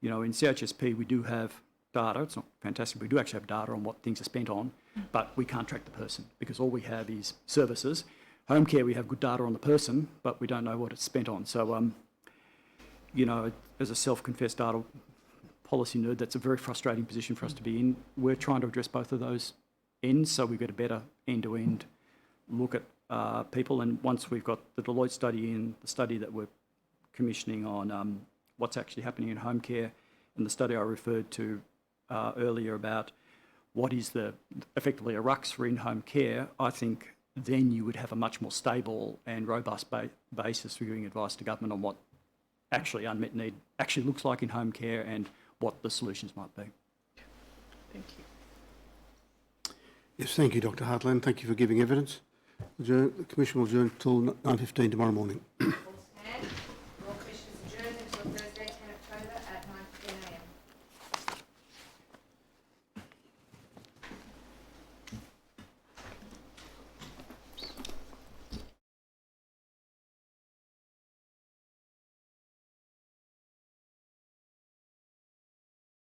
CHSP we do have data. It's not fantastic. We do actually have data on what things are spent on, but we can't track the person because all we have is services. Home care, we have good data on the person, but we don't know what it's spent on. So, as a self-confessed data policy nerd, that's a very frustrating position for us to be in. We're trying to address both of those ends, so we've got a better end-to-end look at people. And once we've got the Deloitte study in, the study that we're commissioning on what's actually happening in home care, and the study I referred to earlier about what is effectively a RUCS for in-home care, I think then you would have a much more stable and robust basis for giving advice to government on what actually unmet need actually looks like in home care and what the solutions might be.
Thank you.
Yes, thank you, Dr. Hartland. Thank you for giving evidence. The Commission will adjourn till 9:15 tomorrow morning.